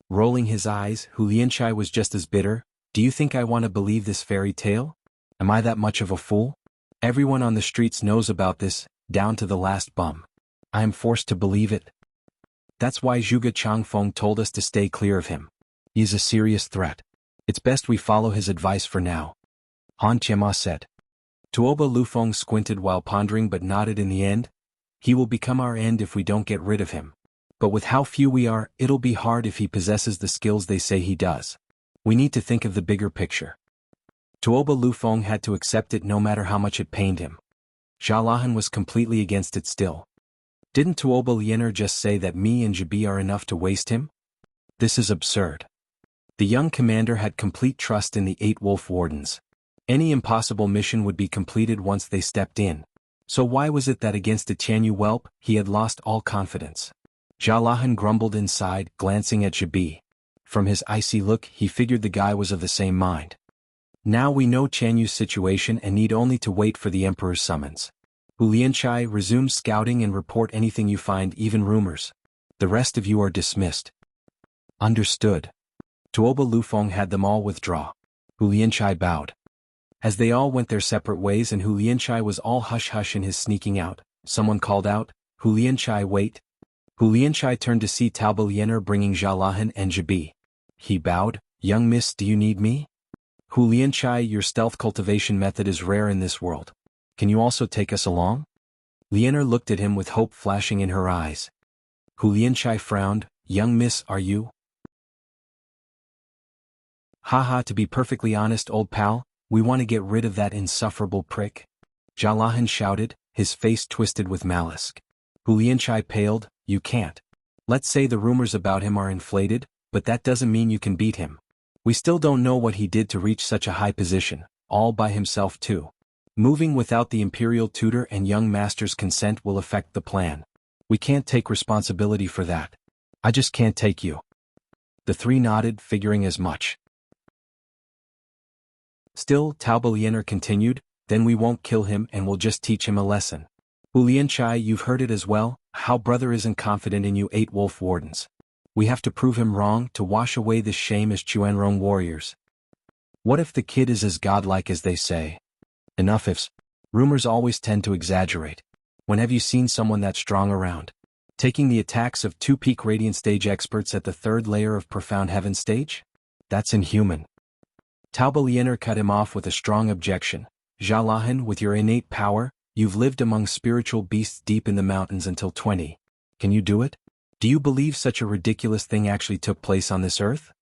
Rolling his eyes, Hu Lianchai was just as bitter. Do you think I want to believe this fairy tale? Am I that much of a fool? Everyone on the streets knows about this, down to the last bum. I am forced to believe it. That's why Zhuge Changfeng told us to stay clear of him. He is a serious threat. It's best we follow his advice for now. Han Qianma said. Tuoba Lufeng squinted while pondering but nodded in the end. He will become our end if we don't get rid of him. But with how few we are, it'll be hard if he possesses the skills they say he does. We need to think of the bigger picture. Tuoba Lufeng had to accept it no matter how much it pained him. Jia Lahan was completely against it still. Didn't Tuoba Liener just say that me and Jibi are enough to waste him? This is absurd. The young commander had complete trust in the 8 Wolf Wardens. Any impossible mission would be completed once they stepped in. So why was it that against a Tianyu whelp, he had lost all confidence? Jia Lahan grumbled inside, glancing at Jibi. From his icy look, he figured the guy was of the same mind. Now we know Tianyu's situation and need only to wait for the Emperor's summons. Hu Lianchai, resume scouting and report anything you find, even rumors. The rest of you are dismissed. Understood. Tuoba Lufeng had them all withdraw. Hu Lianchai bowed. As they all went their separate ways and Hu Lianchai was all hush-hush in his sneaking out, someone called out, Hu Lianchai, wait. Hu Lianchai turned to see Tuoba Liener bringing Jia Lahan and Jibi. He bowed, young miss, do you need me? Hu Lianchai, your stealth cultivation method is rare in this world. Can you also take us along? Liener looked at him with hope flashing in her eyes. Hu Lianchai frowned, young miss, are you? Haha, to be perfectly honest, old pal, we want to get rid of that insufferable prick. Jia Lahan shouted, his face twisted with malice. Hu Lianchai paled, you can't. Let's say the rumors about him are inflated, but that doesn't mean you can beat him. We still don't know what he did to reach such a high position, all by himself too. Moving without the Imperial Tutor and young master's consent will affect the plan. We can't take responsibility for that. I just can't take you. The three nodded, figuring as much. Still, Tuoba Liener continued, then we won't kill him and we'll just teach him a lesson. Hu Lianchai, you've heard it as well, how brother isn't confident in you 8 Wolf Wardens. We have to prove him wrong to wash away this shame as Chuanrong warriors. What if the kid is as godlike as they say? Enough ifs. Rumors always tend to exaggerate. When have you seen someone that strong around? Taking the attacks of 2 peak Radiant Stage experts at the 3rd layer of Profound Heaven Stage? That's inhuman. Tuoba Liener cut him off with a strong objection. Jia Lahan, with your innate power, you've lived among spiritual beasts deep in the mountains until 20. Can you do it? Do you believe such a ridiculous thing actually took place on this earth?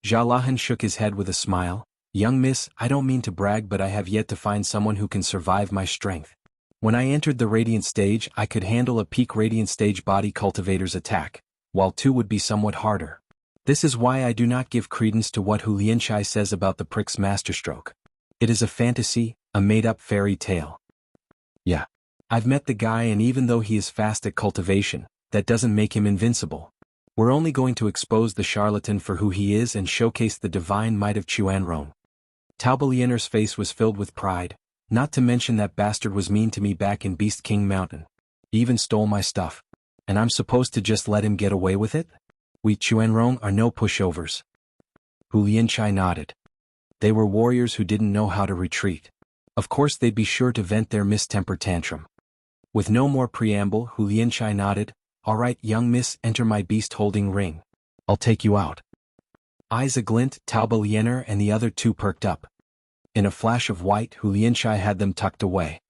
Jia Lahan shook his head with a smile. Young miss, I don't mean to brag, but I have yet to find someone who can survive my strength. When I entered the Radiant Stage, I could handle a peak Radiant Stage body cultivator's attack, while 2 would be somewhat harder. This is why I do not give credence to what Hu Lianchai says about the prick's masterstroke. It is a fantasy, a made-up fairy tale. Yeah. I've met the guy, and even though he is fast at cultivation, that doesn't make him invincible. We're only going to expose the charlatan for who he is and showcase the divine might of Chuanrong. Tuoba Liener's face was filled with pride, not to mention that bastard was mean to me back in Beast King Mountain. He even stole my stuff. And I'm supposed to just let him get away with it? We Chuanrong are no pushovers. Hu Lianchai nodded. They were warriors who didn't know how to retreat. Of course they'd be sure to vent their mistemper tantrum. With no more preamble, Hu Lianchai nodded. All right, young miss, enter my beast-holding ring. I'll take you out. Eyes aglint, Taoba Liener and the other two perked up. In a flash of white, Hu Lianchai had them tucked away.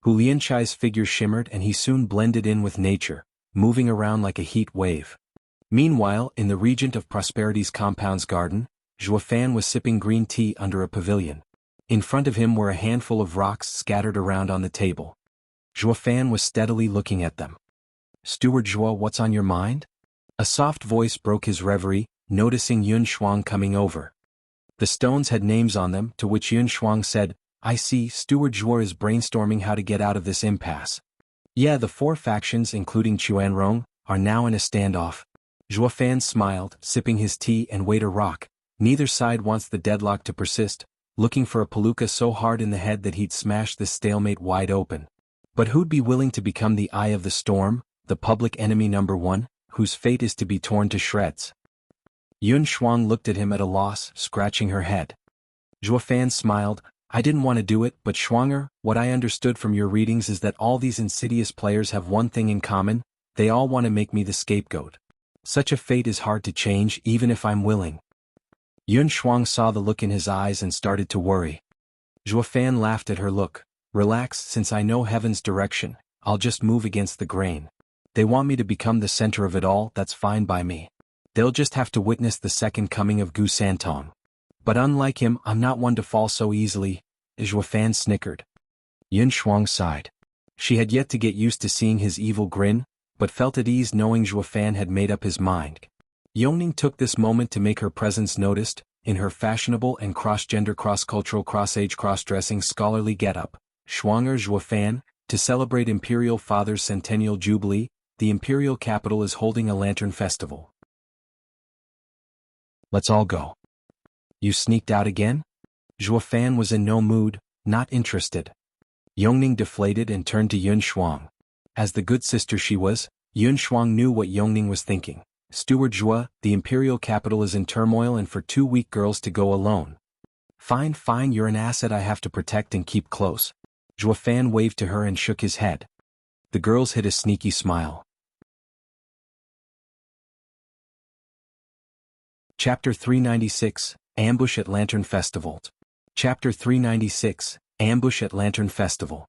Hu Lianchai's figure shimmered and he soon blended in with nature, moving around like a heat wave. Meanwhile, in the Regent of Prosperity's compound's garden, Zhuofan was sipping green tea under a pavilion. In front of him were a handful of rocks scattered around on the table. Zhuofan was steadily looking at them. Steward Zhuo, what's on your mind? A soft voice broke his reverie, noticing Yun Shuang coming over. The stones had names on them, to which Yun Shuang said, I see, Steward Zhuo is brainstorming how to get out of this impasse. Yeah, the four factions, including Chuanrong, are now in a standoff. Zhuofan smiled, sipping his tea and weighed a rock. Neither side wants the deadlock to persist, looking for a palooka so hard in the head that he'd smash this stalemate wide open. But who'd be willing to become the eye of the storm, the public enemy number one, whose fate is to be torn to shreds? Yun Shuang looked at him at a loss, scratching her head. Zhuofan smiled. I didn't want to do it, but Shuanger, what I understood from your readings is that all these insidious players have one thing in common, they all want to make me the scapegoat. Such a fate is hard to change even if I'm willing. Yun Shuang saw the look in his eyes and started to worry. Zhuofan laughed at her look. Relax, since I know heaven's direction, I'll just move against the grain. They want me to become the center of it all, that's fine by me. They'll just have to witness the second coming of Gu Santong. But unlike him, I'm not one to fall so easily. Zhuofan snickered. Yun Shuang sighed. She had yet to get used to seeing his evil grin, but felt at ease knowing Zhuofan had made up his mind. Yongning took this moment to make her presence noticed, in her fashionable and cross-gender, cross-cultural, cross-age, cross-dressing scholarly getup. Shuanger Zhuofan, to celebrate Imperial Father's centennial jubilee, the imperial capital is holding a lantern festival. Let's all go. You sneaked out again? Zhuofan was in no mood, not interested. Yongning deflated and turned to Yun Shuang. As the good sister she was, Yun Shuang knew what Yongning was thinking. Steward Zhuo, the imperial capital is in turmoil and for two weak girls to go alone. Fine, you're an asset I have to protect and keep close. Zhuofan waved to her and shook his head. The girls hid a sneaky smile. Chapter 396, Ambush at Lantern Festival. Chapter 396, Ambush at Lantern Festival.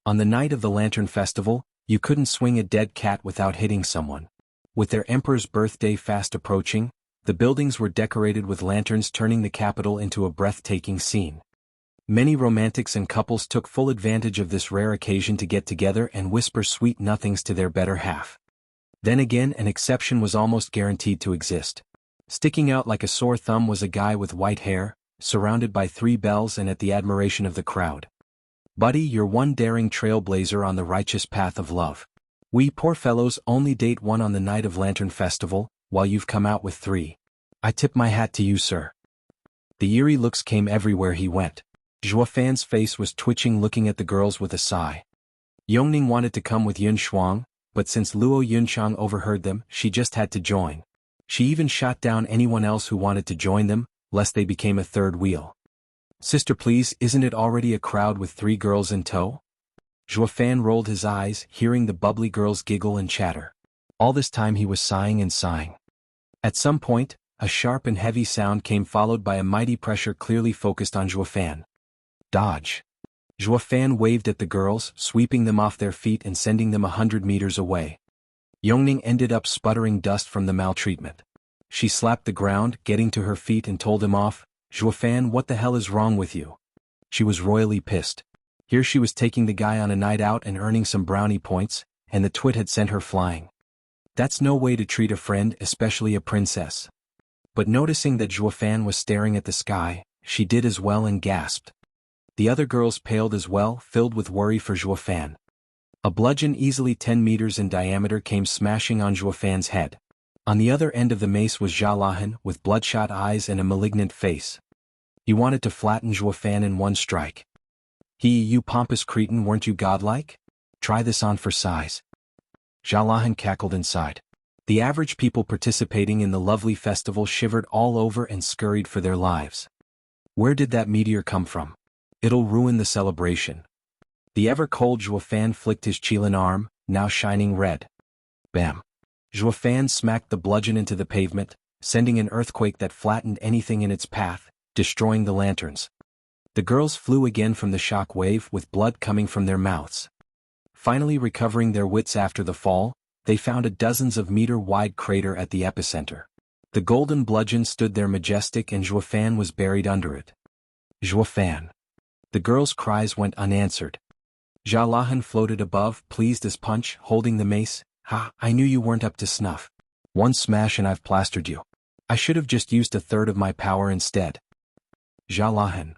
On the night of the Lantern Festival, you couldn't swing a dead cat without hitting someone. With their emperor's birthday fast approaching, the buildings were decorated with lanterns, turning the capital into a breathtaking scene. Many romantics and couples took full advantage of this rare occasion to get together and whisper sweet nothings to their better half. Then again, an exception was almost guaranteed to exist. Sticking out like a sore thumb was a guy with white hair, surrounded by 3 bells and at the admiration of the crowd. Buddy, you're one daring trailblazer on the righteous path of love. We poor fellows only date one on the night of Lantern Festival, while you've come out with 3. I tip my hat to you, sir. The eerie looks came everywhere he went. Zhuofan's face was twitching looking at the girls with a sigh. Yongning wanted to come with Yun Shuang, but since Luo Yunchang overheard them, she just had to join. She even shot down anyone else who wanted to join them, lest they became a third wheel. Sister, please, isn't it already a crowd with 3 girls in tow? Zhuofan rolled his eyes, hearing the bubbly girls giggle and chatter. All this time he was sighing and sighing. At some point, a sharp and heavy sound came followed by a mighty pressure clearly focused on Zhuofan. Dodge. Zhuofan waved at the girls, sweeping them off their feet and sending them 100 meters away. Yongning ended up sputtering dust from the maltreatment. She slapped the ground, getting to her feet and told him off. Zhuofan, what the hell is wrong with you? She was royally pissed. Here she was taking the guy on a night out and earning some brownie points, and the twit had sent her flying. That's no way to treat a friend, especially a princess. But noticing that Zhuofan was staring at the sky, she did as well and gasped. The other girls paled as well, filled with worry for Zhuofan. A bludgeon easily 10 meters in diameter came smashing on Zhuofan's head. On the other end of the mace was Jia Lahan, with bloodshot eyes and a malignant face. He wanted to flatten Zhuofan in one strike. You pompous cretin, weren't you godlike? Try this on for size. Jia Lahan cackled inside. The average people participating in the lovely festival shivered all over and scurried for their lives. Where did that meteor come from? It'll ruin the celebration. The ever-cold Zhuofan flicked his Qilin arm, now shining red. Bam! Zhuofan smacked the bludgeon into the pavement, sending an earthquake that flattened anything in its path, destroying the lanterns. The girls flew again from the shock wave with blood coming from their mouths. Finally recovering their wits after the fall, they found a dozens of meter-wide crater at the epicenter. The golden bludgeon stood there majestic and Zhuofan was buried under it. Zhuofan. The girls' cries went unanswered. Jalahan floated above, pleased as punch, holding the mace. Ha, I knew you weren't up to snuff. One smash and I've plastered you. I should have just used a third of my power instead. Jalahan.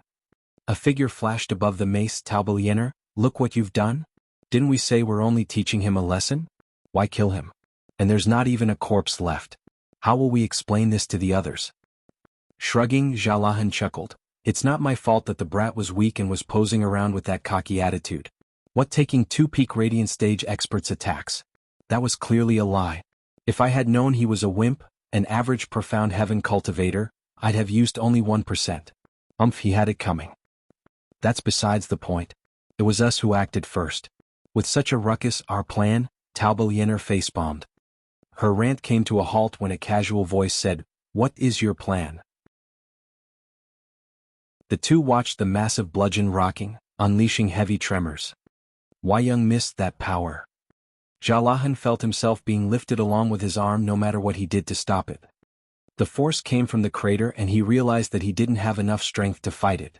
A figure flashed above the mace. Taubeliener, look what you've done? Didn't we say we're only teaching him a lesson? Why kill him? And there's not even a corpse left. How will we explain this to the others? Shrugging, Jalahan chuckled. It's not my fault that the brat was weak and was posing around with that cocky attitude. What taking 2 peak radiant stage experts attacks? That was clearly a lie. If I had known he was a wimp, an average profound heaven cultivator, I'd have used only 1%. He had it coming. That's besides the point. It was us who acted first. With such a ruckus, our plan, Taubeliener facepalmed. Her rant came to a halt when a casual voice said, "What is your plan?" The two watched the massive bludgeon rocking, unleashing heavy tremors. Why Young missed that power. Jalahan felt himself being lifted along with his arm no matter what he did to stop it. The force came from the crater and he realized that he didn't have enough strength to fight it.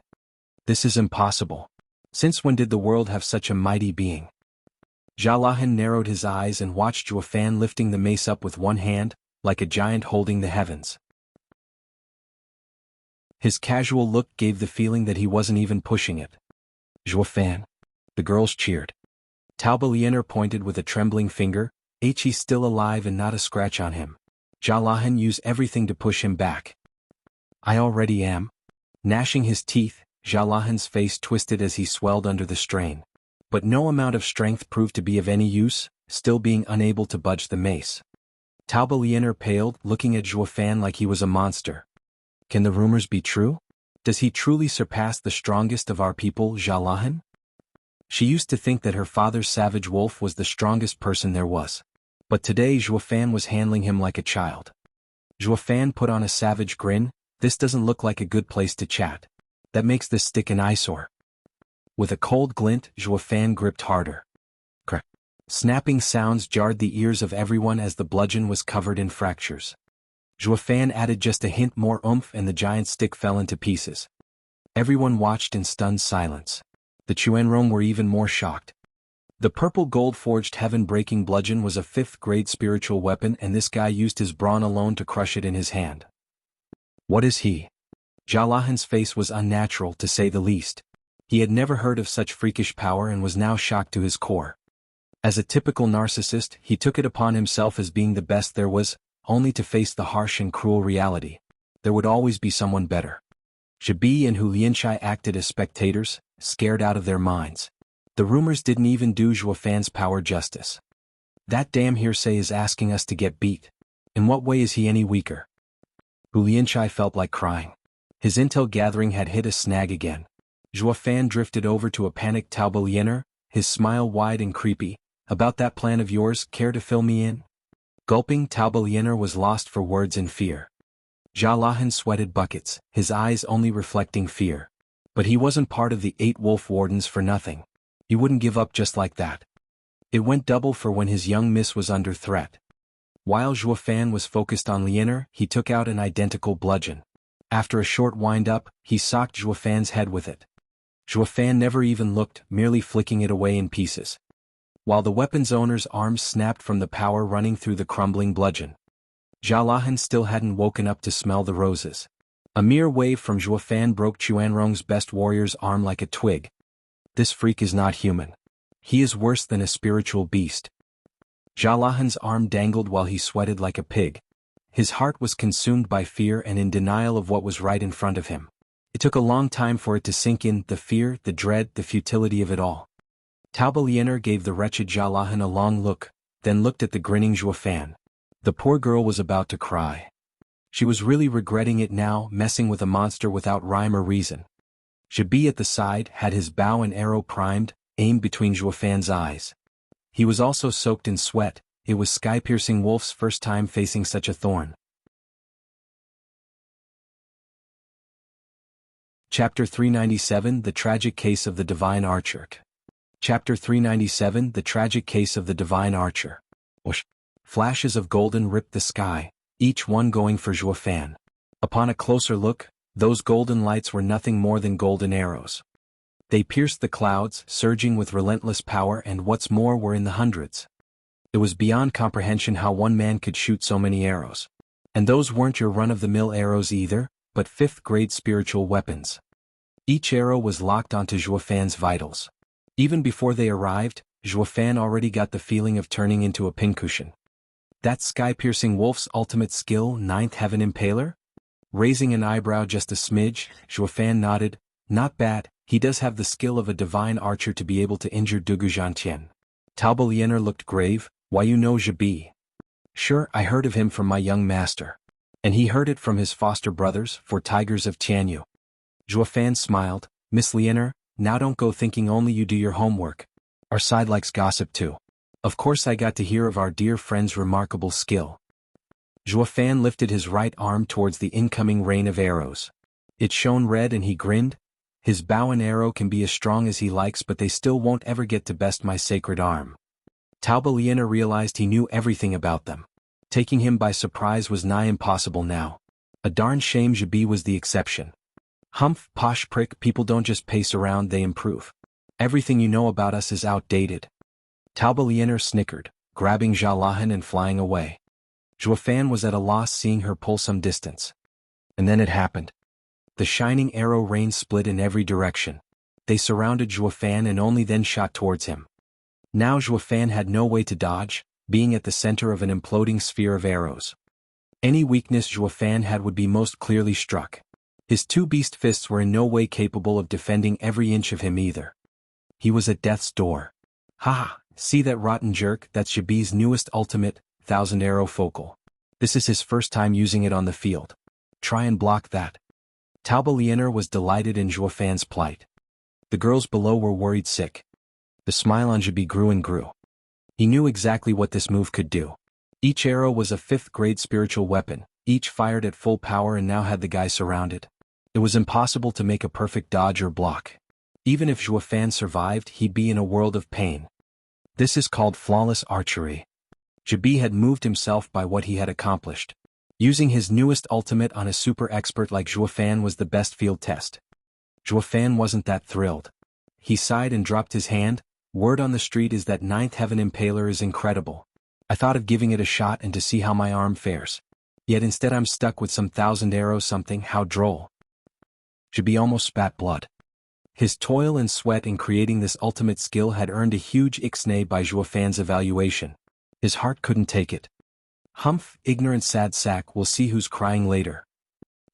This is impossible. Since when did the world have such a mighty being? Jalahan narrowed his eyes and watched Zhuofan lifting the mace up with one hand, like a giant holding the heavens. His casual look gave the feeling that he wasn't even pushing it. Zhuofan. The girls cheered. Taubeliener pointed with a trembling finger, he's still alive and not a scratch on him. Jalahan use everything to push him back. I already am. Gnashing his teeth, Jalahan's face twisted as he swelled under the strain. But no amount of strength proved to be of any use, still being unable to budge the mace. Taubeliener paled, looking at Zhuofan like he was a monster. Can the rumors be true? Does he truly surpass the strongest of our people, Jalahan? She used to think that her father's savage wolf was the strongest person there was. But today Zhuofan was handling him like a child. Zhuofan put on a savage grin. This doesn't look like a good place to chat. That makes this stick an eyesore. With a cold glint, Zhuofan gripped harder. Crack. Snapping sounds jarred the ears of everyone as the bludgeon was covered in fractures. Zhuofan added just a hint more oomph and the giant stick fell into pieces. Everyone watched in stunned silence. The Chuanrong were even more shocked. The purple gold-forged heaven-breaking bludgeon was a 5th-grade spiritual weapon and this guy used his brawn alone to crush it in his hand. What is he? Jalahan's face was unnatural to say the least. He had never heard of such freakish power and was now shocked to his core. As a typical narcissist, he took it upon himself as being the best there was, only to face the harsh and cruel reality. There would always be someone better. Jibi and Hu Lianshai acted as spectators, scared out of their minds. The rumors didn't even do Zhuofan's power justice. That damn hearsay is asking us to get beat. In what way is he any weaker? Hu Lianshai felt like crying. His intel gathering had hit a snag again. Zhuofan drifted over to a panicked Taubeliener, his smile wide and creepy. About that plan of yours, care to fill me in? Gulping, Taubeliener was lost for words in fear. Jalahan sweated buckets, his eyes only reflecting fear. But he wasn't part of the 8 wolf wardens for nothing. He wouldn't give up just like that. It went double for when his young miss was under threat. While Zhuofan was focused on Liener, he took out an identical bludgeon. After a short wind-up, he socked Zhuofan's head with it. Zhuofan never even looked, merely flicking it away in pieces. While the weapon's owner's arms snapped from the power running through the crumbling bludgeon. Jalahan still hadn't woken up to smell the roses. A mere wave from Zhuofan broke Chuanrong's best warrior's arm like a twig. This freak is not human. He is worse than a spiritual beast. Jalahan's arm dangled while he sweated like a pig. His heart was consumed by fear and in denial of what was right in front of him. It took a long time for it to sink in, the fear, the dread, the futility of it all. Taubeliener gave the wretched Jalahan a long look, then looked at the grinning Zhuofan. The poor girl was about to cry. She was really regretting it now, messing with a monster without rhyme or reason. Jibi at the side had his bow and arrow primed, aimed between Zhuofan's eyes. He was also soaked in sweat. It was sky-piercing Wolf's first time facing such a thorn. Chapter 397 The Tragic Case of the Divine Archer. Chapter 397 The Tragic Case of the Divine Archer. Whoosh! Flashes of golden ripped the sky, each one going for Zhuofan. Upon a closer look, those golden lights were nothing more than golden arrows. They pierced the clouds, surging with relentless power, and what's more were in the hundreds. It was beyond comprehension how one man could shoot so many arrows. And those weren't your run-of-the-mill arrows either, but fifth-grade spiritual weapons. Each arrow was locked onto Zhuofan's vitals. Even before they arrived, Zhuofan already got the feeling of turning into a pincushion. That sky-piercing Wolf's ultimate skill, Ninth Heaven Impaler? Raising an eyebrow just a smidge, Zhuofan nodded. Not bad, he does have the skill of a divine archer to be able to injure Dugu Zhantian. Taoba Liener looked grave. Why, you know Jibi? Sure, I heard of him from my young master. And he heard it from his foster brothers, for tigers of Tianyu. Zhuofan smiled. Miss Liener, now don't go thinking only you do your homework. Our side likes gossip too. Of course I got to hear of our dear friend's remarkable skill. Zhuofan lifted his right arm towards the incoming rain of arrows. It shone red and he grinned. His bow and arrow can be as strong as he likes, but they still won't ever get to best my sacred arm. Taoba Liener realized he knew everything about them. Taking him by surprise was nigh impossible now. A darn shame Jibi was the exception. Humph, posh prick, people don't just pace around, they improve. Everything you know about us is outdated. Taoba Liener snickered, grabbing Jalahan and flying away. Zhuofan was at a loss, seeing her pull some distance. And then it happened. The shining arrow rain split in every direction. They surrounded Zhuofan and only then shot towards him. Now Zhuofan had no way to dodge, being at the center of an imploding sphere of arrows. Any weakness Zhuofan had would be most clearly struck. His two beast fists were in no way capable of defending every inch of him either. He was at death's door. Ha! See that rotten jerk? That's Jibi's newest ultimate, 1000-arrow focal. This is his first time using it on the field. Try and block that. Taoba Liener was delighted in Zhuofan's plight. The girls below were worried sick. The smile on Jibi grew and grew. He knew exactly what this move could do. Each arrow was a fifth-grade spiritual weapon, each fired at full power, and now had the guy surrounded. It was impossible to make a perfect dodge or block. Even if Zhuofan survived, he'd be in a world of pain. This is called flawless archery. Jibi had moved himself by what he had accomplished. Using his newest ultimate on a super expert like Zhuofan was the best field test. Zhuofan wasn't that thrilled. He sighed and dropped his hand. Word on the street is that Ninth Heaven Impaler is incredible. I thought of giving it a shot and to see how my arm fares. Yet instead I'm stuck with some 1000 arrows something, how droll. Jibi almost spat blood. His toil and sweat in creating this ultimate skill had earned a huge ixnay by Zhuofan's evaluation. His heart couldn't take it. Humph, ignorant sad sack, we'll see who's crying later.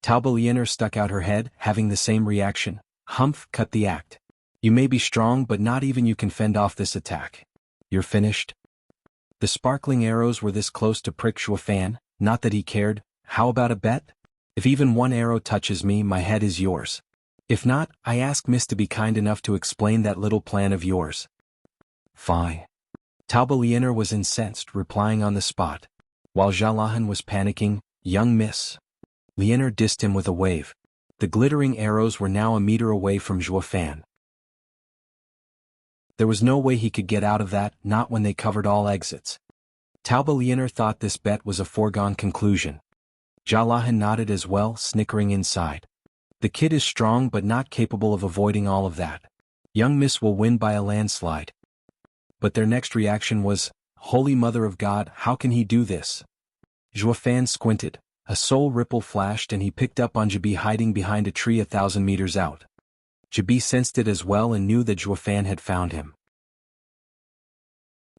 Taoba Liener stuck out her head, having the same reaction. Humph, cut the act. You may be strong, but not even you can fend off this attack. You're finished? The sparkling arrows were this close to prick Zhuofan, not that he cared. How about a bet? If even one arrow touches me, my head is yours. If not, I ask Miss to be kind enough to explain that little plan of yours. Fine. Taoba Liener was incensed, replying on the spot. While Jalahan was panicking, young Miss. Liener dissed him with a wave. The glittering arrows were now a meter away from Zhuofan. There was no way he could get out of that, not when they covered all exits. Taoba Liener thought this bet was a foregone conclusion. Jalahan nodded as well, snickering inside. The kid is strong but not capable of avoiding all of that. Young Miss will win by a landslide. But their next reaction was, Holy Mother of God, how can he do this? Zhuofan squinted. A soul ripple flashed and he picked up on Jibi hiding behind a tree 1,000 meters out. Jibi sensed it as well and knew that Zhuofan had found him.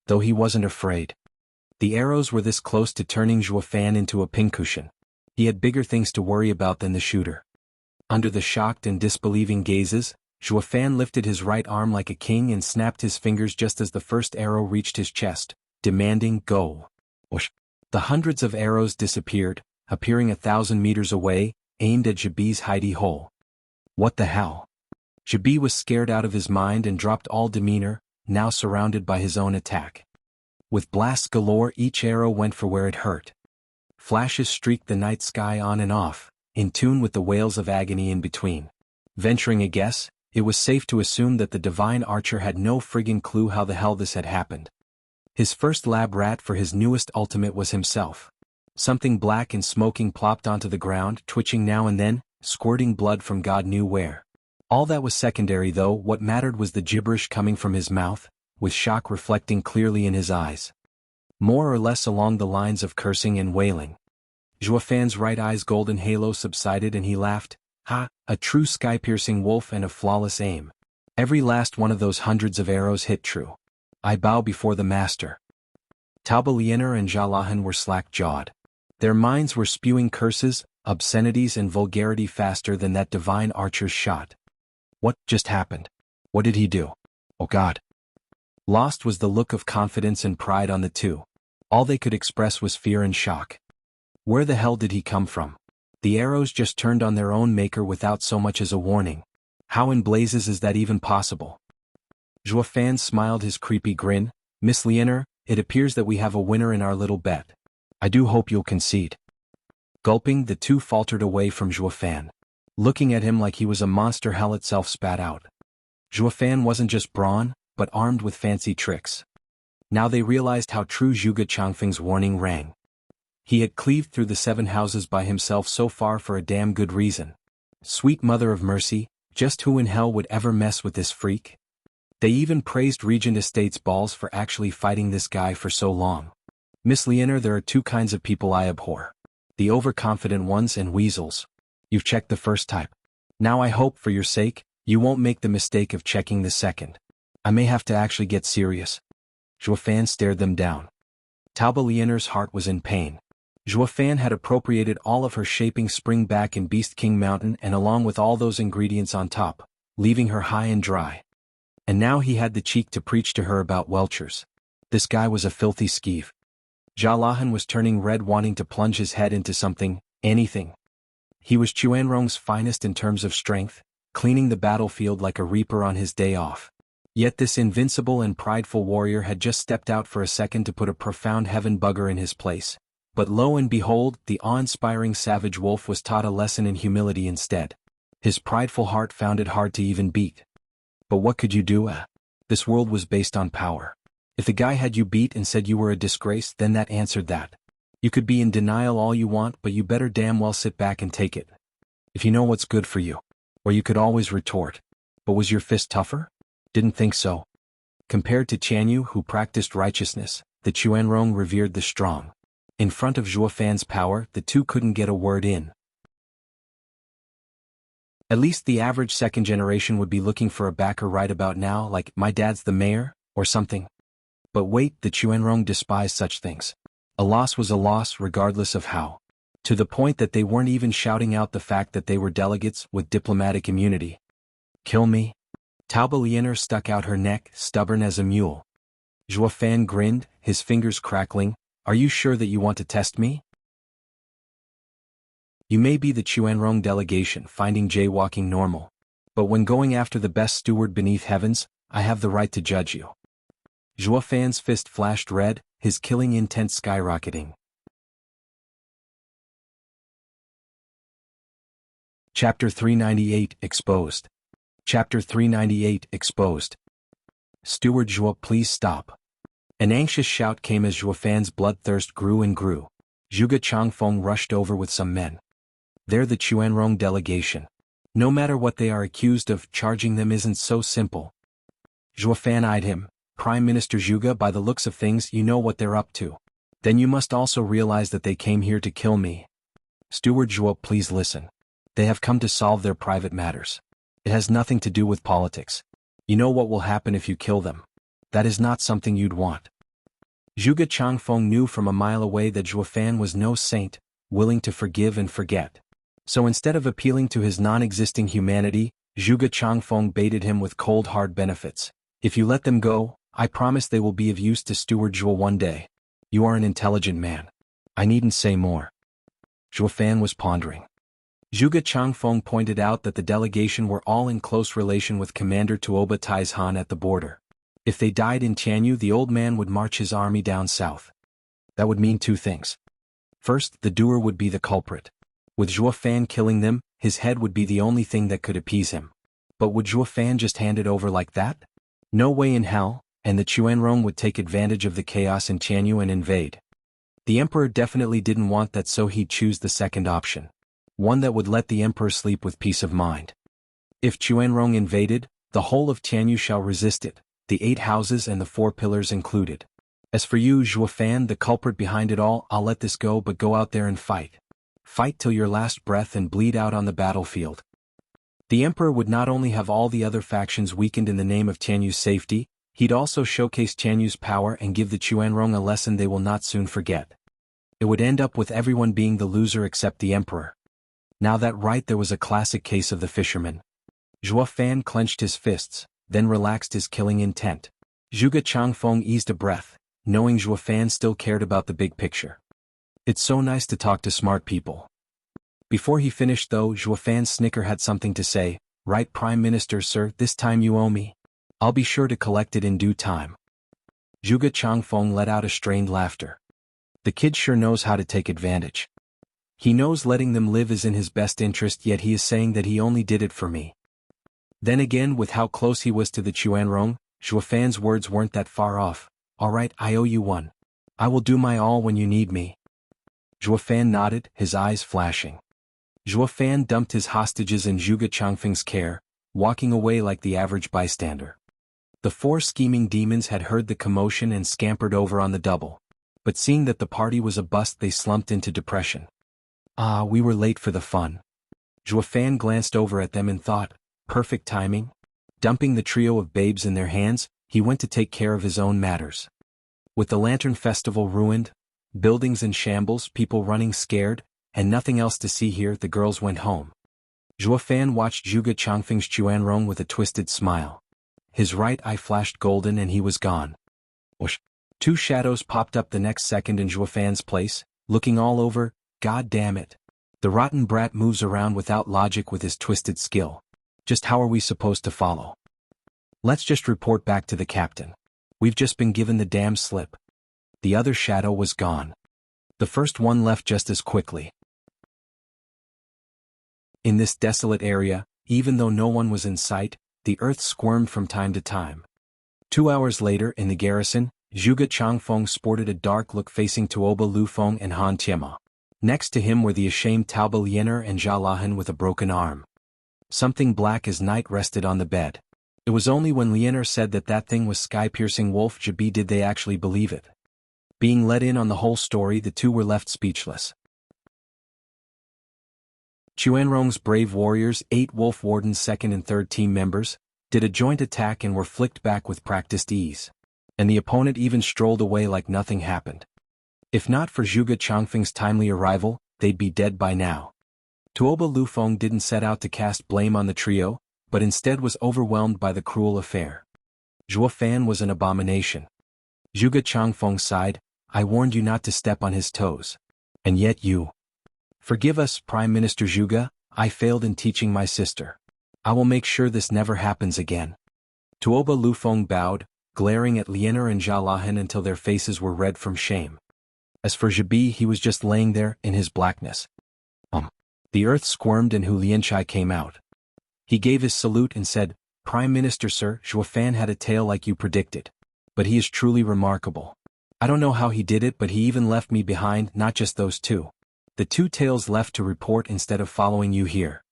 Though he wasn't afraid. The arrows were this close to turning Zhuofan into a pincushion. He had bigger things to worry about than the shooter. Under the shocked and disbelieving gazes, Zhuofan lifted his right arm like a king and snapped his fingers just as the first arrow reached his chest, demanding, go. Whoosh. The hundreds of arrows disappeared, appearing 1,000 meters away, aimed at Jibi's hidey hole. What the hell? Jabi was scared out of his mind and dropped all demeanor, now surrounded by his own attack. With blasts galore, each arrow went for where it hurt. Flashes streaked the night sky on and off, in tune with the wails of agony in between. Venturing a guess, it was safe to assume that the divine archer had no friggin' clue how the hell this had happened. His first lab rat for his newest ultimate was himself. Something black and smoking plopped onto the ground, twitching now and then, squirting blood from God knew where. All that was secondary though, what mattered was the gibberish coming from his mouth, with shock reflecting clearly in his eyes. More or less along the lines of cursing and wailing. Zhuofan's right eye's golden halo subsided and he laughed. Ha, a true sky-piercing wolf and a flawless aim. Every last one of those hundreds of arrows hit true. I bow before the master. Taoba Lianer and Jalahan were slack-jawed. Their minds were spewing curses, obscenities and vulgarity faster than that divine archer's shot. What just happened? What did he do? Oh God. Lost was the look of confidence and pride on the two. All they could express was fear and shock. Where the hell did he come from? The arrows just turned on their own maker without so much as a warning. How in blazes is that even possible? Zhuofan smiled his creepy grin. Miss Lianer, it appears that we have a winner in our little bet. I do hope you'll concede. Gulping, the two faltered away from Zhuofan. Looking at him like he was a monster hell itself spat out. Zhuofan wasn't just brawn, but armed with fancy tricks. Now they realized how true Zhuge Changfeng's warning rang. He had cleaved through the 7 houses by himself so far for a damn good reason. Sweet mother of mercy, just who in hell would ever mess with this freak? They even praised Regent Estate's balls for actually fighting this guy for so long. Miss Lianer, there are 2 kinds of people I abhor. The overconfident ones and weasels. You've checked the first type. Now I hope, for your sake, you won't make the mistake of checking the second. I may have to actually get serious. Zhuofan stared them down. Taoba Lianer's heart was in pain. Zhuofan had appropriated all of her shaping spring back in Beast King Mountain and along with all those ingredients on top, leaving her high and dry. And now he had the cheek to preach to her about Welchers. This guy was a filthy skeeve. Jalahan was turning red, wanting to plunge his head into something, anything. He was Chuanrong's finest in terms of strength, cleaning the battlefield like a reaper on his day off. Yet this invincible and prideful warrior had just stepped out for a second to put a profound heaven bugger in his place. But lo and behold, the awe-inspiring savage wolf was taught a lesson in humility instead. His prideful heart found it hard to even beat. But what could you do? This world was based on power. If the guy had you beat and said you were a disgrace, then that answered that. You could be in denial all you want, but you better damn well sit back and take it. If you know what's good for you. Or you could always retort. But was your fist tougher? Didn't think so. Compared to Chanyu, who practiced righteousness, the Chuanrong revered the strong. In front of Zhuofan's power, the two couldn't get a word in. At least the average second generation would be looking for a backer right about now, like, my dad's the mayor, or something. But wait, the Chuanrong despised such things. A loss was a loss regardless of how. To the point that they weren't even shouting out the fact that they were delegates with diplomatic immunity. Kill me? Taoba Lianer stuck out her neck, stubborn as a mule. Zhuofan grinned, his fingers crackling. Are you sure that you want to test me? You may be the Chuanrong delegation finding jaywalking normal. But when going after the best steward beneath heavens, I have the right to judge you. Zhuofan's fist flashed red, his killing intent skyrocketing. Chapter 398 Exposed. Chapter 398 Exposed. Steward Zhuo, please stop. An anxious shout came as Zhuofan's bloodthirst grew and grew. Zhuge Changfeng rushed over with some men. They're the Chuanrong delegation. No matter what they are accused of, charging them isn't so simple. Zhuofan eyed him. Prime Minister Zhuge, by the looks of things, you know what they're up to. Then you must also realize that they came here to kill me. Steward Zhuo, please listen. They have come to solve their private matters. It has nothing to do with politics. You know what will happen if you kill them. That is not something you'd want. Zhuge Changfeng knew from a mile away that Zhuofan was no saint, willing to forgive and forget. So instead of appealing to his non-existing humanity, Zhuge Changfeng baited him with cold hard benefits. If you let them go, I promise they will be of use to Steward Zhuo one day. You are an intelligent man. I needn't say more. Zhuofan was pondering. Zhuge Changfeng pointed out that the delegation were all in close relation with Commander Tuoba Taizhan at the border. If they died in Tianyu, the old man would march his army down south. That would mean two things. First, the doer would be the culprit. With Zhuo Fan killing them, his head would be the only thing that could appease him. But would Zhuo Fan just hand it over like that? No way in hell, and the Chuanrong would take advantage of the chaos in Tianyu and invade. The emperor definitely didn't want that, so he'd choose the second option. One that would let the emperor sleep with peace of mind. If Chuanrong invaded, the whole of Tianyu shall resist it, the 8 houses and the 4 pillars included. As for you, Zhuo Fan, the culprit behind it all, I'll let this go, but go out there and fight. Fight till your last breath and bleed out on the battlefield. The emperor would not only have all the other factions weakened in the name of Tianyu's safety, he'd also showcase Tianyu's power and give the Chuanrong a lesson they will not soon forget. It would end up with everyone being the loser except the emperor. Now that right, there was a classic case of the fisherman. Zhuo Fan clenched his fists, then relaxed his killing intent. Zhuge Changfeng eased a breath, knowing Zhuo Fan still cared about the big picture. It's so nice to talk to smart people. Before he finished though, Zhuo Fan's snicker had something to say. Right, Prime Minister sir, this time you owe me. I'll be sure to collect it in due time. Zhuge Changfeng let out a strained laughter. The kid sure knows how to take advantage. He knows letting them live is in his best interest, yet he is saying that he only did it for me. Then again, with how close he was to the Chuanrong, Zhuo Fan's words weren't that far off. All right, I owe you one. I will do my all when you need me. Zhuo Fan nodded, his eyes flashing. Zhuo Fan dumped his hostages in Zhuge Changfeng's care, walking away like the average bystander. The 4 scheming demons had heard the commotion and scampered over on the double. But seeing that the party was a bust, they slumped into depression. Ah, we were late for the fun. Zhuo Fan glanced over at them and thought, perfect timing. Dumping the trio of babes in their hands, he went to take care of his own matters. With the Lantern Festival ruined, buildings in shambles, people running scared, and nothing else to see here, the girls went home. Zhuo Fan watched Zhuge Changfeng's Chuanrong with a twisted smile. His right eye flashed golden and he was gone. Whoosh! 2 shadows popped up the next second in Zhuo Fan's place, looking all over. God damn it. The rotten brat moves around without logic with his twisted skill. Just how are we supposed to follow? Let's just report back to the captain. We've just been given the damn slip. The other shadow was gone. The first one left just as quickly. In this desolate area, even though no one was in sight, the earth squirmed from time to time. 2 hours later, in the garrison, Zhuge Changfeng sported a dark look facing Tuoba Lufeng and Han Tiema. Next to him were the ashamed Taoba Liener and Jia Lahan with a broken arm. Something black as night rested on the bed. It was only when Liener said that thing was sky-piercing Wolf Jabi did they actually believe it. Being let in on the whole story, the two were left speechless. Chuanrong's brave warriors, 8 Wolf Warden's 2nd and 3rd team members, did a joint attack and were flicked back with practiced ease. And the opponent even strolled away like nothing happened. If not for Zhuge Changfeng's timely arrival, they'd be dead by now. Tuoba Lufeng didn't set out to cast blame on the trio, but instead was overwhelmed by the cruel affair. Zhuo Fan was an abomination. Zhuge Changfeng sighed, I warned you not to step on his toes. And yet you. Forgive us, Prime Minister Zhuge, I failed in teaching my sister. I will make sure this never happens again. Tuoba Lufeng bowed, glaring at Liener and Jia Lahan until their faces were red from shame. As for Jabi, he was just laying there, in his blackness. The earth squirmed and Hu Lianchai came out. He gave his salute and said, Prime Minister sir, Zhuo Fan had a tail like you predicted. But he is truly remarkable. I don't know how he did it, but he even left me behind, not just those 2. The 2 tails left to report instead of following you here.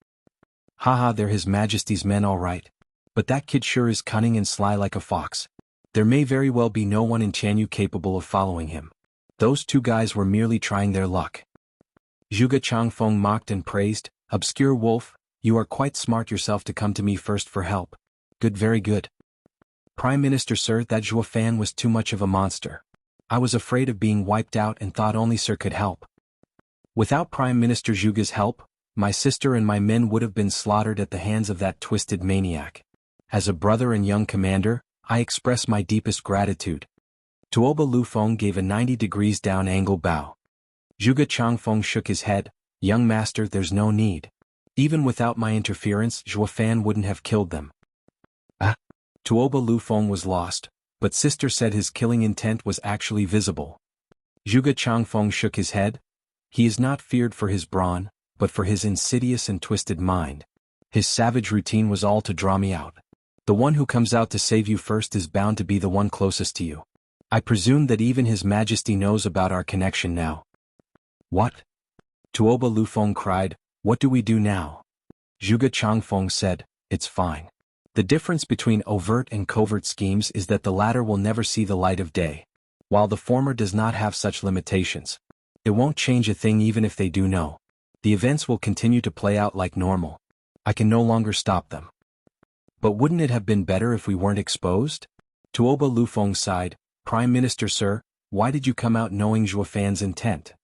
Haha, they're His Majesty's men all right. But that kid sure is cunning and sly like a fox. There may very well be no one in Tianyu capable of following him. Those 2 guys were merely trying their luck. Zhuge Changfeng mocked and praised, Obscure wolf, you are quite smart yourself to come to me first for help. Good, very good. Prime Minister sir, that Zhuo Fan was too much of a monster. I was afraid of being wiped out and thought only sir could help. Without Prime Minister Zhuge's help, my sister and my men would have been slaughtered at the hands of that twisted maniac. As a brother and young commander, I express my deepest gratitude. Tuoba Lufeng gave a 90 degrees down angle bow. Zhuge Changfeng shook his head, young master, there's no need. Even without my interference, Zhuofan wouldn't have killed them. Ah. Tuoba Lufeng was lost, but sister said his killing intent was actually visible. Zhuge Changfeng shook his head. He is not feared for his brawn, but for his insidious and twisted mind. His savage routine was all to draw me out. The one who comes out to save you first is bound to be the one closest to you. I presume that even His Majesty knows about our connection now. What? Tuoba Lufeng cried, what do we do now? Zhuge Changfeng said, it's fine. The difference between overt and covert schemes is that the latter will never see the light of day, while the former does not have such limitations. It won't change a thing even if they do know. The events will continue to play out like normal. I can no longer stop them. But wouldn't it have been better if we weren't exposed? Tuoba Lufeng sighed, Prime Minister sir, why did you come out knowing Zhuofan's intent?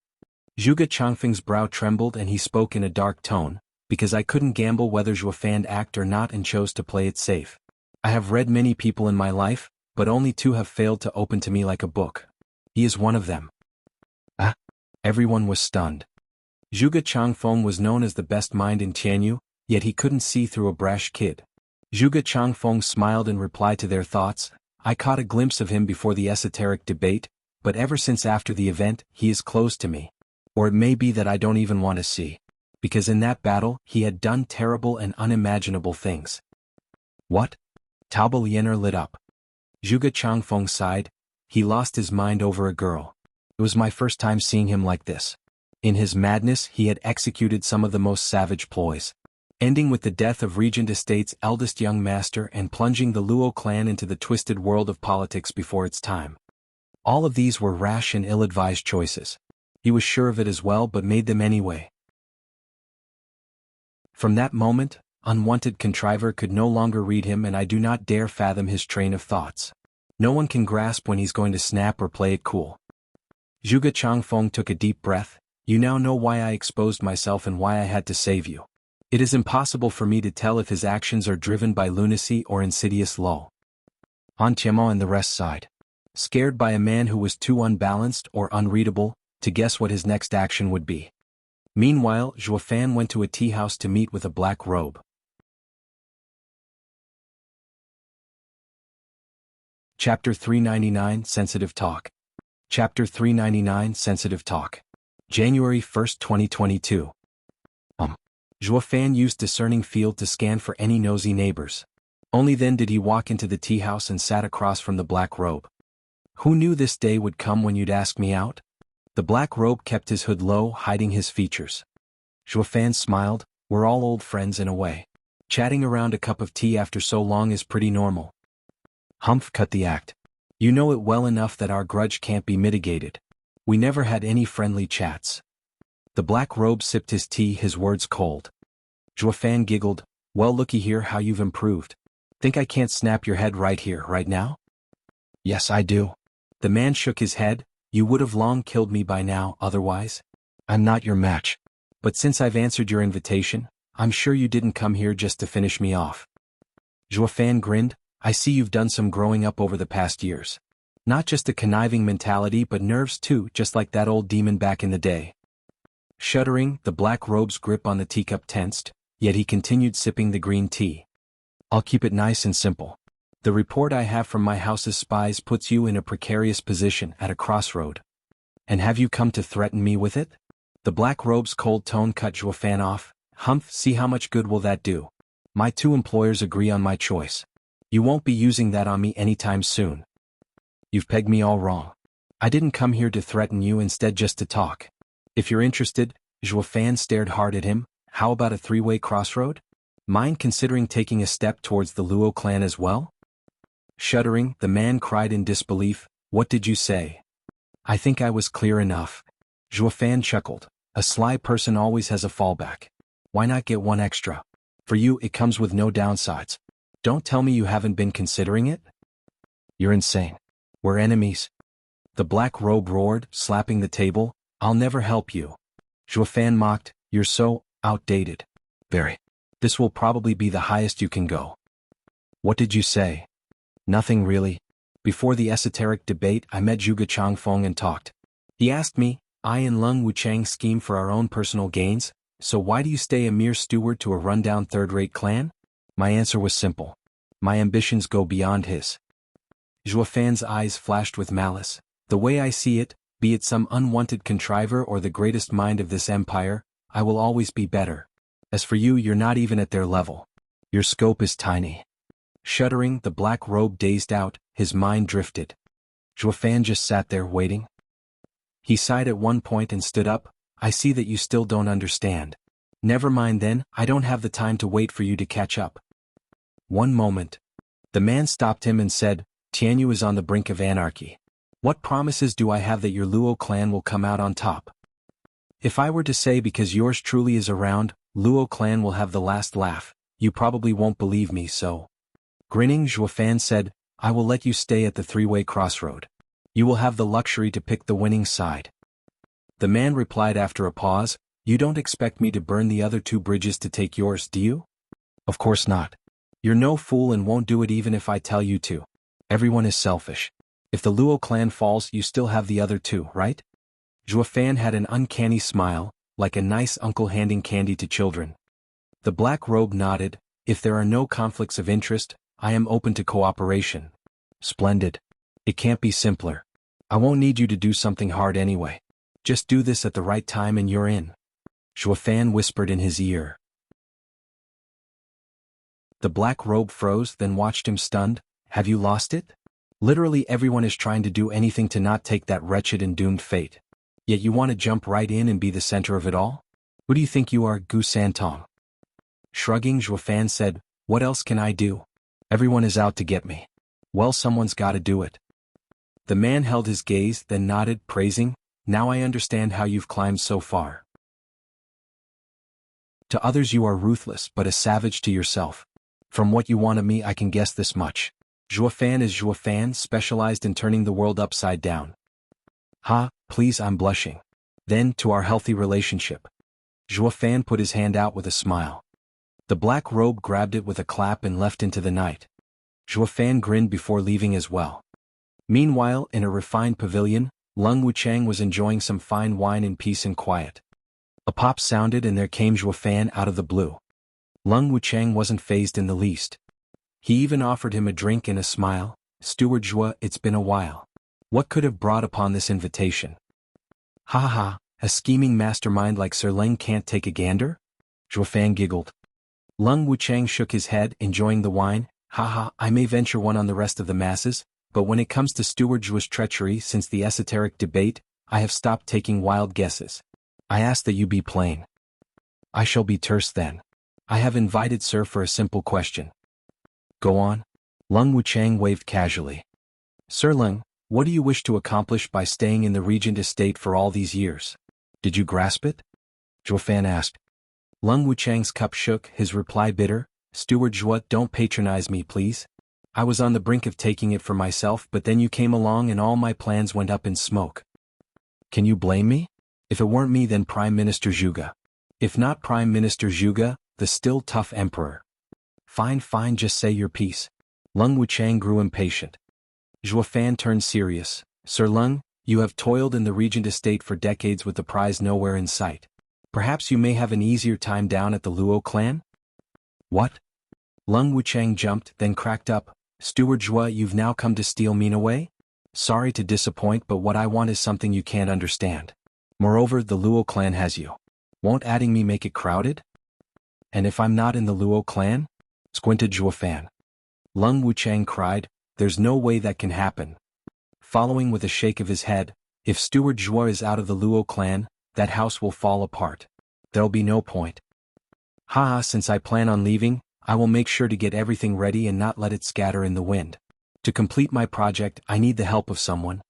Zhuge Changfeng's brow trembled and he spoke in a dark tone, because I couldn't gamble whether Zhuofan act or not and chose to play it safe. I have read many people in my life, but only 2 have failed to open to me like a book. He is one of them. Ah! Everyone was stunned. Zhuge Changfeng was known as the best mind in Tianyu, yet he couldn't see through a brash kid. Zhuge Changfeng smiled in reply to their thoughts. I caught a glimpse of him before the esoteric debate, but ever since after the event, he is closed to me. Or it may be that I don't even want to see. Because in that battle, he had done terrible and unimaginable things. What? Taoba Lianer lit up. Zhuge Changfeng sighed. He lost his mind over a girl. It was my first time seeing him like this. In his madness, he had executed some of the most savage ploys, ending with the death of Regent Estate's eldest young master and plunging the Luo clan into the twisted world of politics before its time. All of these were rash and ill-advised choices. He was sure of it as well but made them anyway. From that moment, unwanted contriver could no longer read him and I do not dare fathom his train of thoughts. No one can grasp when he's going to snap or play it cool. Zhuge Changfeng took a deep breath. You now know why I exposed myself and why I had to save you. It is impossible for me to tell if his actions are driven by lunacy or insidious lull. Han Tianmo and the rest sighed, scared by a man who was too unbalanced or unreadable to guess what his next action would be. Meanwhile, Zhuofan went to a tea house to meet with a black robe. Chapter 399 Sensitive Talk. Chapter 399 Sensitive Talk. January 1, 2022. Zhuofan used discerning field to scan for any nosy neighbors. Only then did he walk into the tea house and sat across from the black robe. Who knew this day would come when you'd ask me out? The black robe kept his hood low, hiding his features. Zhuofan smiled. We're all old friends in a way. Chatting around a cup of tea after so long is pretty normal. Humph, cut the act. You know it well enough that our grudge can't be mitigated. We never had any friendly chats. The black robe sipped his tea, his words cold. Zhuofan giggled. Well, looky here how you've improved. Think I can't snap your head right here, right now? Yes, I do. The man shook his head. You would have long killed me by now, otherwise. I'm not your match. But since I've answered your invitation, I'm sure you didn't come here just to finish me off. Zhuofan grinned. I see you've done some growing up over the past years. Not just a conniving mentality but nerves too, just like that old demon back in the day. Shuddering, the black robe's grip on the teacup tensed, yet he continued sipping the green tea. I'll keep it nice and simple. The report I have from my house's spies puts you in a precarious position at a crossroad. And have you come to threaten me with it? The black robe's cold tone cut Zhuofan off. Humph, see how much good will that do? My 2 employers agree on my choice. You won't be using that on me anytime soon. You've pegged me all wrong. I didn't come here to threaten you, instead just to talk. If you're interested, Zhuofan stared hard at him. How about a 3-way crossroad? Mind considering taking a step towards the Luo clan as well? Shuddering, the man cried in disbelief. What did you say? I think I was clear enough. Zhuofan chuckled. A sly person always has a fallback. Why not get one extra? For you, it comes with no downsides. Don't tell me you haven't been considering it? You're insane. We're enemies. The black robe roared, slapping the table. I'll never help you. Zhuofan mocked. You're so outdated. Very. This will probably be the highest you can go. What did you say? Nothing really. Before the esoteric debate, I met Zhuge Changfeng and talked. He asked me, I and Lung Wuchang scheme for our own personal gains, So why do you stay a mere steward to a rundown third-rate clan? My answer was simple. My ambitions go beyond his. Zhuo Fan's eyes flashed with malice. The way I see it, be it some unwanted contriver or the greatest mind of this empire, I will always be better. As for you, you're not even at their level. Your scope is tiny. Shuddering, the black robe dazed out, his mind drifted. Zhuo Fan just sat there waiting. He sighed at one point and stood up. I see that you still don't understand. Never mind then, I don't have the time to wait for you to catch up. One moment. The man stopped him and said, Tianyu is on the brink of anarchy. What promises do I have that your Luo clan will come out on top? If I were to say because yours truly is around, Luo clan will have the last laugh, you probably won't believe me, so. Grinning, Zhuo Fan said, I will let you stay at the three-way crossroad. You will have the luxury to pick the winning side. The man replied after a pause, You don't expect me to burn the other two bridges to take yours, do you? Of course not. You're no fool and won't do it even if I tell you to. Everyone is selfish. If the Luo clan falls, you still have the other two, right? Zhuo Fan had an uncanny smile, like a nice uncle handing candy to children. The black robe nodded. If there are no conflicts of interest, I am open to cooperation. Splendid. It can't be simpler. I won't need you to do something hard anyway. Just do this at the right time and you're in. Zhuo Fan whispered in his ear. The black robe froze, then watched him stunned. Have you lost it? Literally everyone is trying to do anything to not take that wretched and doomed fate. Yet you want to jump right in and be the center of it all? Who do you think you are, Gu Santong? Shrugging, Zhuo Fan said, What else can I do? Everyone is out to get me. Well, someone's got to do it. The man held his gaze, then nodded, praising, Now I understand how you've climbed so far. To others you are ruthless, but a savage to yourself. From what you want of me I can guess this much. Zhuo Fan is Zhuo Fan, specialized in turning the world upside down. Ha, please, I'm blushing. Then, to our healthy relationship. Zhuo Fan put his hand out with a smile. The black robe grabbed it with a clap and left into the night. Zhuo Fan grinned before leaving as well. Meanwhile, in a refined pavilion, Lung Wuchang was enjoying some fine wine in peace and quiet. A pop sounded and there came Zhuo Fan out of the blue. Lung Wuchang wasn't fazed in the least. He even offered him a drink and a smile. Steward Zhuo, it's been a while. What could have brought upon this invitation? Ha ha, a scheming mastermind like Sir Leng can't take a gander? Zhuo Fan giggled. Lung Wuchang shook his head, enjoying the wine. Ha ha, I may venture one on the rest of the masses, but when it comes to Steward Zhuo's treachery since the esoteric debate, I have stopped taking wild guesses. I ask that you be plain. I shall be terse then. I have invited Sir for a simple question. Go on. Lung Wuchang waved casually. Sir Leng, what do you wish to accomplish by staying in the Regent estate for all these years? Did you grasp it? Zhuo Fan asked. Lung Wuchang's cup shook, his reply bitter. Steward Zhuo, don't patronize me, please. I was on the brink of taking it for myself, but then you came along and all my plans went up in smoke. Can you blame me? If it weren't me, then Prime Minister Zhuge. If not Prime Minister Zhuge, the still tough emperor. Fine, fine, just say your piece. Lung Wuchang grew impatient. Zhuo Fan turned serious. Sir Lung, you have toiled in the Regent estate for decades with the prize nowhere in sight. Perhaps you may have an easier time down at the Luo clan? What? Lung Wuchang jumped, then cracked up. Steward Zhuo, you've now come to steal Min away? Sorry to disappoint, but what I want is something you can't understand. Moreover, the Luo clan has you. Won't adding me make it crowded? And if I'm not in the Luo clan? Squinted Zhuo Fan. Lung Wuchang cried, There's no way that can happen. Following with a shake of his head, if Steward Zhuo is out of the Luo clan, that house will fall apart. There'll be no point. Ha, since I plan on leaving, I will make sure to get everything ready and not let it scatter in the wind. To complete my project, I need the help of someone.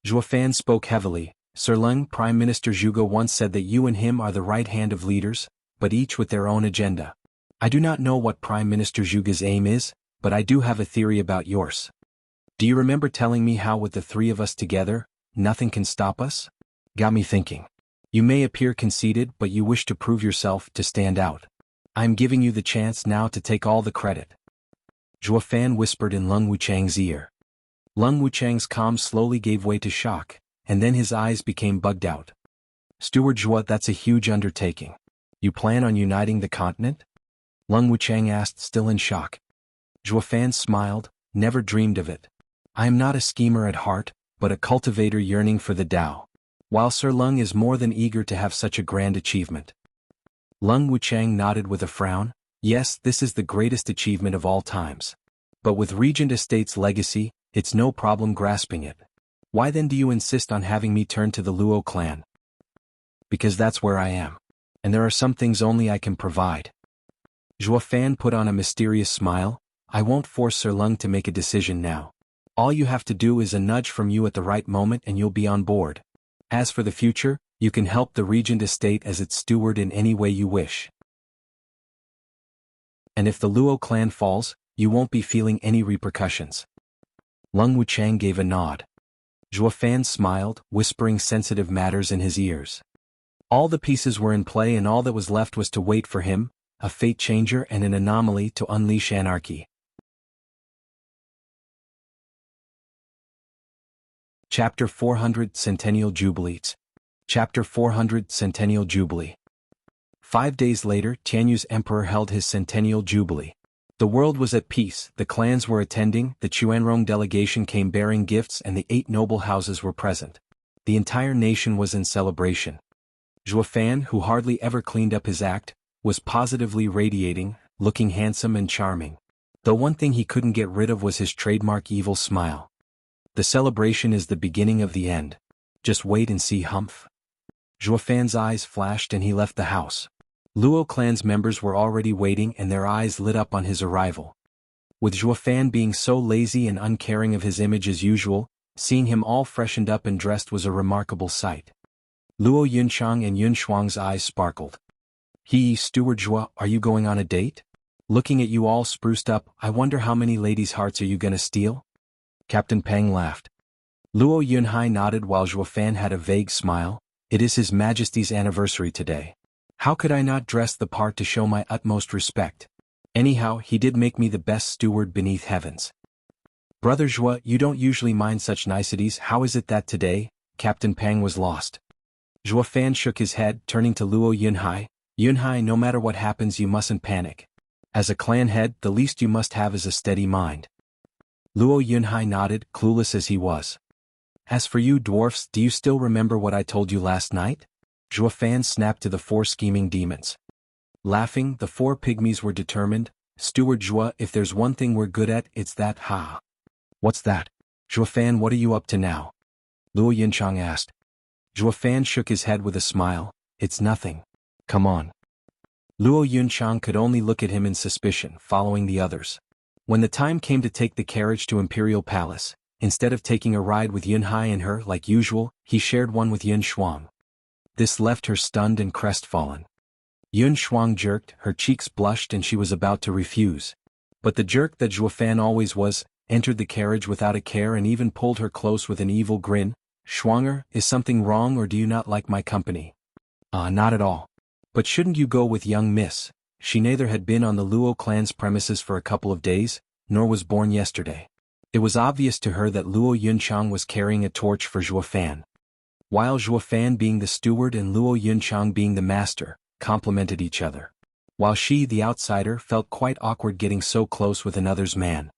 Zhuo Fan spoke heavily. Sir Leng, Prime Minister Zhuge once said that you and him are the right hand of leaders, but each with their own agenda. I do not know what Prime Minister Zhuge's aim is, but I do have a theory about yours. Do you remember telling me how with the three of us together, nothing can stop us? Got me thinking. You may appear conceited, but you wish to prove yourself, to stand out. I am giving you the chance now to take all the credit. Zhuo Fan whispered in Lung Wuchang's ear. Lung Wuchang's calm slowly gave way to shock, and then his eyes became bugged out. Steward Zhuo, that's a huge undertaking. You plan on uniting the continent? Lung Wuchang asked, still in shock. Zhuo Fan smiled, never dreamed of it. I am not a schemer at heart, but a cultivator yearning for the Tao. While Sir Lung is more than eager to have such a grand achievement. Lung Wuchang nodded with a frown. Yes, this is the greatest achievement of all times. But with Regent Estate's legacy, it's no problem grasping it. Why then do you insist on having me turn to the Luo clan? Because that's where I am. And there are some things only I can provide. Zhuo Fan put on a mysterious smile. I won't force Sir Lung to make a decision now. All you have to do is a nudge from you at the right moment and you'll be on board. As for the future, you can help the Regent Estate as its steward in any way you wish. And if the Luo clan falls, you won't be feeling any repercussions. Lung Wuchang gave a nod. Zhuo Fan smiled, whispering sensitive matters in his ears. All the pieces were in play and all that was left was to wait for him, a fate changer and an anomaly to unleash anarchy. Chapter 400 Centennial Jubilees. Chapter 400 Centennial Jubilee. 5 days later, Tianyu's emperor held his centennial jubilee. The world was at peace, the clans were attending, the Chuanrong delegation came bearing gifts and the 8 noble houses were present. The entire nation was in celebration. Zhuo Fan, who hardly ever cleaned up his act, was positively radiating, looking handsome and charming. Though one thing he couldn't get rid of was his trademark evil smile. The celebration is the beginning of the end. Just wait and see, Humph. Zhuo Fan's eyes flashed and he left the house. Luo clan's members were already waiting and their eyes lit up on his arrival. With Zhuo Fan being so lazy and uncaring of his image as usual, seeing him all freshened up and dressed was a remarkable sight. Luo Yunchang and Yun Shuang's eyes sparkled. Steward Zhuo, are you going on a date? Looking at you all spruced up, I wonder how many ladies' hearts are you gonna steal? Captain Peng laughed. Luo Yunhai nodded while Zhuo Fan had a vague smile. It is His Majesty's anniversary today. How could I not dress the part to show my utmost respect? Anyhow, he did make me the best steward beneath heavens. Brother Zhuo, you don't usually mind such niceties, how is it that today? Captain Peng was lost. Zhuo Fan shook his head, turning to Luo Yunhai. Yunhai, no matter what happens you mustn't panic. As a clan head, the least you must have is a steady mind. Luo Yunhai nodded, clueless as he was. As for you dwarfs, do you still remember what I told you last night? Zhuo Fan snapped to the 4 scheming demons. Laughing, the 4 pygmies were determined. Steward Zhuo, if there's one thing we're good at, it's that, ha. What's that? Zhuo Fan, what are you up to now? Luo Yunchang asked. Zhuo Fan shook his head with a smile. It's nothing. Come on. Luo Yunchang could only look at him in suspicion, following the others. When the time came to take the carriage to Imperial Palace, instead of taking a ride with Yunhai and her like usual, he shared one with Yun Shuang. This left her stunned and crestfallen. Yun Shuang jerked, her cheeks blushed and she was about to refuse. But the jerk that Zhuo Fan always was, entered the carriage without a care and even pulled her close with an evil grin. Shuanger, is something wrong or do you not like my company? Not at all. But shouldn't you go with young miss? She neither had been on the Luo clan's premises for a couple of days, nor was born yesterday. It was obvious to her that Luo Yunchang was carrying a torch for Zhuo Fan. While Zhuo Fan being the steward and Luo Yunchang being the master, complemented each other. While she, the outsider, felt quite awkward getting so close with another's man.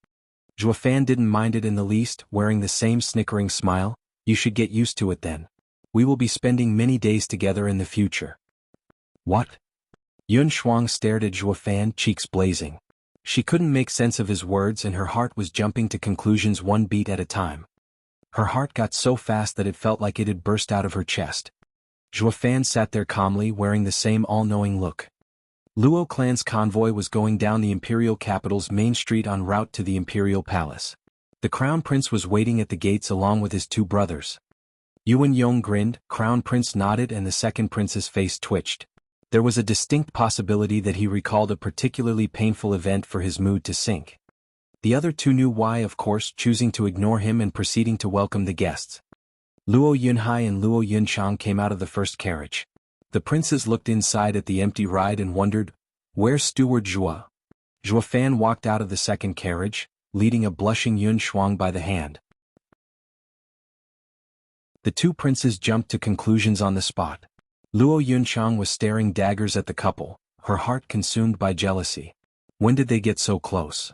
Zhuo Fan didn't mind it in the least, wearing the same snickering smile. You should get used to it then. We will be spending many days together in the future. What? Yun Shuang stared at Zhuo Fan, cheeks blazing. She couldn't make sense of his words and her heart was jumping to conclusions one beat at a time. Her heart got so fast that it felt like it had burst out of her chest. Zhuo Fan sat there calmly wearing the same all-knowing look. Luo clan's convoy was going down the imperial capital's main street en route to the imperial palace. The crown prince was waiting at the gates along with his 2 brothers. Yuan Yong grinned, Crown Prince nodded and the second prince's face twitched. There was a distinct possibility that he recalled a particularly painful event for his mood to sink. The other 2 knew why, of course, choosing to ignore him and proceeding to welcome the guests. Luo Yunhai and Luo Yunchang came out of the first carriage. The princes looked inside at the empty ride and wondered, where's Steward Zhuo? Zhuo Fan walked out of the second carriage, leading a blushing Yun Shuang by the hand. The 2 princes jumped to conclusions on the spot. Luo Yunchang was staring daggers at the couple, her heart consumed by jealousy. When did they get so close?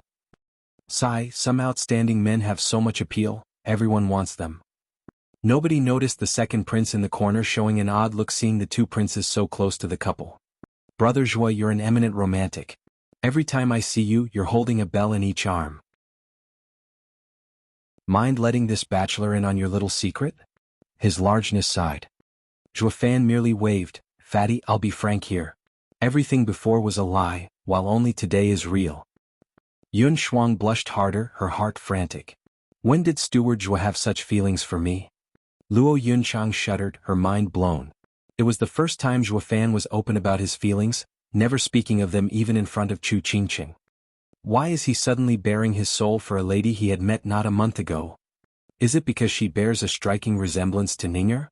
Sigh, some outstanding men have so much appeal, everyone wants them. Nobody noticed the second prince in the corner showing an odd look seeing the two princes so close to the couple. Brother Zhua, you're an eminent romantic. Every time I see you, you're holding a bell in each arm. Mind letting this bachelor in on your little secret? His largeness sighed. Zhua Fan merely waved, Fatty, I'll be frank here. Everything before was a lie, while only today is real. Yun Shuang blushed harder, her heart frantic. When did Steward Zhua have such feelings for me? Luo Yunchang shuddered, her mind blown. It was the first time Zhua Fan was open about his feelings, never speaking of them even in front of Chu Qingqing. Why is he suddenly baring his soul for a lady he had met not a month ago? Is it because she bears a striking resemblance to Ning'er?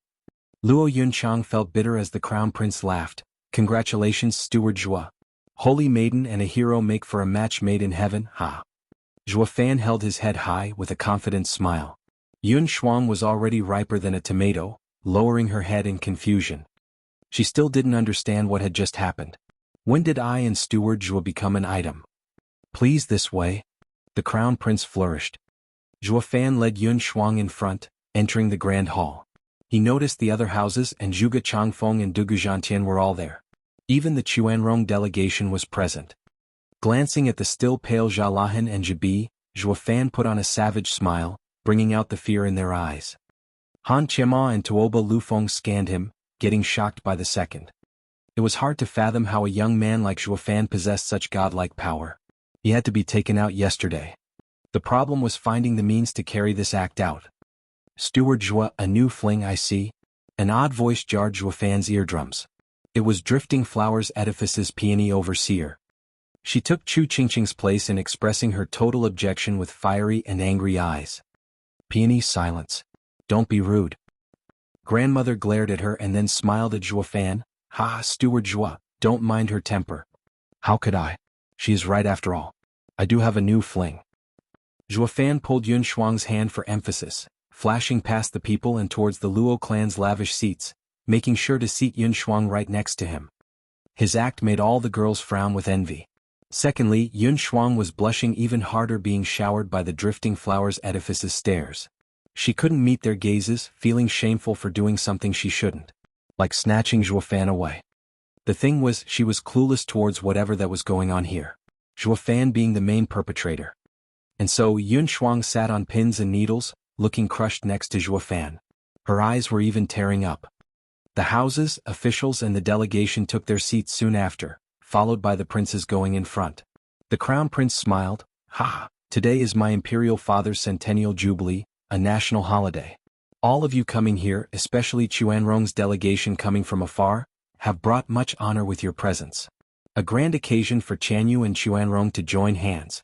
Luo Yunchang felt bitter as the crown prince laughed. Congratulations, Steward Zhua. Holy maiden and a hero make for a match made in heaven, ha. Zhua Fan held his head high with a confident smile. Yun Shuang was already riper than a tomato, lowering her head in confusion. She still didn't understand what had just happened. When did I and Steward Zhua become an item? Please this way. The crown prince flourished. Zhua Fan led Yun Shuang in front, entering the grand hall. He noticed the other houses and Zhuge Changfeng and Dugu Zhantian were all there. Even the Chuanrong delegation was present. Glancing at the still pale Zhao Lahan and Jibi, Zhua Fan put on a savage smile, bringing out the fear in their eyes. Han Qianma and Tuoba Lufeng scanned him, getting shocked by the second. It was hard to fathom how a young man like Zhua Fan possessed such godlike power. He had to be taken out yesterday. The problem was finding the means to carry this act out. Steward Zhua, a new fling I see. An odd voice jarred Zhua Fan's eardrums. It was Drifting Flowers Edifice's peony overseer. She took Chu Qingqing's place in expressing her total objection with fiery and angry eyes. Peony, silence. Don't be rude. Grandmother glared at her and then smiled at Zhua Fan. Ha, Steward Zhua, don't mind her temper. How could I? She is right after all. I do have a new fling. Zhua Fan pulled Yun Shuang's hand for emphasis, flashing past the people and towards the Luo clan's lavish seats, making sure to seat Yun Shuang right next to him. His act made all the girls frown with envy. Secondly, Yun Shuang was blushing even harder being showered by the Drifting Flowers Edifice's stares. She couldn't meet their gazes, feeling shameful for doing something she shouldn't. Like snatching Zhua Fan away. The thing was, she was clueless towards whatever that was going on here. Zhua Fan being the main perpetrator. And so Yun Shuang sat on pins and needles, looking crushed next to Zhua Fan. Her eyes were even tearing up. The houses, officials and the delegation took their seats soon after, followed by the princes going in front. The crown prince smiled. Ha! Today is my imperial father's centennial jubilee, a national holiday. All of you coming here, especially Chuanrong's delegation coming from afar, have brought much honor with your presence. A grand occasion for Chanyu and Chuanrong to join hands.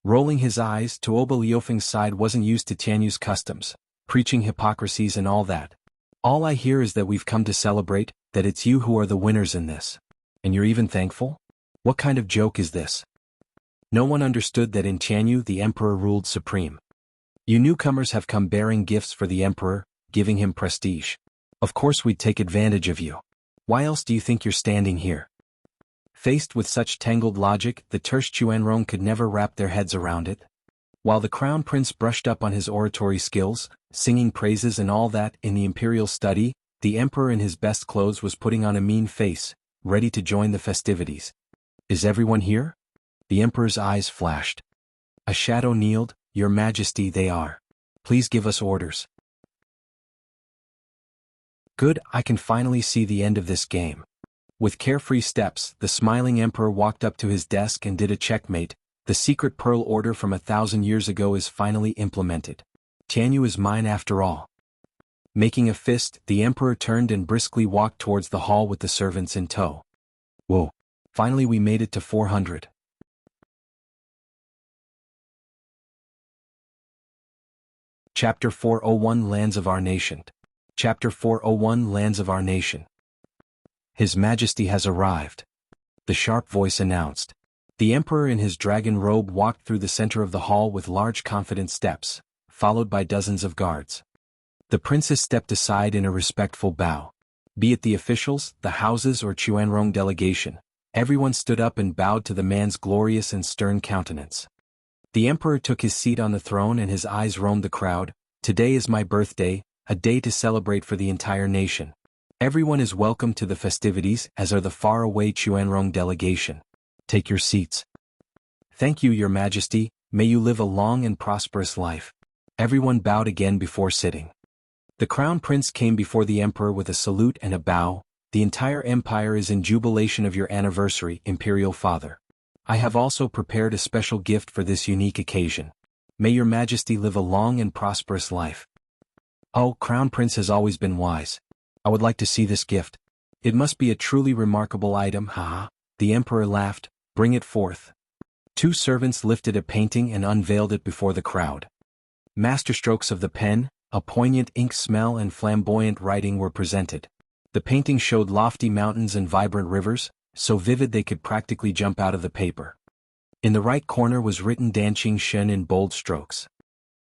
Rolling his eyes, Tuoba Liufeng's side wasn't used to Tianyu's customs, preaching hypocrisies and all that. All I hear is that we've come to celebrate, that it's you who are the winners in this. And you're even thankful? What kind of joke is this? No one understood that in Tianyu the emperor ruled supreme. You newcomers have come bearing gifts for the emperor, giving him prestige. Of course we'd take advantage of you. Why else do you think you're standing here? Faced with such tangled logic, the terse Chuanrong could never wrap their heads around it. While the crown prince brushed up on his oratory skills, singing praises and all that in the imperial study, the emperor in his best clothes was putting on a mean face, ready to join the festivities. Is everyone here? The emperor's eyes flashed. A shadow kneeled. Your Majesty, they are. Please give us orders. Good, I can finally see the end of this game. With carefree steps, the smiling emperor walked up to his desk and did a checkmate. The secret pearl order from 1,000 years ago is finally implemented. Tianyu is mine after all. Making a fist, the emperor turned and briskly walked towards the hall with the servants in tow. Whoa. Finally we made it to 400. Chapter 401 Lands of Our Nation. Chapter 401 Lands of Our Nation. His Majesty has arrived. The sharp voice announced. The emperor in his dragon robe walked through the center of the hall with large confident steps, followed by dozens of guards. The princess stepped aside in a respectful bow. Be it the officials, the houses or Chuanrong delegation, everyone stood up and bowed to the man's glorious and stern countenance. The emperor took his seat on the throne and his eyes roamed the crowd. Today is my birthday, a day to celebrate for the entire nation. Everyone is welcome to the festivities, as are the far-away Chuanrong delegation. Take your seats. Thank you, Your Majesty, may you live a long and prosperous life. Everyone bowed again before sitting. The crown prince came before the emperor with a salute and a bow. The entire empire is in jubilation of your anniversary, Imperial Father. I have also prepared a special gift for this unique occasion. May Your Majesty live a long and prosperous life. Oh, Crown Prince has always been wise. I would like to see this gift. It must be a truly remarkable item, haha. The emperor laughed. Bring it forth. Two servants lifted a painting and unveiled it before the crowd. Masterstrokes of the pen, a poignant ink smell and flamboyant writing were presented. The painting showed lofty mountains and vibrant rivers, so vivid they could practically jump out of the paper. In the right corner was written Danqing Shen in bold strokes.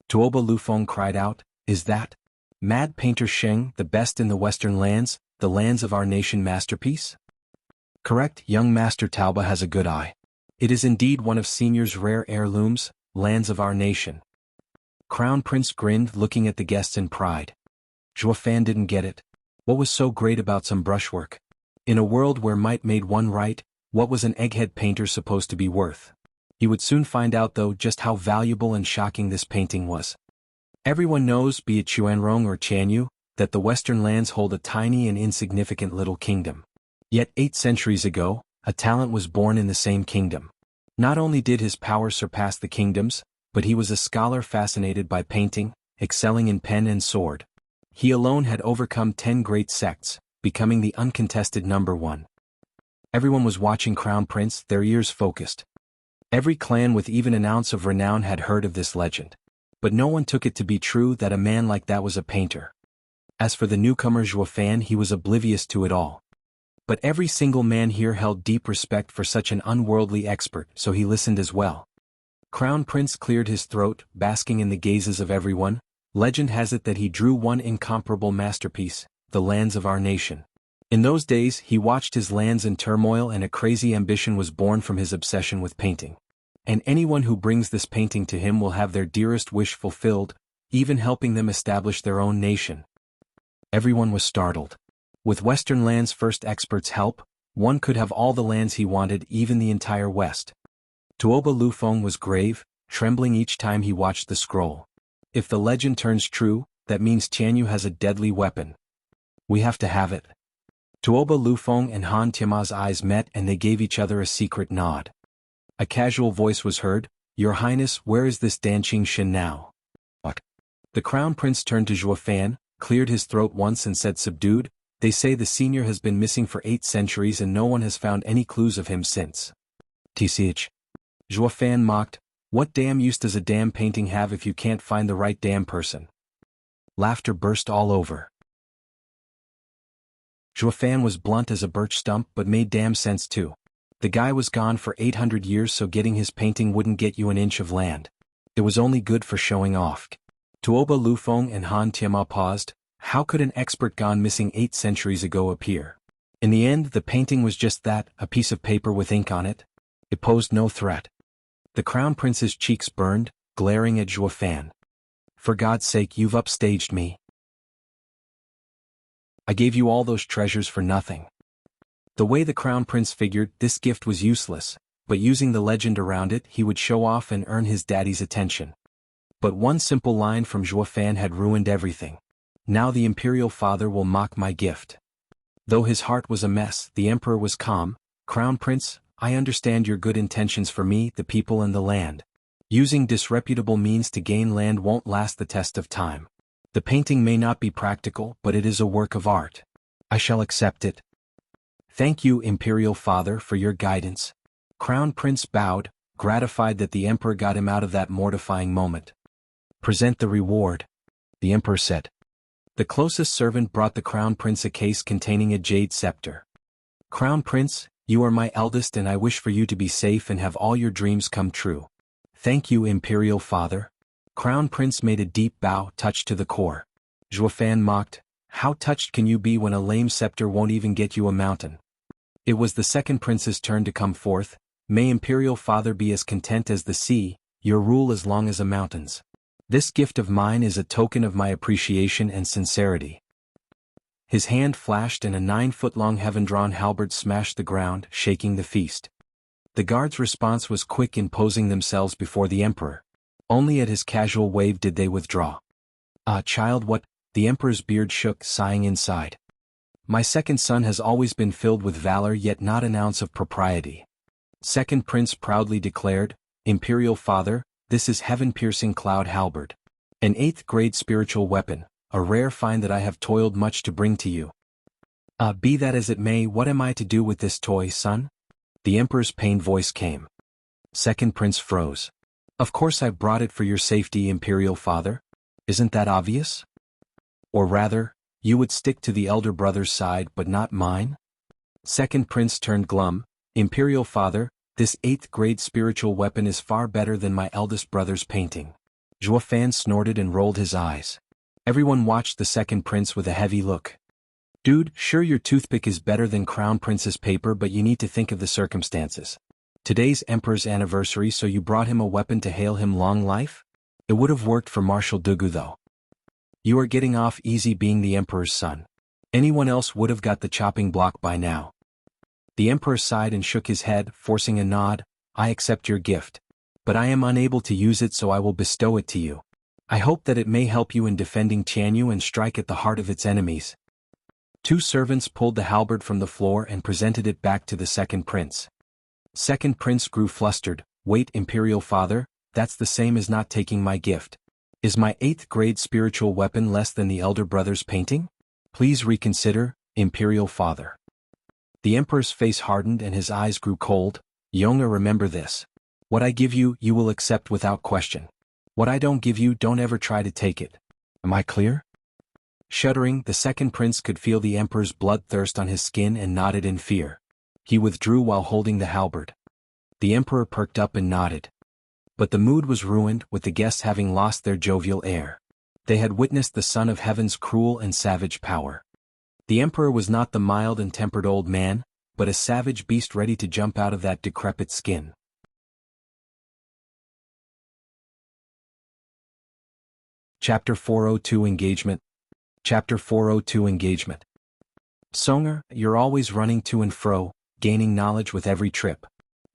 Tuoba Lufeng cried out, "Is that Mad Painter Sheng, the best in the Western lands, the lands of our nation masterpiece?" "Correct, young Master Tauba has a good eye. It is indeed one of Senior's rare heirlooms, lands of our nation." Crown Prince grinned, looking at the guests in pride. Zhuofan didn't get it. What was so great about some brushwork? In a world where might made one right, what was an egghead painter supposed to be worth? He would soon find out though just how valuable and shocking this painting was. Everyone knows, be it Chuanrong or Chanyu, that the Western lands hold a tiny and insignificant little kingdom. Yet 8 centuries ago, a talent was born in the same kingdom. Not only did his power surpass the kingdom's, but he was a scholar fascinated by painting, excelling in pen and sword. He alone had overcome 10 great sects, becoming the uncontested #1. Everyone was watching Crown Prince, their ears focused. Every clan with even an ounce of renown had heard of this legend. But no one took it to be true that a man like that was a painter. As for the newcomer Zhuofan, he was oblivious to it all. But every single man here held deep respect for such an unworldly expert, so he listened as well. Crown Prince cleared his throat, basking in the gazes of everyone. Legend has it that he drew one incomparable masterpiece, the lands of our nation. In those days, he watched his lands in turmoil and a crazy ambition was born from his obsession with painting. And anyone who brings this painting to him will have their dearest wish fulfilled, even helping them establish their own nation. Everyone was startled. With Western lands' first expert's help, one could have all the lands he wanted, even the entire West. Tuoba Lufeng was grave, trembling each time he watched the scroll. If the legend turns true, that means Chanyu has a deadly weapon. We have to have it. Tuoba Lufeng and Han Tiama's eyes met and they gave each other a secret nod. A casual voice was heard, "Your Highness, where is this Danqing Shen now?" What? The Crown Prince turned to Zhuofan, cleared his throat once and said subdued, "They say the senior has been missing for 8 centuries and no one has found any clues of him since." "Tch." Zhuofan mocked, "What damn use does a damn painting have if you can't find the right damn person?" Laughter burst all over. Zhuofan was blunt as a birch stump but made damn sense too. The guy was gone for 800 years, so getting his painting wouldn't get you an inch of land. It was only good for showing off. Tuoba Lufeng and Han Tiama paused. How could an expert gone missing 8 centuries ago appear? In the end, the painting was just that, a piece of paper with ink on it. It posed no threat. The Crown Prince's cheeks burned, glaring at Zhuofan. "For God's sake, you've upstaged me. I gave you all those treasures for nothing." The way the Crown Prince figured, this gift was useless, but using the legend around it, he would show off and earn his daddy's attention. But one simple line from Zhuofan had ruined everything. "Now the Imperial Father will mock my gift." Though his heart was a mess, the Emperor was calm. "Crown Prince, I understand your good intentions for me, the people and the land. Using disreputable means to gain land won't last the test of time. The painting may not be practical, but it is a work of art. I shall accept it. Thank you, Imperial Father, for your guidance." Crown Prince bowed, gratified that the Emperor got him out of that mortifying moment. "Present the reward," the Emperor said. The closest servant brought the Crown Prince a case containing a jade scepter. "Crown Prince, you are my eldest and I wish for you to be safe and have all your dreams come true." "Thank you, Imperial Father." Crown Prince made a deep bow, touched to the core. Zhuofan mocked, How touched can you be when a lame scepter won't even get you a mountain? It was the second prince's turn to come forth. May Imperial Father be as content as the sea, your rule as long as a mountain's. This gift of mine is a token of my appreciation and sincerity. His hand flashed and a 9-foot-long heaven-drawn halberd smashed the ground, shaking the feast. The guards' response was quick in posing themselves before the emperor. Only at his casual wave did they withdraw. "Ah, child, what?" The emperor's beard shook, sighing inside. "My second son has always been filled with valor, yet not an ounce of propriety." Second prince proudly declared, "Imperial Father, this is heaven-piercing cloud halberd. An 8th-grade spiritual weapon, a rare find that I have toiled much to bring to you." Be that as it may, what am I to do with this toy, son?" The emperor's pained voice came. Second prince froze. "Of course I've brought it for your safety, Imperial Father. Isn't that obvious? Or rather, you would stick to the elder brother's side but not mine?" Second prince turned glum. "Imperial Father, this 8th-grade spiritual weapon is far better than my eldest brother's painting." Zhuo Fan snorted and rolled his eyes. Everyone watched the second prince with a heavy look. "Dude, sure your toothpick is better than Crown Prince's paper, but you need to think of the circumstances. Today's Emperor's anniversary, so you brought him a weapon to hail him long life? It would have worked for Marshal Dugu though. You are getting off easy being the Emperor's son. Anyone else would have got the chopping block by now." The Emperor sighed and shook his head, forcing a nod. "I accept your gift. But I am unable to use it, so I will bestow it to you. I hope that it may help you in defending Tianyu and strike at the heart of its enemies." Two servants pulled the halberd from the floor and presented it back to the second prince. Second prince grew flustered. "Wait, Imperial Father, that's the same as not taking my gift. Is my 8th-grade spiritual weapon less than the elder brother's painting? Please reconsider, Imperial Father." The emperor's face hardened and his eyes grew cold. "Yonga, remember this. What I give you, you will accept without question. What I don't give you, don't ever try to take it. Am I clear?" Shuddering, the second prince could feel the emperor's bloodthirst on his skin and nodded in fear. He withdrew while holding the halberd. The emperor perked up and nodded. But the mood was ruined, with the guests having lost their jovial air. They had witnessed the son of heaven's cruel and savage power. The emperor was not the mild and tempered old man, but a savage beast ready to jump out of that decrepit skin. Chapter 402 Engagement. Chapter 402 Engagement. "Songer, you're always running to and fro, gaining knowledge with every trip.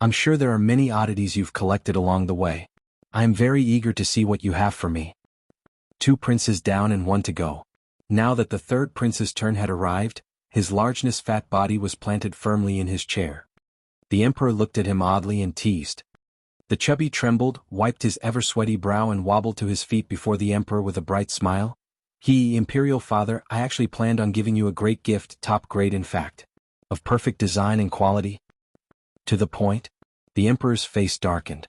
I'm sure there are many oddities you've collected along the way. I am very eager to see what you have for me." 2 princes down and 1 to go. Now that the third prince's turn had arrived, his largeness fat body was planted firmly in his chair. The emperor looked at him oddly and teased. The chubby trembled, wiped his ever-sweaty brow and wobbled to his feet before the emperor with a bright smile. Imperial Father, I actually planned on giving you a great gift, top grade in fact. Of perfect design and quality. To the point." The emperor's face darkened.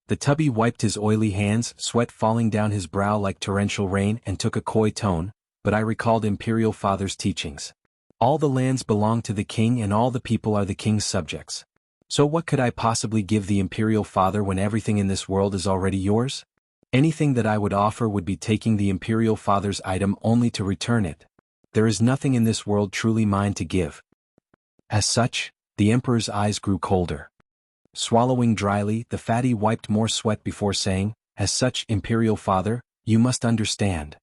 The tubby wiped his oily hands, sweat falling down his brow like torrential rain, and took a coy tone. "But I recalled Imperial Father's teachings. All the lands belong to the king and all the people are the king's subjects. So what could I possibly give the Imperial Father when everything in this world is already yours? Anything that I would offer would be taking the Imperial Father's item only to return it. There is nothing in this world truly mine to give." As such, the emperor's eyes grew colder. Swallowing dryly, the fatty wiped more sweat before saying, "As such, Imperial Father, you must understand."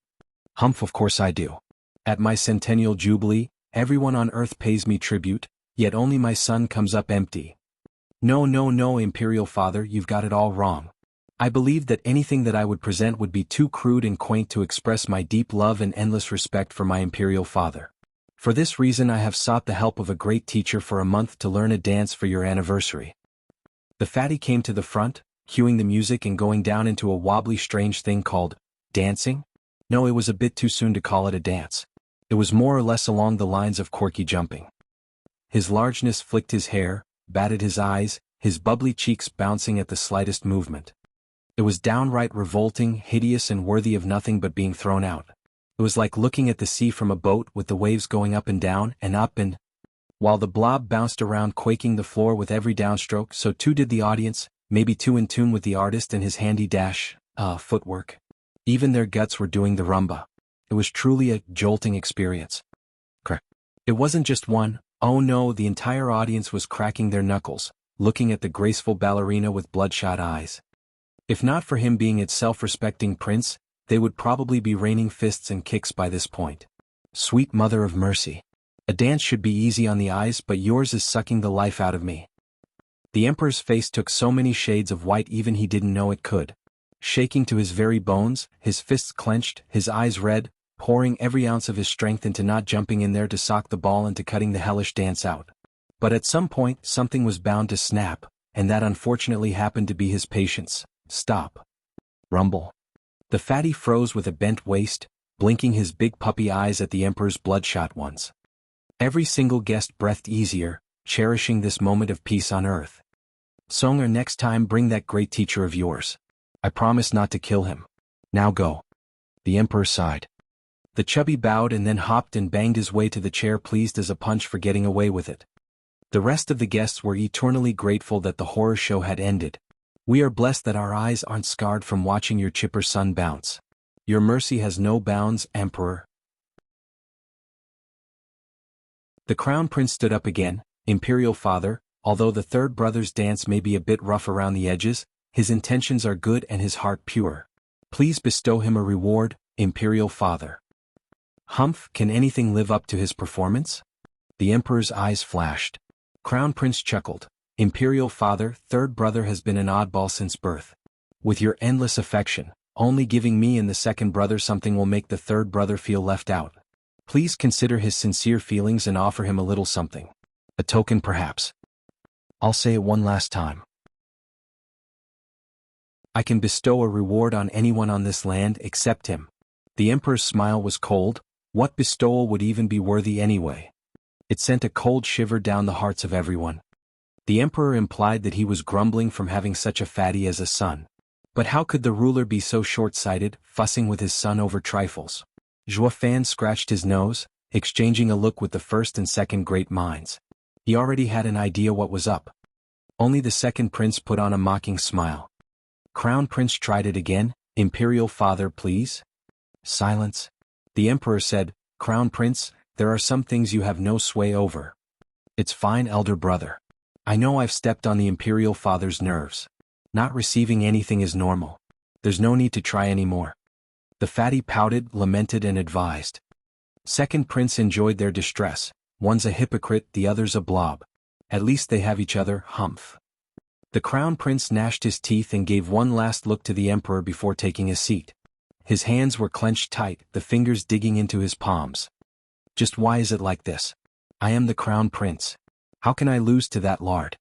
"Humph, of course I do. At my centennial jubilee, everyone on earth pays me tribute, yet only my son comes up empty." No, Imperial Father, you've got it all wrong. I believed that anything that I would present would be too crude and quaint to express my deep love and endless respect for my Imperial Father. For this reason I have sought the help of a great teacher for a month to learn a dance for your anniversary. The fatty came to the front, cueing the music and going down into a wobbly strange thing called dancing? No, it was a bit too soon to call it a dance. It was more or less along the lines of quirky jumping. His largeness flicked his hair, batted his eyes, his bubbly cheeks bouncing at the slightest movement. It was downright revolting, hideous and worthy of nothing but being thrown out. It was like looking at the sea from a boat with the waves going up and down and up and... While the blob bounced around quaking the floor with every downstroke, so too did the audience, maybe too in tune with the artist and his handy footwork. Even their guts were doing the rumba. It was truly a jolting experience. Crack. It wasn't just one, oh no, the entire audience was cracking their knuckles, looking at the graceful ballerina with bloodshot eyes. If not for him being its self-respecting prince, they would probably be raining fists and kicks by this point. Sweet mother of mercy. A dance should be easy on the eyes, but yours is sucking the life out of me. The emperor's face took so many shades of white even he didn't know it could. Shaking to his very bones, his fists clenched, his eyes red, pouring every ounce of his strength into not jumping in there to sock the ball and to cutting the hellish dance out. But at some point, something was bound to snap, and that unfortunately happened to be his patience. Stop. Rumble. The fatty froze with a bent waist, blinking his big puppy eyes at the emperor's bloodshot ones. Every single guest breathed easier, cherishing this moment of peace on earth. Songer, next time bring that great teacher of yours. I promise not to kill him. Now go. The emperor sighed. The chubby bowed and then hopped and banged his way to the chair, pleased as a punch for getting away with it. The rest of the guests were eternally grateful that the horror show had ended. We are blessed that our eyes aren't scarred from watching your chipper son bounce. Your mercy has no bounds, Emperor. The crown prince stood up again. Imperial father, although the third brother's dance may be a bit rough around the edges, his intentions are good and his heart pure. Please bestow him a reward, Imperial father. Humph, can anything live up to his performance? The emperor's eyes flashed. Crown prince chuckled. Imperial father, third brother has been an oddball since birth. With your endless affection, only giving me and the second brother something will make the third brother feel left out. Please consider his sincere feelings and offer him a little something. A token perhaps. I'll say it one last time. I can bestow a reward on anyone on this land except him. The emperor's smile was cold. What bestowal would even be worthy anyway? It sent a cold shiver down the hearts of everyone. The emperor implied that he was grumbling from having such a fatty as a son. But how could the ruler be so short-sighted, fussing with his son over trifles? Zhuo Fan scratched his nose, exchanging a look with the first and second great minds. He already had an idea what was up. Only the second prince put on a mocking smile. Crown Prince tried it again. Imperial father, please. Silence. The emperor said, Crown Prince, there are some things you have no sway over. It's fine, elder brother. I know I've stepped on the imperial father's nerves. Not receiving anything is normal. There's no need to try anymore. The fatty pouted, lamented and advised. Second prince enjoyed their distress. One's a hypocrite, the other's a blob. At least they have each other, humph. The crown prince gnashed his teeth and gave one last look to the emperor before taking a seat. His hands were clenched tight, the fingers digging into his palms. Just why is it like this? I am the crown prince. How can I lose to that lard?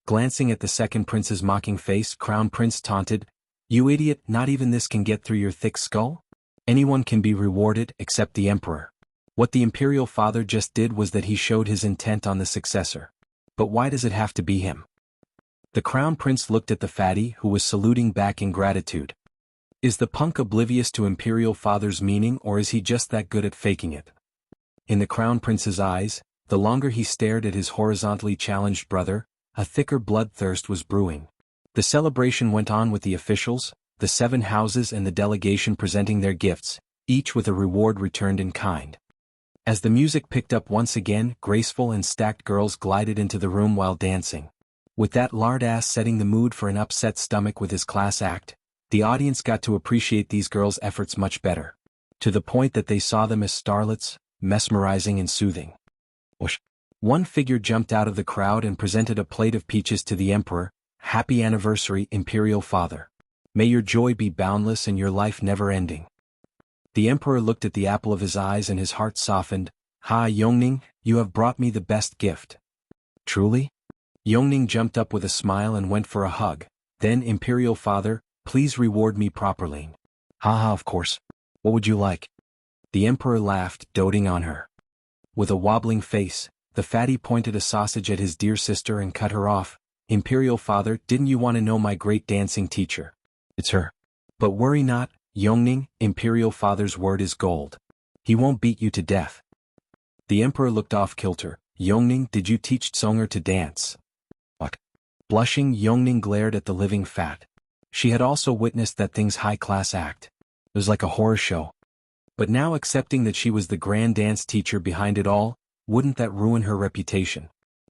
Glancing at the second prince's mocking face, Crown Prince taunted, You idiot, not even this can get through your thick skull? Anyone can be rewarded except the emperor. What the imperial father just did was that he showed his intent on the successor. But why does it have to be him? The crown prince looked at the fatty, who was saluting back in gratitude. Is the punk oblivious to imperial father's meaning, or is he just that good at faking it? In the crown prince's eyes, the longer he stared at his horizontally challenged brother, a thicker bloodthirst was brewing. The celebration went on with the officials, the 7 houses and the delegation presenting their gifts, each with a reward returned in kind. As the music picked up once again, graceful and stacked girls glided into the room while dancing. With that lard ass setting the mood for an upset stomach with his class act, the audience got to appreciate these girls' efforts much better. To the point that they saw them as starlets, mesmerizing and soothing. Whoosh. One figure jumped out of the crowd and presented a plate of peaches to the emperor. Happy anniversary, Imperial Father. May your joy be boundless and your life never-ending. The emperor looked at the apple of his eyes and his heart softened. Ha, Yongning, you have brought me the best gift. Truly? Yongning jumped up with a smile and went for a hug. Then, Imperial Father, please reward me properly. Ha, of course. What would you like? The emperor laughed, doting on her. With a wobbling face, the fatty pointed a sausage at his dear sister and cut her off. Imperial Father, didn't you want to know my great dancing teacher? It's her. But worry not, Yongning, Imperial Father's word is gold. He won't beat you to death. The emperor looked off kilter. Yongning, did you teach Tsonger to dance? What? Blushing, Yongning glared at the living fat. She had also witnessed that thing's high-class act. It was like a horror show. But now accepting that she was the grand dance teacher behind it all, wouldn't that ruin her reputation?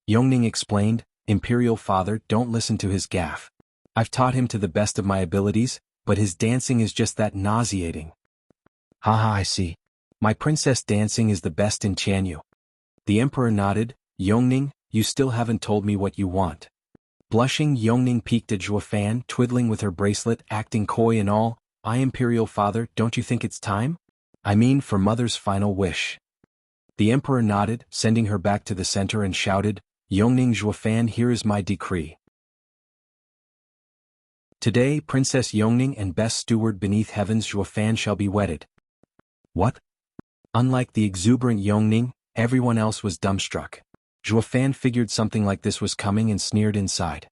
Yongning explained, Imperial Father, don't listen to his gaffe. I've taught him to the best of my abilities, but his dancing is just that nauseating. Haha, I see. My princess dancing is the best in Chanyu. The emperor nodded, Yongning, you still haven't told me what you want. Blushing, Yongning peeked at Zhuofan, twiddling with her bracelet, acting coy and all, I Imperial Father, don't you think it's time? I mean for mother's final wish. The emperor nodded, sending her back to the center and shouted, Yongning Zhuofan, here is my decree. Today Princess Yongning and best steward beneath heaven's Zhuofan shall be wedded. What? Unlike the exuberant Yongning, everyone else was dumbstruck. Zhuofan figured something like this was coming and sneered inside.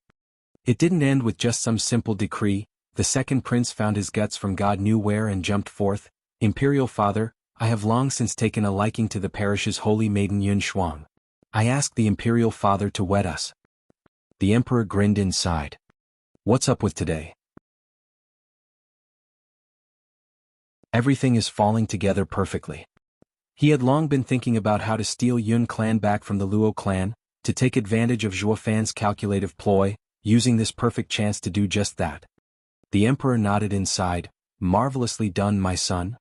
It didn't end with just some simple decree. The second prince found his guts from God knew where and jumped forth, Imperial Father, I have long since taken a liking to the parish's holy maiden Yun Shuang. I ask the Imperial Father to wed us. The emperor grinned inside. What's up with today? Everything is falling together perfectly. He had long been thinking about how to steal Yun clan back from the Luo clan, to take advantage of Zhuofan's calculative ploy, using this perfect chance to do just that. The emperor nodded inside, marvelously done my son.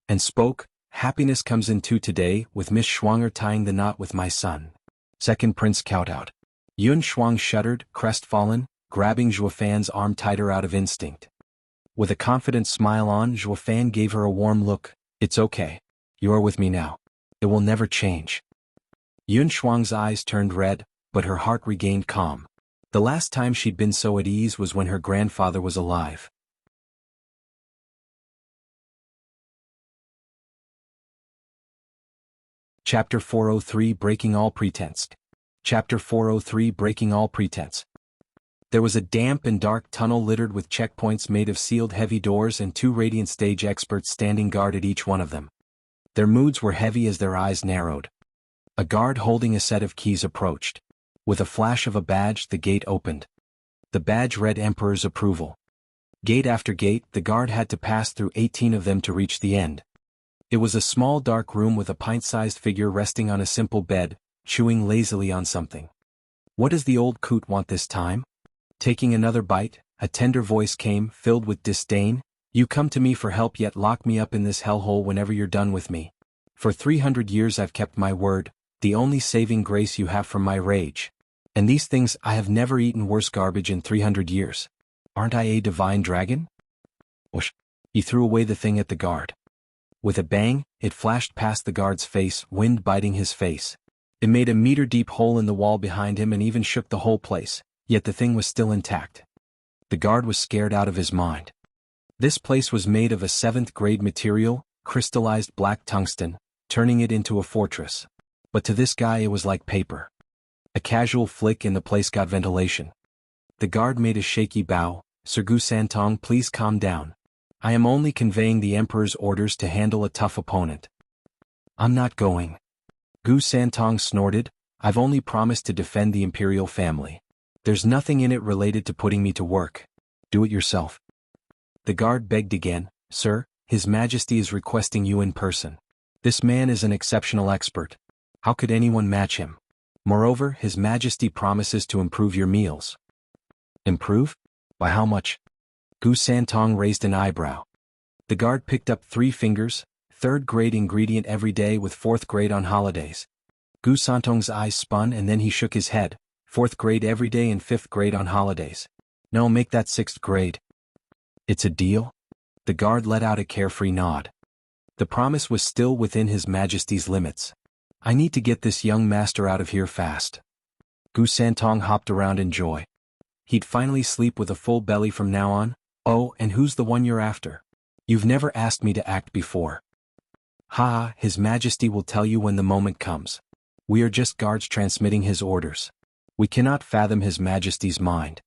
And spoke, happiness comes in too today, with Miss Schwanger tying the knot with my son. Second prince kowtowed. Yun Shuang shuddered, crestfallen, grabbing Zhuofan's arm tighter out of instinct. With a confident smile on, Zhuofan gave her a warm look, it's okay. You are with me now. It will never change. Yun Shuang's eyes turned red, but her heart regained calm. The last time she'd been so at ease was when her grandfather was alive. Chapter 403 Breaking All Pretense. Chapter 403 Breaking All Pretense. There was a damp and dark tunnel littered with checkpoints made of sealed heavy doors and 2 radiant stage experts standing guard at each one of them. Their moods were heavy as their eyes narrowed. A guard holding a set of keys approached. With a flash of a badge, the gate opened. The badge read Emperor's approval. Gate after gate, the guard had to pass through 18 of them to reach the end. It was a small dark room with a pint-sized figure resting on a simple bed, chewing lazily on something. What does the old coot want this time? Taking another bite, a tender voice came, filled with disdain. You come to me for help yet lock me up in this hellhole whenever you're done with me. For 300 years I've kept my word, the only saving grace you have from my rage. And these things, I have never eaten worse garbage in 300 years. Aren't I a divine dragon? Whoosh! He threw away the thing at the guard. With a bang, it flashed past the guard's face, wind biting his face. It made a meter-deep hole in the wall behind him and even shook the whole place, yet the thing was still intact. The guard was scared out of his mind. This place was made of a 7th-grade material, crystallized black tungsten, turning it into a fortress. But to this guy it was like paper. A casual flick and the place got ventilation. The guard made a shaky bow, Sir Gu Santong, please calm down. I am only conveying the Emperor's orders to handle a tough opponent. I'm not going. Gu Santong snorted, I've only promised to defend the Imperial family. There's nothing in it related to putting me to work. Do it yourself. The guard begged again, Sir, His Majesty is requesting you in person. This man is an exceptional expert. How could anyone match him? Moreover, His Majesty promises to improve your meals. Improve? By how much? Gu Santong raised an eyebrow. The guard picked up 3 fingers, 3rd-grade ingredient every day with 4th grade on holidays. Gu Santong's eyes spun and then he shook his head, 4th grade every day and 5th grade on holidays. No, make that 6th grade. It's a deal? The guard let out a carefree nod. The promise was still within His Majesty's limits. I need to get this young master out of here fast. Gu Santong hopped around in joy. He'd finally sleep with a full belly from now on. Oh, and who's the one you're after? You've never asked me to act before. Ha, His Majesty will tell you when the moment comes. We are just guards transmitting his orders. We cannot fathom His Majesty's mind.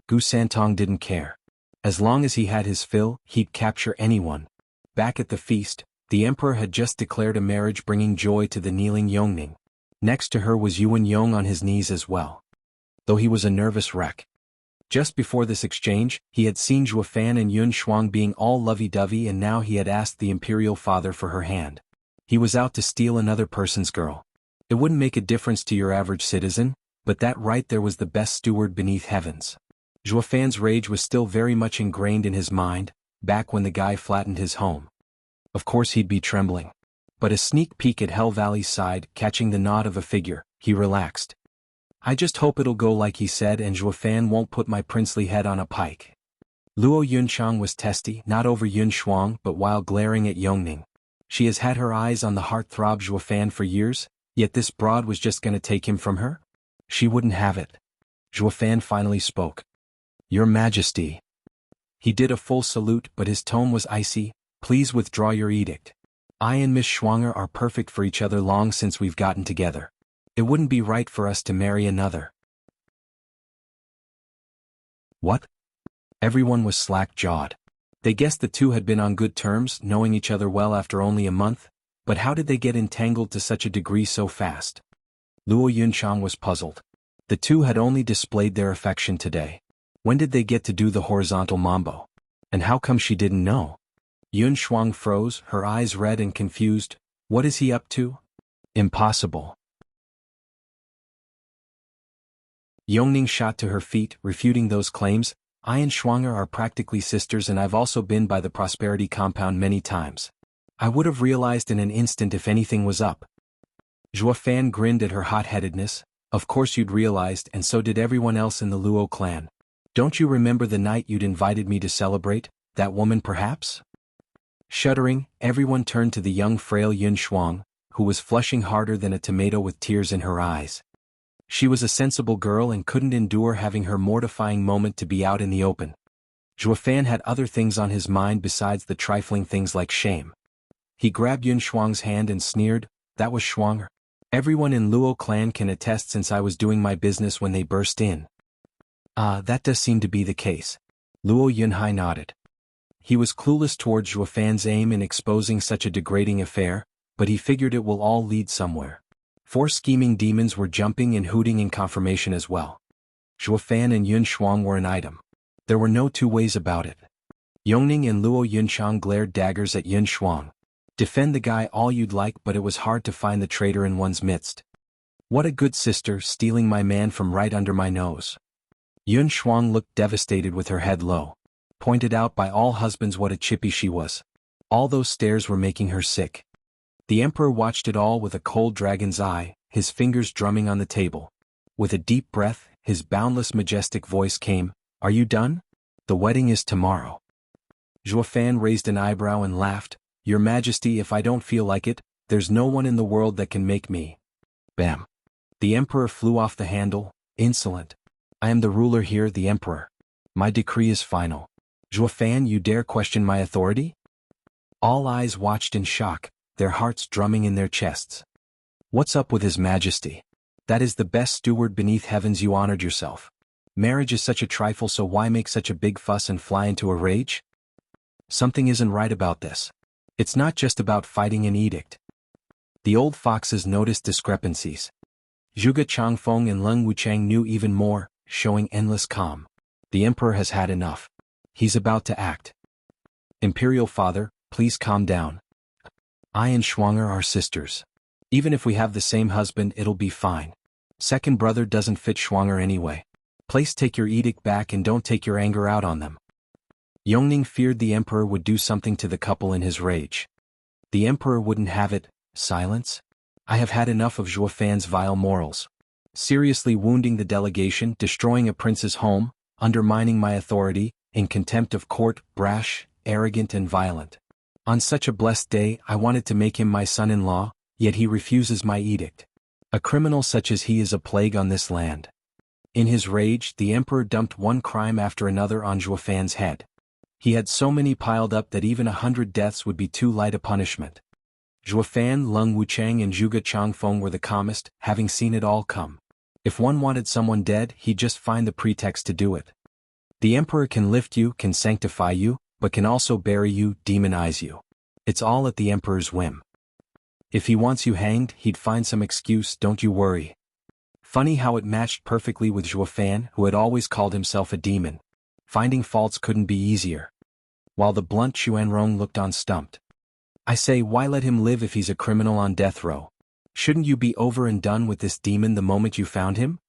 Gu Santong didn't care. As long as he had his fill, he'd capture anyone. Back at the feast, the Emperor had just declared a marriage bringing joy to the kneeling Yongning. Next to her was Yuan Yong on his knees as well. Though he was a nervous wreck. Just before this exchange, he had seen Zhuofan and Yun Shuang being all lovey-dovey, and now he had asked the imperial father for her hand. He was out to steal another person's girl. It wouldn't make a difference to your average citizen, but that right there was the best steward beneath heavens. Zhuofan's rage was still very much ingrained in his mind, back when the guy flattened his home. Of course he'd be trembling. But a sneak peek at Hell Valley's side, catching the nod of a figure, he relaxed. I just hope it'll go like he said and Zhuofan won't put my princely head on a pike. Luo Yunchang was testy, not over Yun Shuang but while glaring at Yongning. She has had her eyes on the heartthrob Zhuofan for years, yet this broad was just gonna take him from her? She wouldn't have it. Zhuofan finally spoke. Your Majesty. He did a full salute but his tone was icy. Please withdraw your edict. I and Miss Schwanger are perfect for each other long since we've gotten together. It wouldn't be right for us to marry another. What? Everyone was slack-jawed. They guessed the two had been on good terms, knowing each other well after only a month, but how did they get entangled to such a degree so fast? Luo Yunchang was puzzled. The two had only displayed their affection today. When did they get to do the horizontal mambo? And how come she didn't know? Yun Shuang froze, her eyes red and confused. What is he up to? Impossible. Yongning shot to her feet, refuting those claims. I and Schwanger are practically sisters and I've also been by the Prosperity Compound many times. I would have realized in an instant if anything was up. Zhuofan grinned at her hot-headedness. Of course you'd realized, and so did everyone else in the Luo clan. Don't you remember the night you'd invited me to celebrate? That woman perhaps? Shuddering, everyone turned to the young frail Yun Shuang, who was flushing harder than a tomato with tears in her eyes. She was a sensible girl and couldn't endure having her mortifying moment to be out in the open. Zhuofan had other things on his mind besides the trifling things like shame. He grabbed Yun Shuang's hand and sneered, that was Shuang. Everyone in Luo clan can attest since I was doing my business when they burst in. That does seem to be the case. Luo Yunhai nodded. He was clueless towards Zhuofan's aim in exposing such a degrading affair, but he figured it will all lead somewhere. 4 scheming demons were jumping and hooting in confirmation as well. Zhuofan and Yun Shuang were an item. There were no two ways about it. Yongning and Luo Yunchang glared daggers at Yun Shuang. Defend the guy all you'd like, but it was hard to find the traitor in one's midst. What a good sister, stealing my man from right under my nose. Yun Shuang looked devastated with her head low. Pointed out by all husbands what a chippy she was. All those stares were making her sick. The emperor watched it all with a cold dragon's eye, his fingers drumming on the table. With a deep breath, his boundless majestic voice came, Are you done? The wedding is tomorrow. Zhuofan raised an eyebrow and laughed, Your Majesty, if I don't feel like it, there's no one in the world that can make me. Bam. The emperor flew off the handle, insolent. I am the ruler here, the emperor. My decree is final. Zhuofan, you dare question my authority? All eyes watched in shock, their hearts drumming in their chests. What's up with His Majesty? That is the best steward beneath heavens, you honored yourself. Marriage is such a trifle, so why make such a big fuss and fly into a rage? Something isn't right about this. It's not just about fighting an edict. The old foxes noticed discrepancies. Zhuge Changfeng and Leng Wuchang knew even more, showing endless calm. The emperor has had enough. He's about to act. Imperial father, please calm down. I and Schwanger are sisters. Even if we have the same husband, it'll be fine. Second brother doesn't fit Schwanger anyway. Please take your edict back and don't take your anger out on them. Yongning feared the emperor would do something to the couple in his rage. The emperor wouldn't have it. Silence? I have had enough of Zhuofan's vile morals. Seriously wounding the delegation, destroying a prince's home, undermining my authority, in contempt of court, brash, arrogant and violent. On such a blessed day, I wanted to make him my son-in-law, yet he refuses my edict. A criminal such as he is a plague on this land. In his rage, the emperor dumped one crime after another on Zhuofan's head. He had so many piled up that even 100 deaths would be too light a punishment. Zhuofan, Leng Wuchang and Zhuge Changfeng were the calmest, having seen it all come. If one wanted someone dead, he'd just find the pretext to do it. The emperor can lift you, can sanctify you, but can also bury you, demonize you. It's all at the emperor's whim. If he wants you hanged, he'd find some excuse, don't you worry. Funny how it matched perfectly with Zhuofan, who had always called himself a demon. Finding faults couldn't be easier. While the blunt Xuanrong looked on stumped. I say, why let him live if he's a criminal on death row? Shouldn't you be over and done with this demon the moment you found him?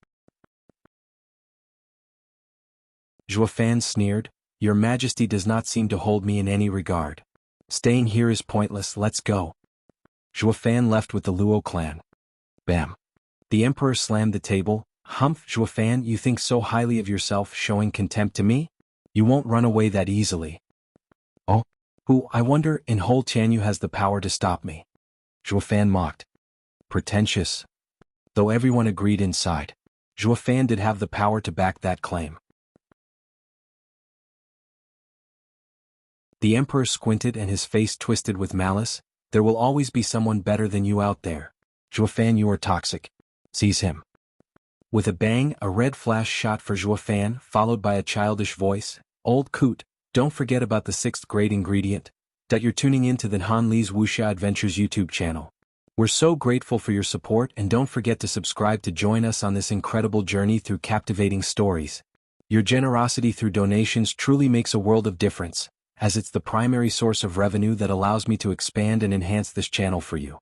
Zhuofan sneered, Your Majesty does not seem to hold me in any regard. Staying here is pointless, let's go. Zhuofan left with the Luo clan. Bam. The emperor slammed the table. Humph, Zhuofan, you think so highly of yourself, showing contempt to me? You won't run away that easily. Oh? Who, I wonder, in whole Tianyu has the power to stop me? Zhuofan mocked. Pretentious. Though everyone agreed inside, Zhuofan did have the power to back that claim. The emperor squinted and his face twisted with malice. There will always be someone better than you out there. Zhuofan, you are toxic. Seize him. With a bang, a red flash shot for Zhuofan, followed by a childish voice. Old coot, don't forget about the 6th grade ingredient. That you're tuning in to the Han Li's Wuxia Adventures YouTube channel. We're so grateful for your support, and don't forget to subscribe to join us on this incredible journey through captivating stories. Your generosity through donations truly makes a world of difference, as it's the primary source of revenue that allows me to expand and enhance this channel for you.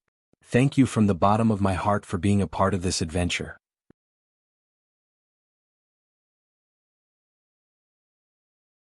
Thank you from the bottom of my heart for being a part of this adventure.